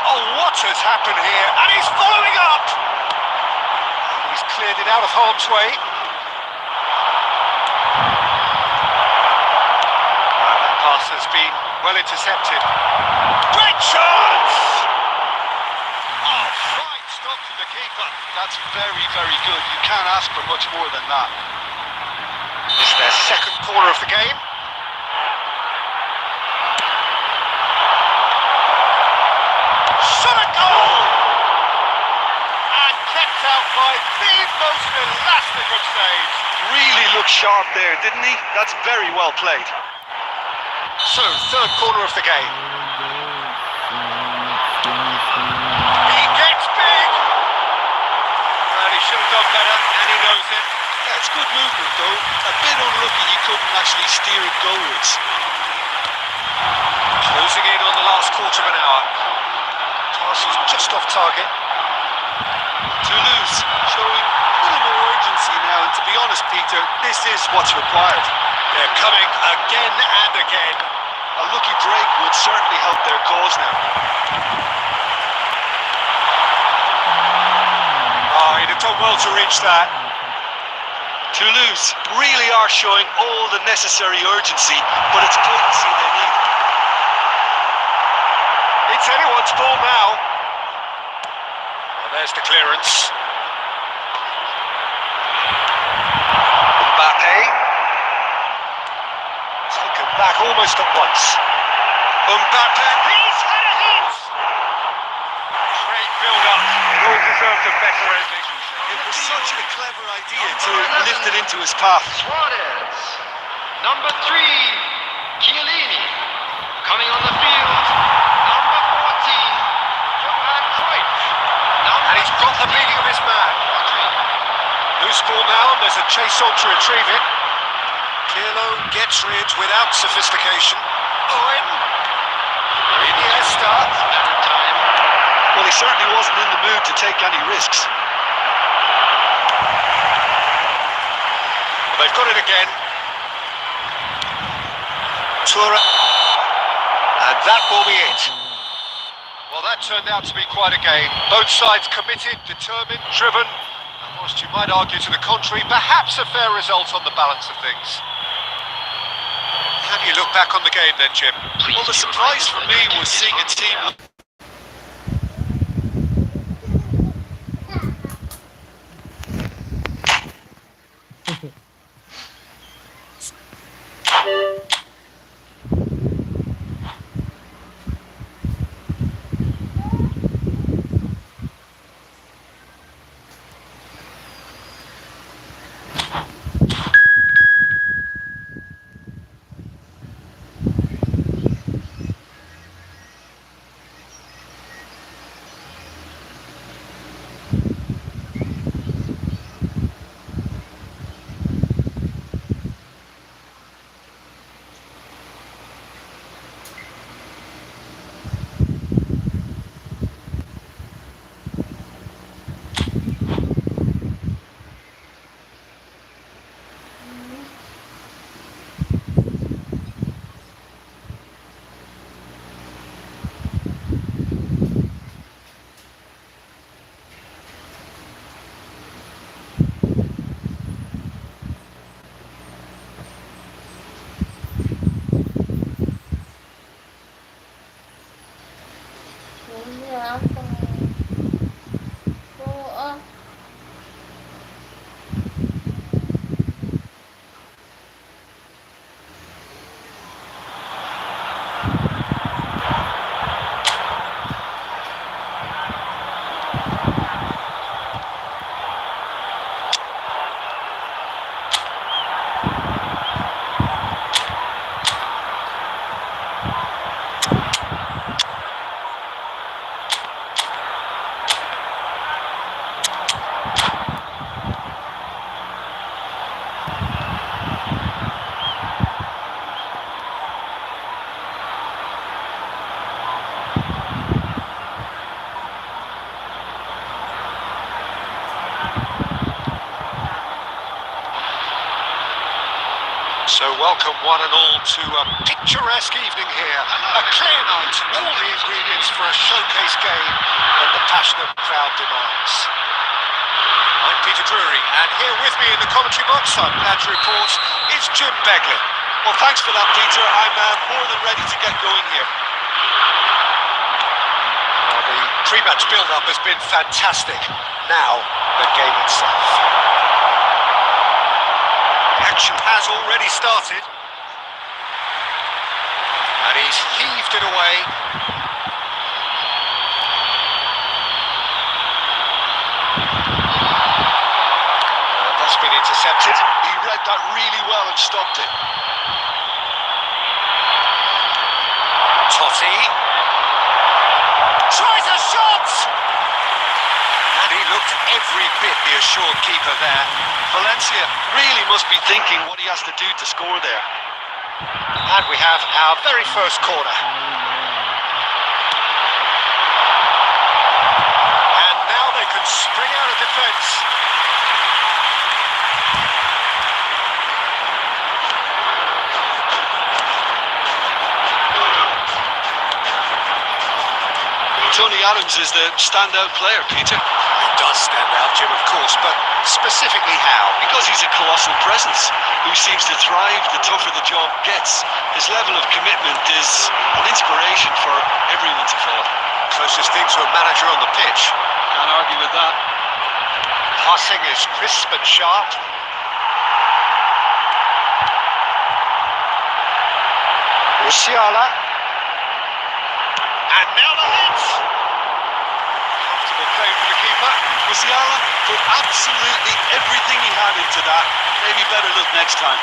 Oh, what has happened here? And he's following up! He's cleared it out of harm's way. That pass has been well intercepted. Great chance! Oh, fine stop from the keeper. That's very, very good. You can't ask for much more than that. It's their second corner of the game. Shot a goal! And kept out by the most elastic of saves. Really looked sharp there, didn't he? That's very well played. So, third corner of the game. He gets big! And he should have done better, and he knows it. Yeah, it's good movement though. A bit unlucky he couldn't actually steer it goalwards. Closing in on the last quarter of an hour. Pass is just off target. Toulouse showing a little more urgency now, and to be honest, Peter, this is what's required. They're coming again and again. A lucky break would certainly help their cause now. Oh, he'd have done well to reach that. Toulouse really are showing all the necessary urgency, but it's potency they need. It's anyone's ball now. Well, there's the clearance. Mbappe. Taken back almost at once. Mbappe. He's had a hit! Great build-up. It all deserved a better ending. It was such a clever idea to lift it into his path. Suarez. Number 3, Chiellini. Coming on the field, number 14, Johan Cruyff. And he's got the beating of his man. Loose ball now, and there's a chase on to retrieve it. Pirlo gets rid without sophistication. Owen. Iniesta. Well, he certainly wasn't in the mood to take any risks. They've got it again. Tura. And that will be it. Well, that turned out to be quite a game. Both sides committed, determined, driven. And whilst you might argue to the contrary, perhaps a fair result on the balance of things. How do you look back on the game then, Jim? Well, the surprise for me was seeing a team... So welcome one and all to a picturesque evening here. A clear night, all the ingredients for a showcase game that the passionate crowd demands. I'm Peter Drury, and here with me in the commentary box, I'm glad to report, is Jim Begley. Well, thanks for that, Peter. I'm more than ready to get going here. The pre-match build-up has been fantastic. Now, the game itself. Action has already started. And he's heaved it away. That's been intercepted. He read that really well and stopped it. Totti tries a shot! And he looked every bit the assured keeper there. Valencia really must be thinking what he has to do to score there. And we have our very first corner. And now they can spring out of defence. Tony Adams is the standout player, Peter. He does stand out, Jim, of course, but specifically how? Because he's a colossal presence who seems to thrive the tougher the job gets. His level of commitment is an inspiration for everyone to follow. Closest thing to a manager on the pitch. Can't argue with that. Passing is crisp and sharp. Musiala. And now the hit! Comfortable play for the keeper. Musiala put absolutely everything he had into that. Maybe better look next time.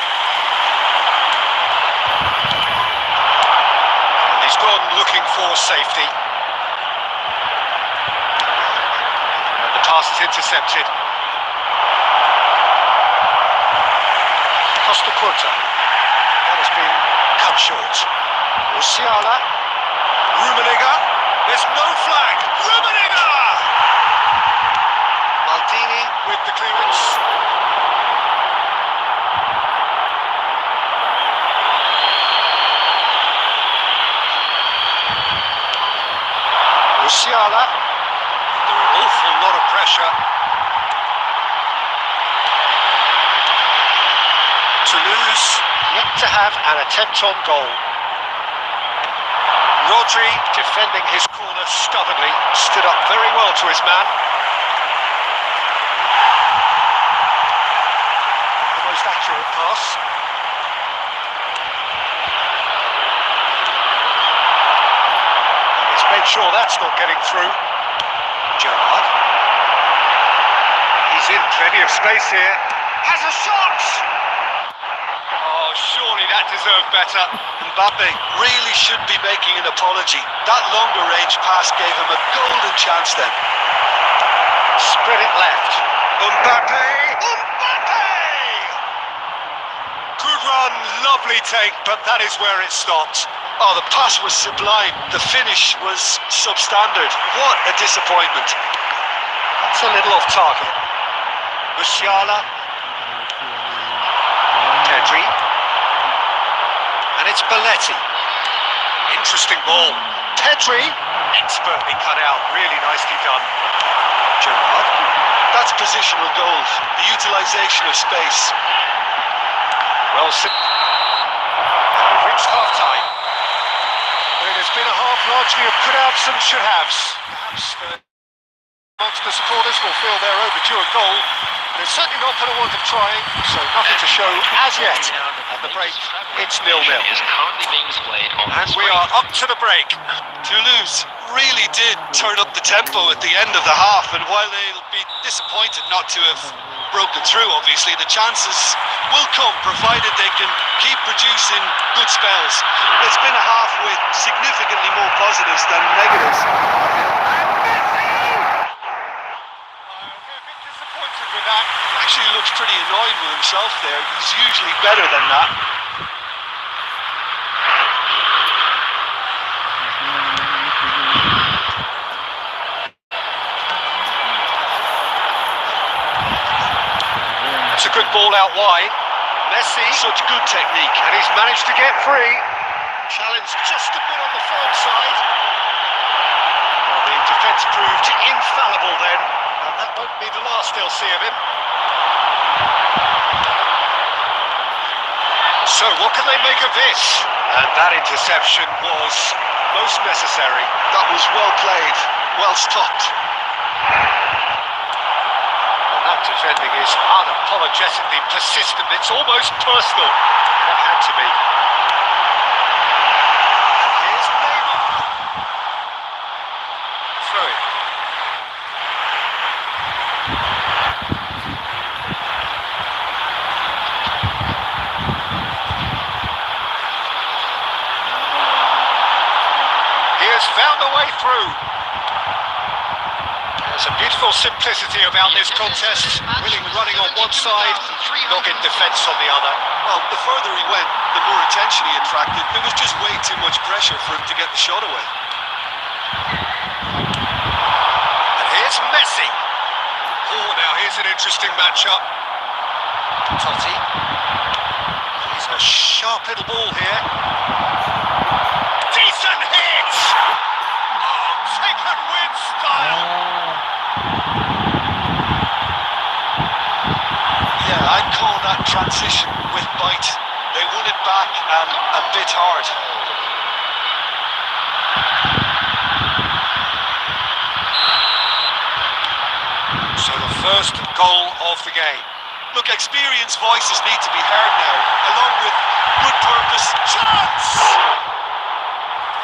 He's gone looking for safety. And the pass is intercepted. Costa Curta. That has been cut short. Musiala. Rummenigge. There's no flag. Rummenigge! Maldini with the clearance. Musiala. Under an awful lot of pressure. Toulouse yet to have an attempt on goal. Rodri, defending his corner stubbornly, stood up very well to his man. The most accurate pass. He's made sure that's not getting through. Gerrard. He's in plenty of space here. Has a shot! Oh, surely that deserved better. Mbappe really should be making an apology. That longer range pass gave him a golden chance then. Spread it left. Mbappe! Good run, lovely take, but that is where it stopped. Oh, the pass was sublime. The finish was substandard. What a disappointment. That's a little off target. Musiala. Pedri. And it's Belletti. Interesting ball. Pedri. Expertly cut out. Really nicely done. Gerrard. That's positional goal. The utilisation of space. Well, we've reached half-time. But it has been a half largely of could-haves and should-haves. Perhaps amongst the supporters will feel they're overdue a goal, but it's certainly not for the want of trying, so nothing to show as yet. At the break, it's 0-0. Is currently being displayed on And we are up to the break. Toulouse really did turn up the tempo at the end of the half, and while they'll be disappointed not to have broken through, obviously, the chances will come, provided they can keep producing good spells. It's been a half with significantly more positives than negatives. Disappointed with that. Actually looks pretty annoyed with himself there. He's usually better than that. It's a good ball out wide. Messi. Such good technique. And he's managed to get free. Challenge just a bit on the firm side. Well, the defence proved infallible then. And that won't be the last they'll see of him. So what can they make of this? And that interception was most necessary. That was well played, well well stopped. Well, that defending is unapologetically persistent. It's almost personal. It had to be. And here's Mabar. Throw it. He has found a way through. There's a beautiful simplicity about this contest. Willing running on one side, dogged defence on the other. Well, the further he went, the more attention he attracted. There was just way too much pressure for him to get the shot away. And here's Messi. Oh, now here's an interesting matchup. Totti. He's a sharp little ball here. Decent hit! Oh, taken with style. Yeah, I'd call that transition with bite. They won it back and a bit hard. So the first goal of the game. Look, experienced voices need to be heard now, along with good purpose. Chance!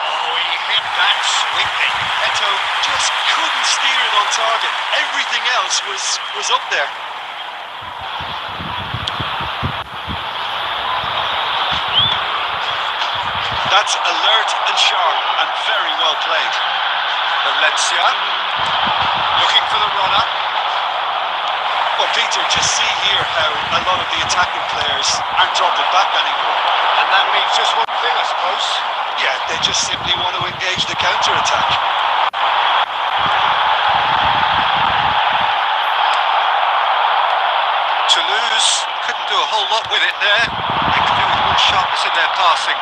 Oh, he hit that sweetly. Eto just couldn't steer it on target. Everything else was up there. That's alert and sharp and very well played. Valencia looking for the runner. Well, Peter, just see here how a lot of the attacking players aren't dropping back anymore. And that means just one thing, I suppose. Yeah, they just simply want to engage the counter-attack. Toulouse couldn't do a whole lot with it there. They could do with more sharpness in their passing.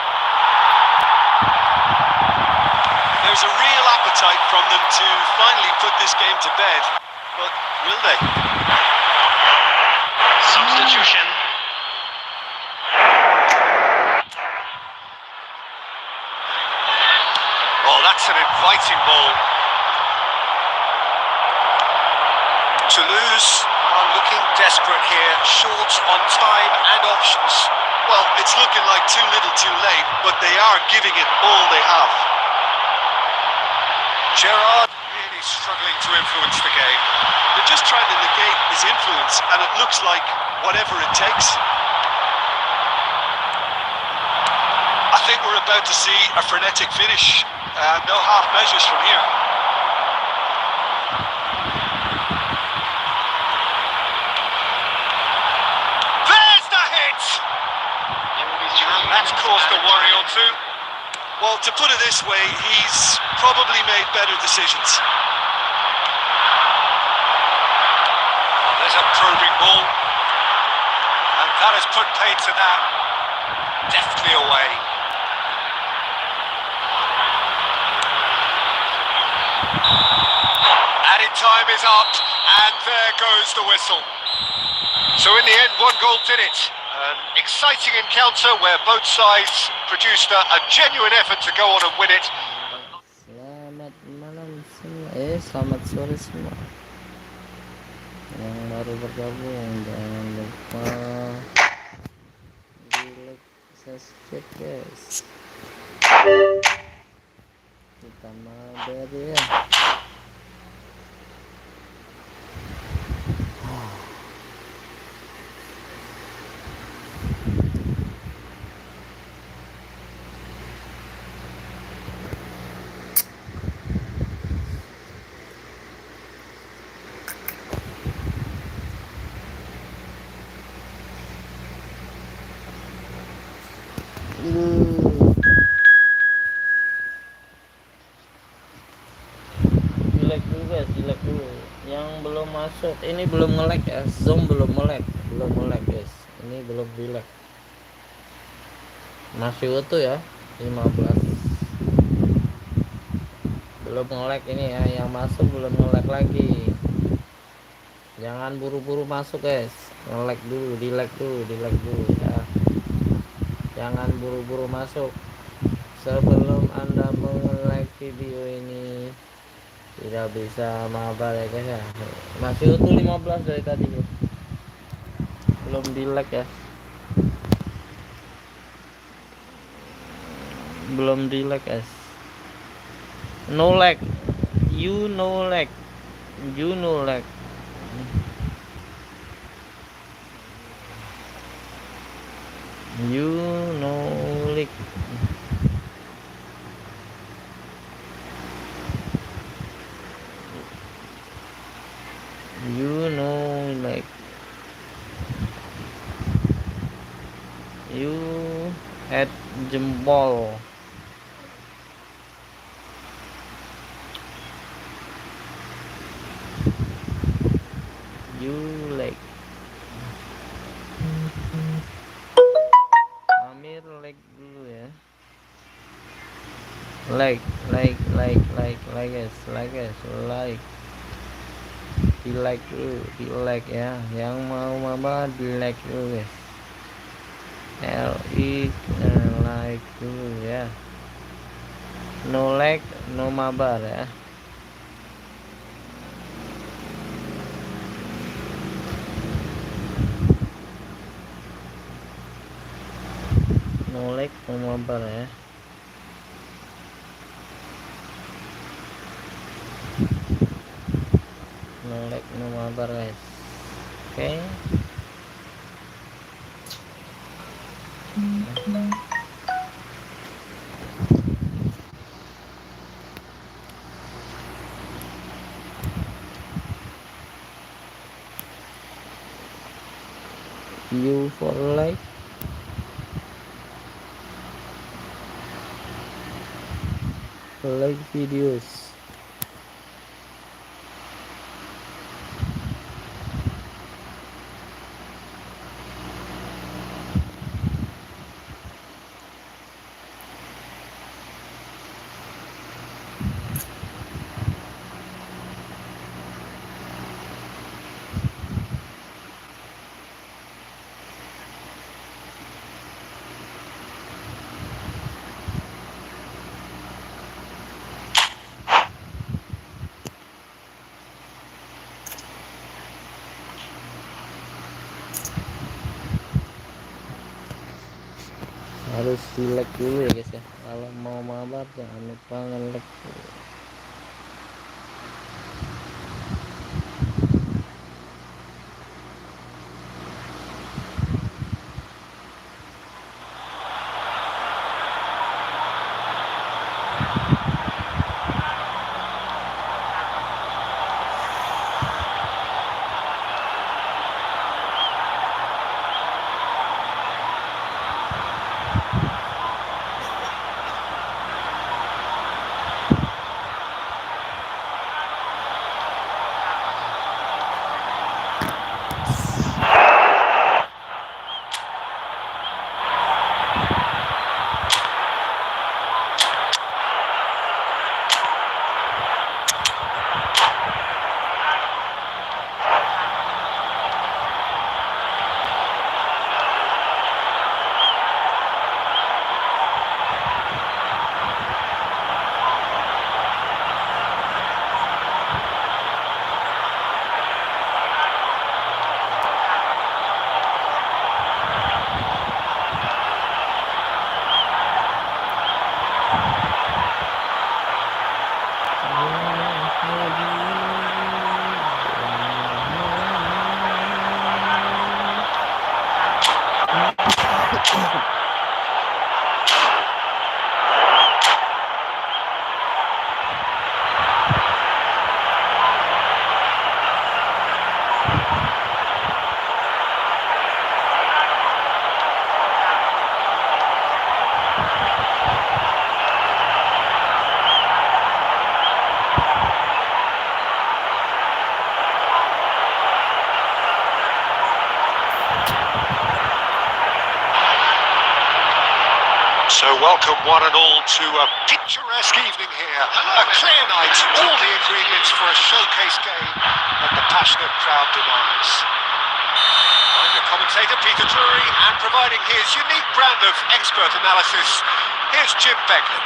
There's a real appetite from them to finally put this game to bed, but will they? Substitution. Oh, that's an inviting ball. Toulouse are looking desperate here, short on time and options. Well, it's looking like too little too late, but they are giving it all they have. Gerrard really struggling to influence the game. They're just trying to negate his influence, and it looks like whatever it takes. I think we're about to see a frenetic finish. No half measures from here. There's the hit! And that's caused a worry or two. Well, to put it this way, he's probably made better decisions. Oh, there's a probing ball. And that has put paid to that. Deftly away. Added time is up, and there goes the whistle. So in the end, one goal did it. An exciting encounter where both sides produced a genuine effort to go on and win it. Selamat malam semua. Selamat sore semua. Yang baru bergabung, jangan lupa di like, subscribe guys. Kita mabar ya. Dilek dulu guys, dilek dulu. Yang belum masuk, ini belum nge-lag ya. Zoom belum nge-lag guys. Ini belum dilek. Masih utuh ya, 15. Belum nge-lag ini ya, yang masuk belum nge-lag lagi. Jangan buru-buru masuk guys. Nge-lag dulu, dilek dulu ya. Jangan buru-buru masuk. Sebelum Anda nge-like video ini, Tidak bisa mabar ya guys ya. Masih utuh 15 dari tadi bro. Belum di lag ya. Belum di lag guys. No lag. You no lag. You no lag. You no lag. You know like you had jempol. You like Amir like dulu ya. Like guys, di like dulu, di like ya. Yang mau mabar di like dulu guys. Like dulu ya. No like, no mabar ya. No like, no mabar ya. No like, no mabar guys. Oke. You for like videos. Harus di like dulu ya guys ya. Kalau mau mabar jangan lupa nge-like dulu. So welcome one and all to a picturesque evening here. A clear night, all the ingredients for a showcase game that the passionate crowd demands. I'm your commentator Peter Drury, and providing his unique brand of expert analysis, here's Jim Beglin.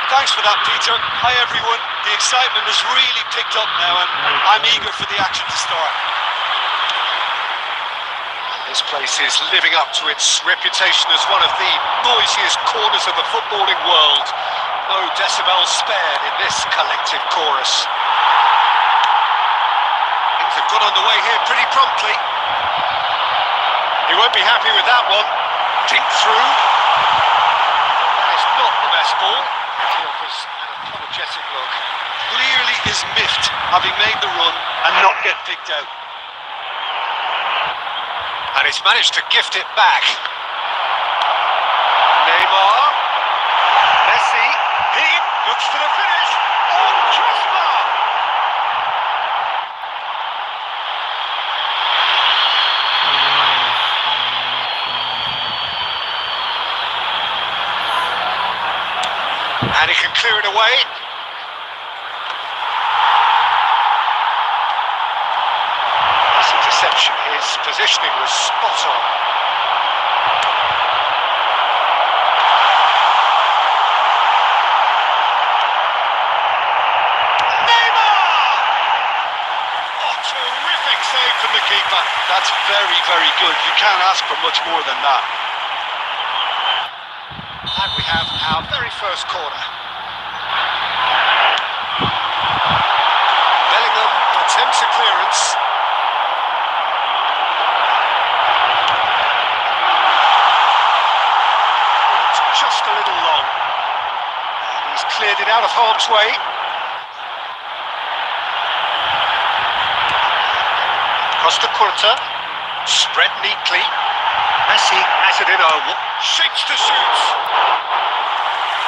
Thanks for that, Peter. Hi, everyone. The excitement has really picked up now, and I'm eager for the action to start. This place is living up to its reputation as one of the noisiest corners of the footballing world. No decibels spared in this collective chorus. Things have got underway here pretty promptly. He won't be happy with that one. Dink through. That is not the best ball. He offers an apologetic look. Clearly is miffed, having made the run and not get picked out. And he's managed to gift it back. Neymar. Messi. He looks for the finish. On crossbar. And he can clear it away. Nice interception. His positioning was spot on. Neymar! Oh, terrific save from the keeper. That's very, very good. You can't ask for much more than that. And we have our very first corner. Bellingham attempts a clearance. It's just a little long. And he's cleared it out of harm's way. Costa Curta, spread neatly. Messi has it in over. Shapes to shoot.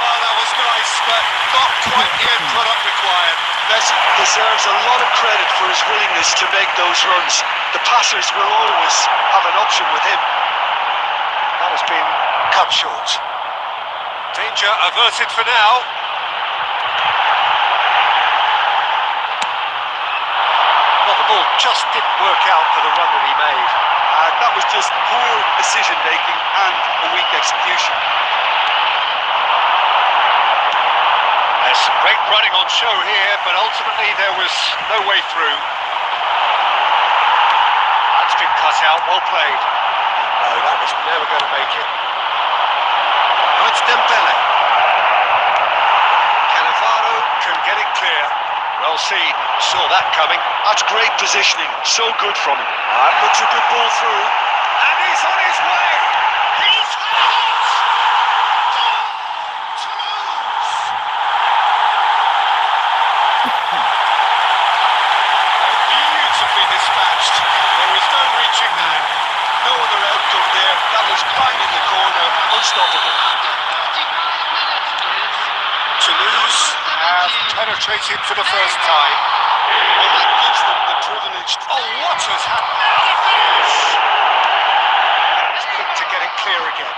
Oh, that was nice, but not quite the end product required. Messi deserves a lot of credit for his willingness to make those runs. The passers will always have an option with him. That has been cut short. Danger averted for now. Well, the ball just didn't work out for the run that he made. That was just poor decision-making and a weak execution. There's some great running on show here, but ultimately there was no way through. That's been cut out, well played. No, that was never going to make it. Now it's Dembele. Cannavaro can get it clear. Well seen, saw that coming. That's great positioning, so good from him. That looks a good ball through. And he's on his way! He's hot! Beautifully dispatched. There is no reaching that. No other outcome there. That was bang in the corner, unstoppable. Toulouse have penetrated for the first time. Well, that gives them the privilege. Oh, what has happened? Now the finish! It's quick to get it clear again.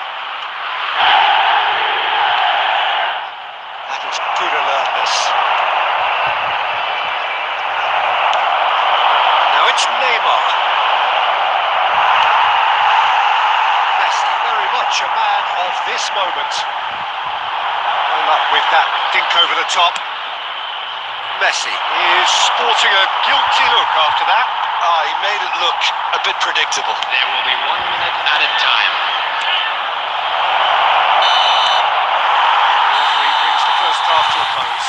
That was good alertness. Now it's Neymar. Messi, very much a man of this moment. No luck with that dink over the top. Messi is sporting a guilty look after that. He made it look a bit predictable. There will be 1 minute added time. The referee brings the first half to a close.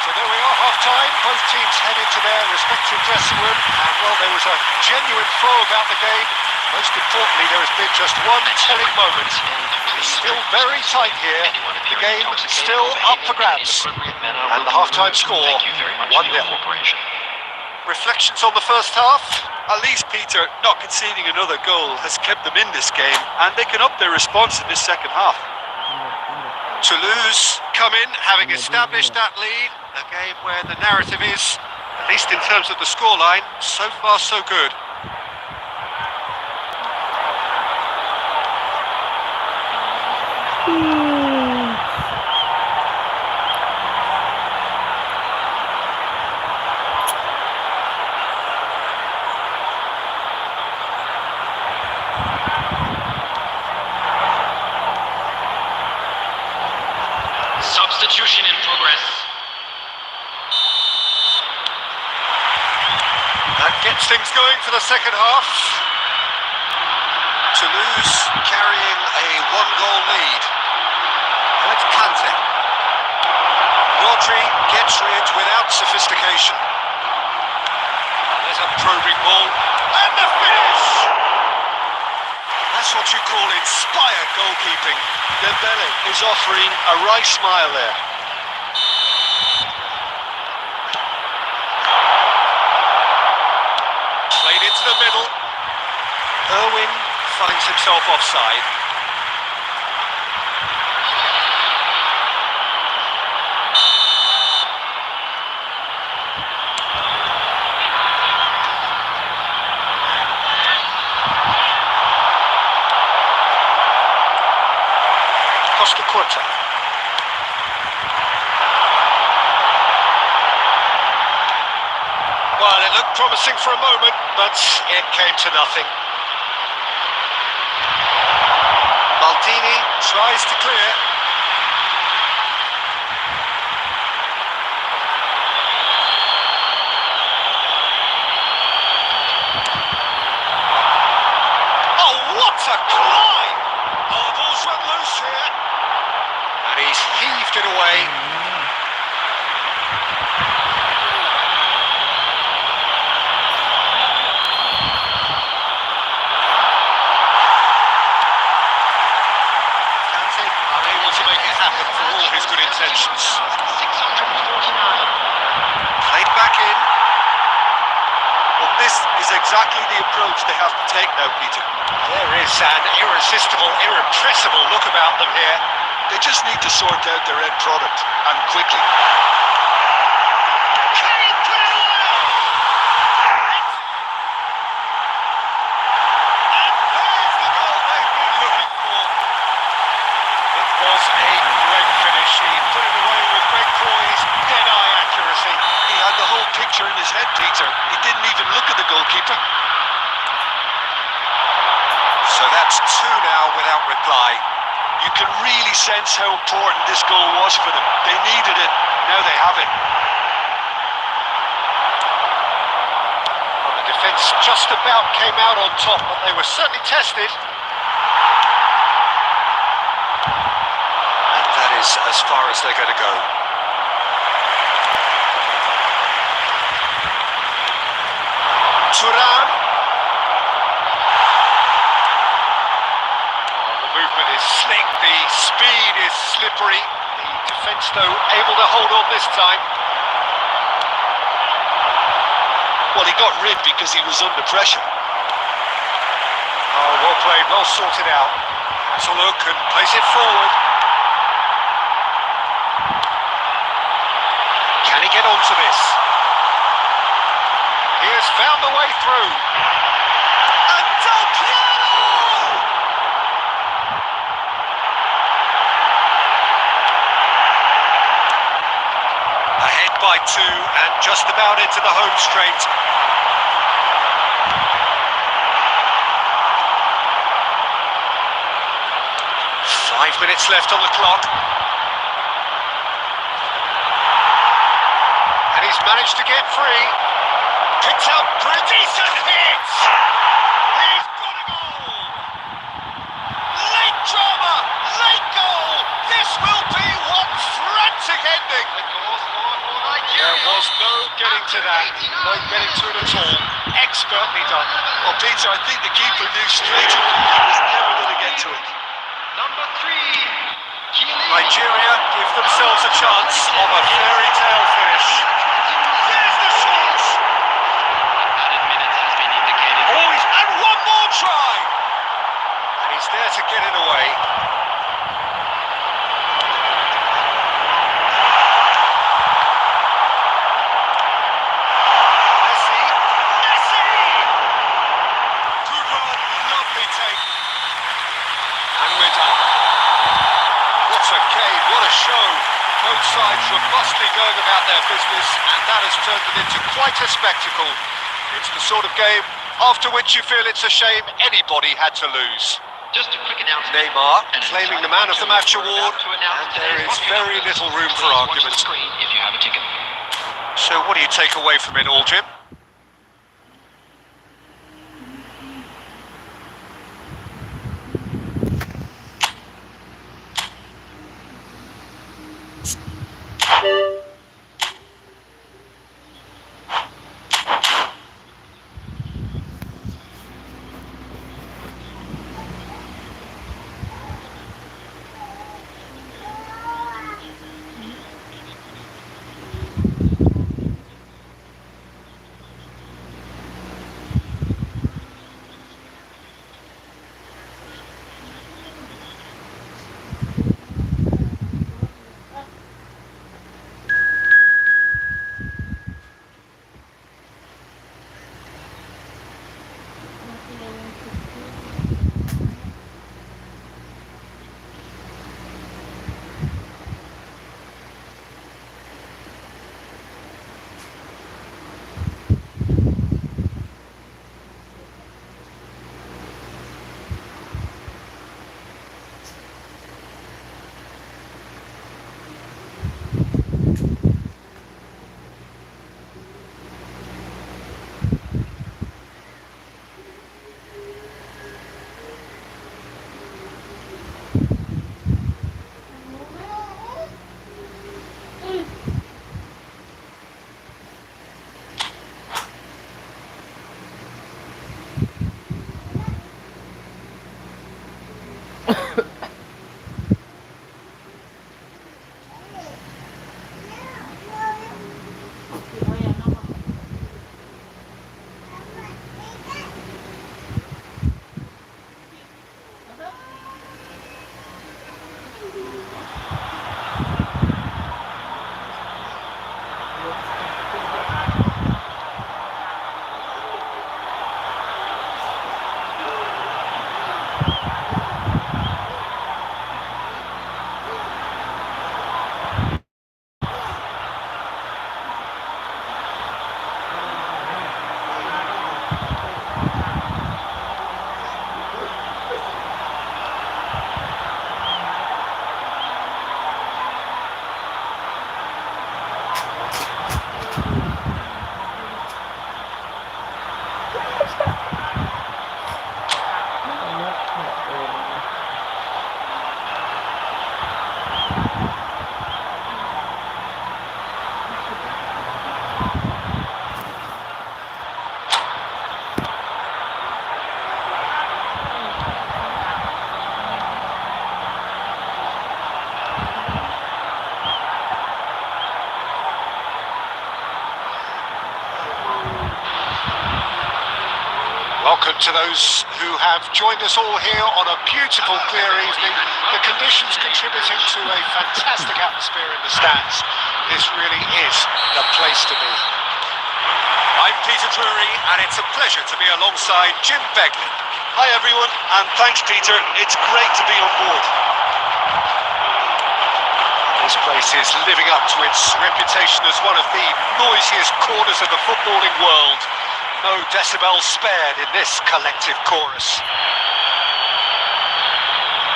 So there we are, half-time. Both teams head into their respective dressing room. And, well, there was a genuine flow about the game. Most importantly, there has been just one telling moment. It's still very tight here. The game still up for grabs. And the half-time score, 1-0. Reflections on the first half? At least, Peter, not conceding another goal has kept them in this game, and they can up their response in this second half. Toulouse come in, having established that lead. A game where the narrative is, at least in terms of the scoreline, so far so good. Gets things going for the second half. Toulouse carrying a one-goal lead. And it's Kante. Rodri gets rid without sophistication. There's a probing ball. And the finish! That's what you call inspired goalkeeping. Dembele is offering a wry smile there. Played into the middle. Irwin finds himself offside. Costa Curta. Well, it looked promising for a moment, but it came to nothing. Maldini tries to clear. Oh, what a climb! Oh, the ball's run loose here. And he's heaved it away. Unable to make it happen for all his good intentions. 649. Played back in. Well, this is exactly the approach they have to take now, Peter. There is an irresistible, irrepressible look about them here. They just need to sort out their end product, and quickly. Kane put it away! And there's the goal they've been looking for. It was a great finish. He put it away with great poise, dead-eye accuracy. He had the whole picture in his head, Peter. He didn't even look at the goalkeeper. So that's two now without reply. You can really sense how important this goal was for them. They needed it, now they have it. Well, the defence just about came out on top, but they were certainly tested. And that is as far as they're going to go. Thuram. The movement is slick, the speed is slippery. The defence, though, able to hold on this time. Well, he got rid because he was under pressure. Oh, well played, well sorted out. Has a look and plays it forward. Can he get onto this? He has found the way through. And Del Piero! Ahead by two and just about into the home straight. Five minutes left on the clock. And he's managed to get free. Picks out pretty decent hits. He's got a goal. Late drama, late goal. This will be one frantic ending. There was no getting to that, no getting to it at all. Expertly done. Well, Peter, I think the keeper knew straight away he was never going to get to it. Number 3. Nigeria give themselves a chance of a fairy tale finish. There's the shot! Added minutes has been indicated. Oh, and one more try! And he's there to get it away. Messi! Good run, lovely take. And we're done. What a game, what a show. Both sides robustly going about their business, and that has turned it into quite a spectacle. It's the sort of game after which you feel it's a shame anybody had to lose. Just a quick announcement. Neymar An claiming the entire man of the match we're award, about to announce and there today's is lucky very numbers. little room for Please watch argument. the screen if you have a ticket. So what do you take away from it all, Jim? Welcome to those who have joined us all here on a beautiful, clear evening. The conditions contributing to a fantastic atmosphere in the stands. This really is the place to be. I'm Peter Drury, and it's a pleasure to be alongside Jim Begley. Hi everyone, and thanks Peter. It's great to be on board. This place is living up to its reputation as one of the noisiest corners of the footballing world. No decibels spared in this collective chorus.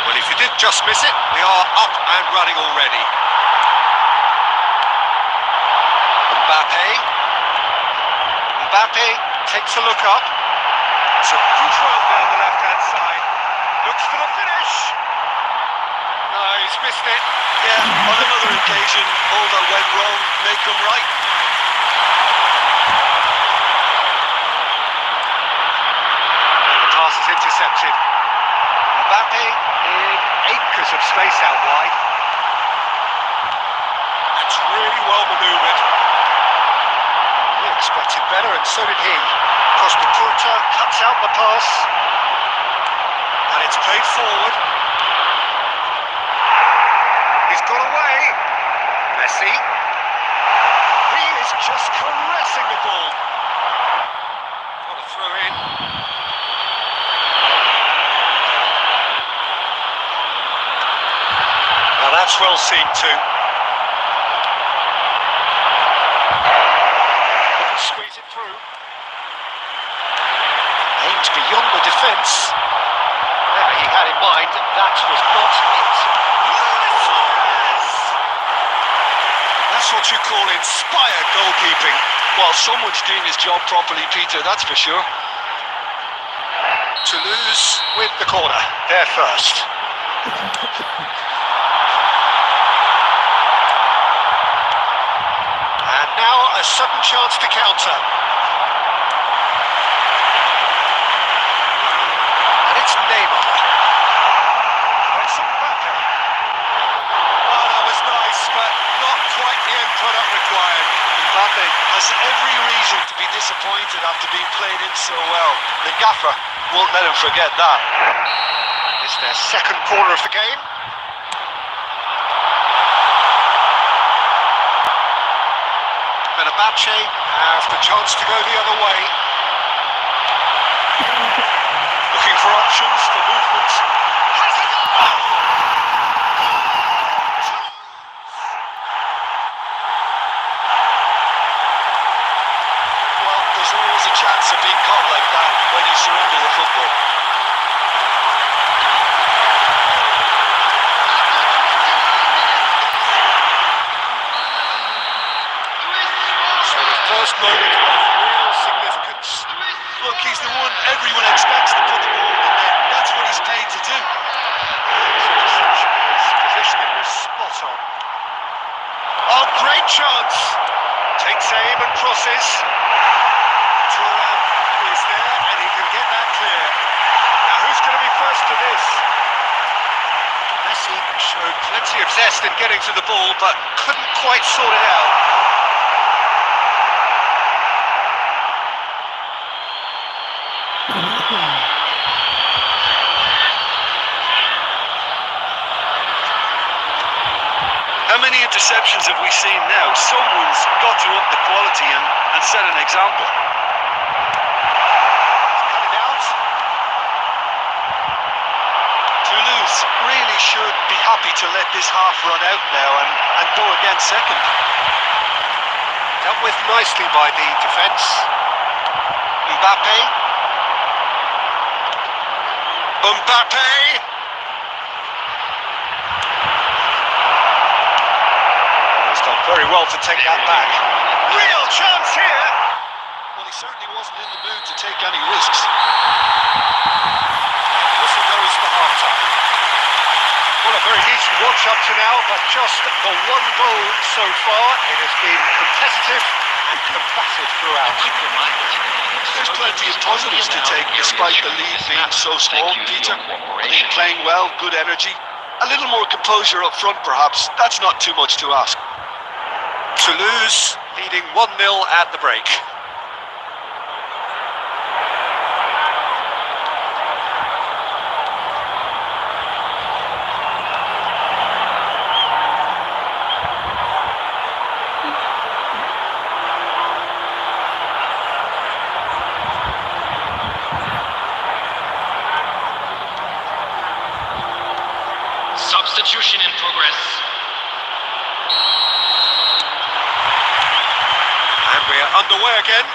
Well, if you did just miss it, we are up and running already. Mbappe takes a look up. It's a good run down the left-hand side. Looks for the finish. No, he's missed it. Yeah, on another occasion, all that went wrong may come right. The pass is intercepted. Mbappe in acres of space out wide. That's really well manoeuvred. He expected better, and so did he. Costa cuts out the pass, and it's played forward. He's got away. Messi. He is just caressing the ball. Got a throw in. Now that's well seen too. Couldn't squeeze it through. Aimed beyond the defence. Whatever he had in mind, that was not it. That's what you call inspired goalkeeping. While someone's doing his job properly, Peter, that's for sure. Toulouse with the corner. They're first. And now a sudden chance to counter. And it's Neymar. It's Mbappe. Oh, that was nice, but not quite the end product required. Mbappe has every reason to be disappointed after being played in so well. The gaffer won't let him forget that. It's their second corner of the game. Fenerbahce have the chance to go the other way. Looking for options for movement. Has a goal! Well, there's always a chance of being caught like that when you surrender the football. So the first moment of real significance. Look, he's the one everyone expects to put the ball in there. That's what he's paid to do. His positioning was spot on. Oh, great chance! Takes aim and crosses. Thuram is there and he can get that clear. Now who's going to be first to this? Messi showed plenty of zest in getting to the ball, but couldn't quite sort it out. How many interceptions have we seen now? Someone's got to up the quality and set an example. Cut it out. Toulouse really should be happy to let this half run out now and go again second. Dealt with nicely by the defence. Mbappe. He's done very well to take that back. Real chance here. Well, he certainly wasn't in the mood to take any risks. Whistle goes for half-time. Well, a very decent watch up to now, but just the one goal so far. It has been competitive and combative throughout. There's plenty of positives to take despite the lead being so small, Peter. I think playing well, good energy. A little more composure up front perhaps. That's not too much to ask. Toulouse leading 1-0 at the break. underway again.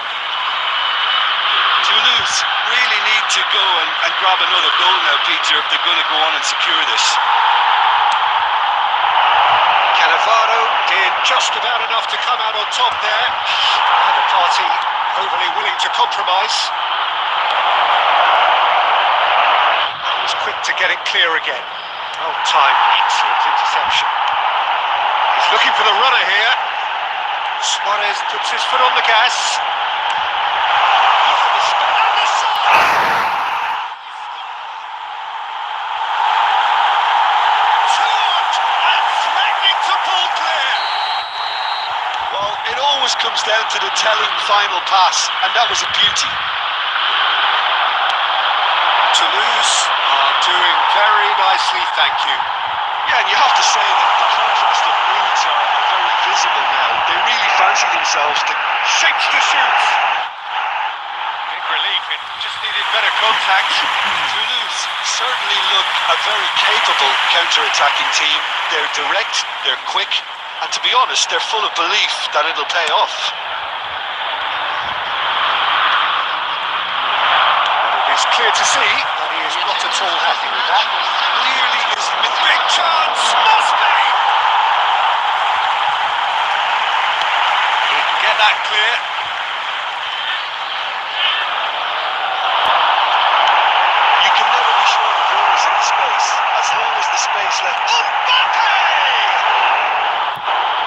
Toulouse really need to go and grab another goal now, Peter, if they're going to go on and secure this. Cannavaro did just about enough to come out on top there. Neither party overly willing to compromise. He was quick to get it clear again. Oh, time, excellent interception. He's looking for the runner here. Suarez puts his foot on the gas. Look at the spin on the side. Well, it always comes down to the telling final pass, and that was a beauty. Toulouse are doing very nicely, thank you. Yeah, and you have to say that the contrast of moods are very visible now. They really fancy themselves to Shapes to shoot. Big relief, it just needed better contact. Toulouse certainly look a very capable counter-attacking team. They're direct, they're quick, and to be honest, they're full of belief that it'll pay off. It's clear to see that he is not at all happy with that. Clearly is big chance, must be! He can get that clear. You can never be sure of runners in the space, as long as the space left.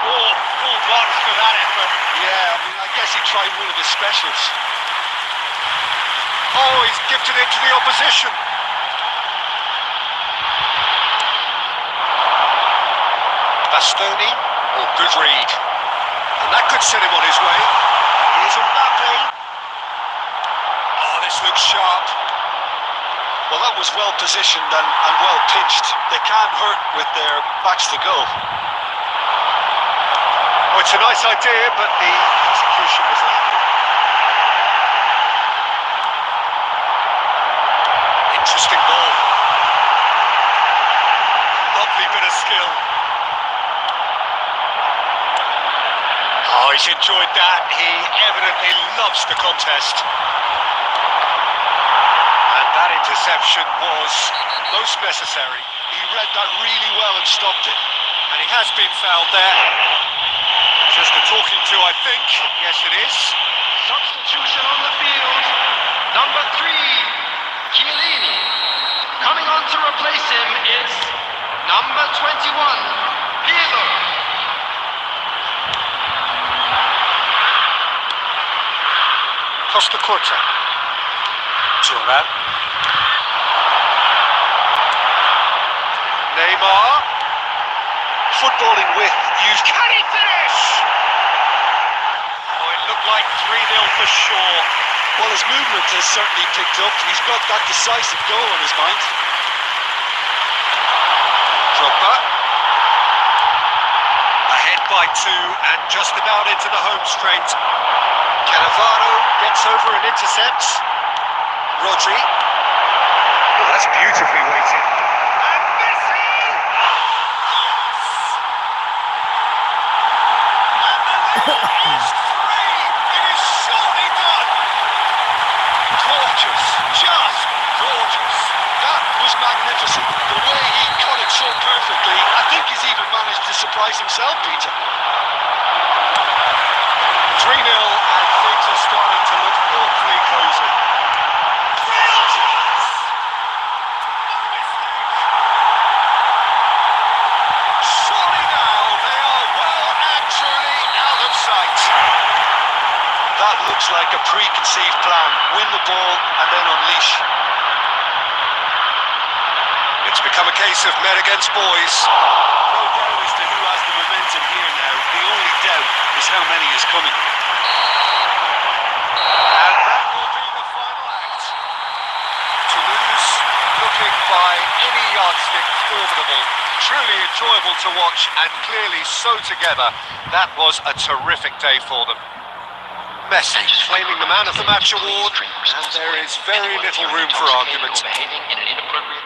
Oh, full blocks for that effort. Yeah, I mean, I guess he tried one of his specials. Oh, he's gifted it to the opposition. Bastoni, oh, good read. And that could set him on his way. Here's Mbappe. Oh, this looks sharp. Well, that was well positioned and well pinched. They can't hurt with their backs to goal. Oh, it's a nice idea, but the execution was lacking. Interesting ball. Lovely bit of skill. Oh, he's enjoyed that. He evidently loves the contest. And that interception was most necessary. He read that really well and stopped it. And he has been fouled there. Just a talking to, I think. Yes, it is. Substitution on the field. Number 3, Chiellini. Coming on to replace him is number 21, Pirlo. Costa Curta. Thuram. Neymar. Footballing with used. Can he finish? Oh, it looked like 3-0 for sure. Well, his movement has certainly picked up. He's got that decisive goal on his mind. Drogba. Ahead by 2 and just about into the home straight. Cannavaro gets over and intercepts. Rodri. Well, that's beautifully weighted. And Messi! And the lead is 3! It is surely done! Gorgeous, just gorgeous. That was magnificent. The way he cut it so perfectly. I think he's even managed to surprise himself, Peter. 3-0 and things are starting to look awfully cozy. Real chance! No mistake. Surely now they are well and truly out of sight. That looks like a preconceived plan. Win the ball and then unleash. It's become a case of men against boys. No doubt as to who has the momentum here now. The only doubt is how many is coming. And that will be the final act. Toulouse looking by any yardstick formidable. Truly enjoyable to watch and clearly so together. That was a terrific day for them. Messi claiming the Man of the Match award, and there is very little room for argument. Behaving in an inappropriate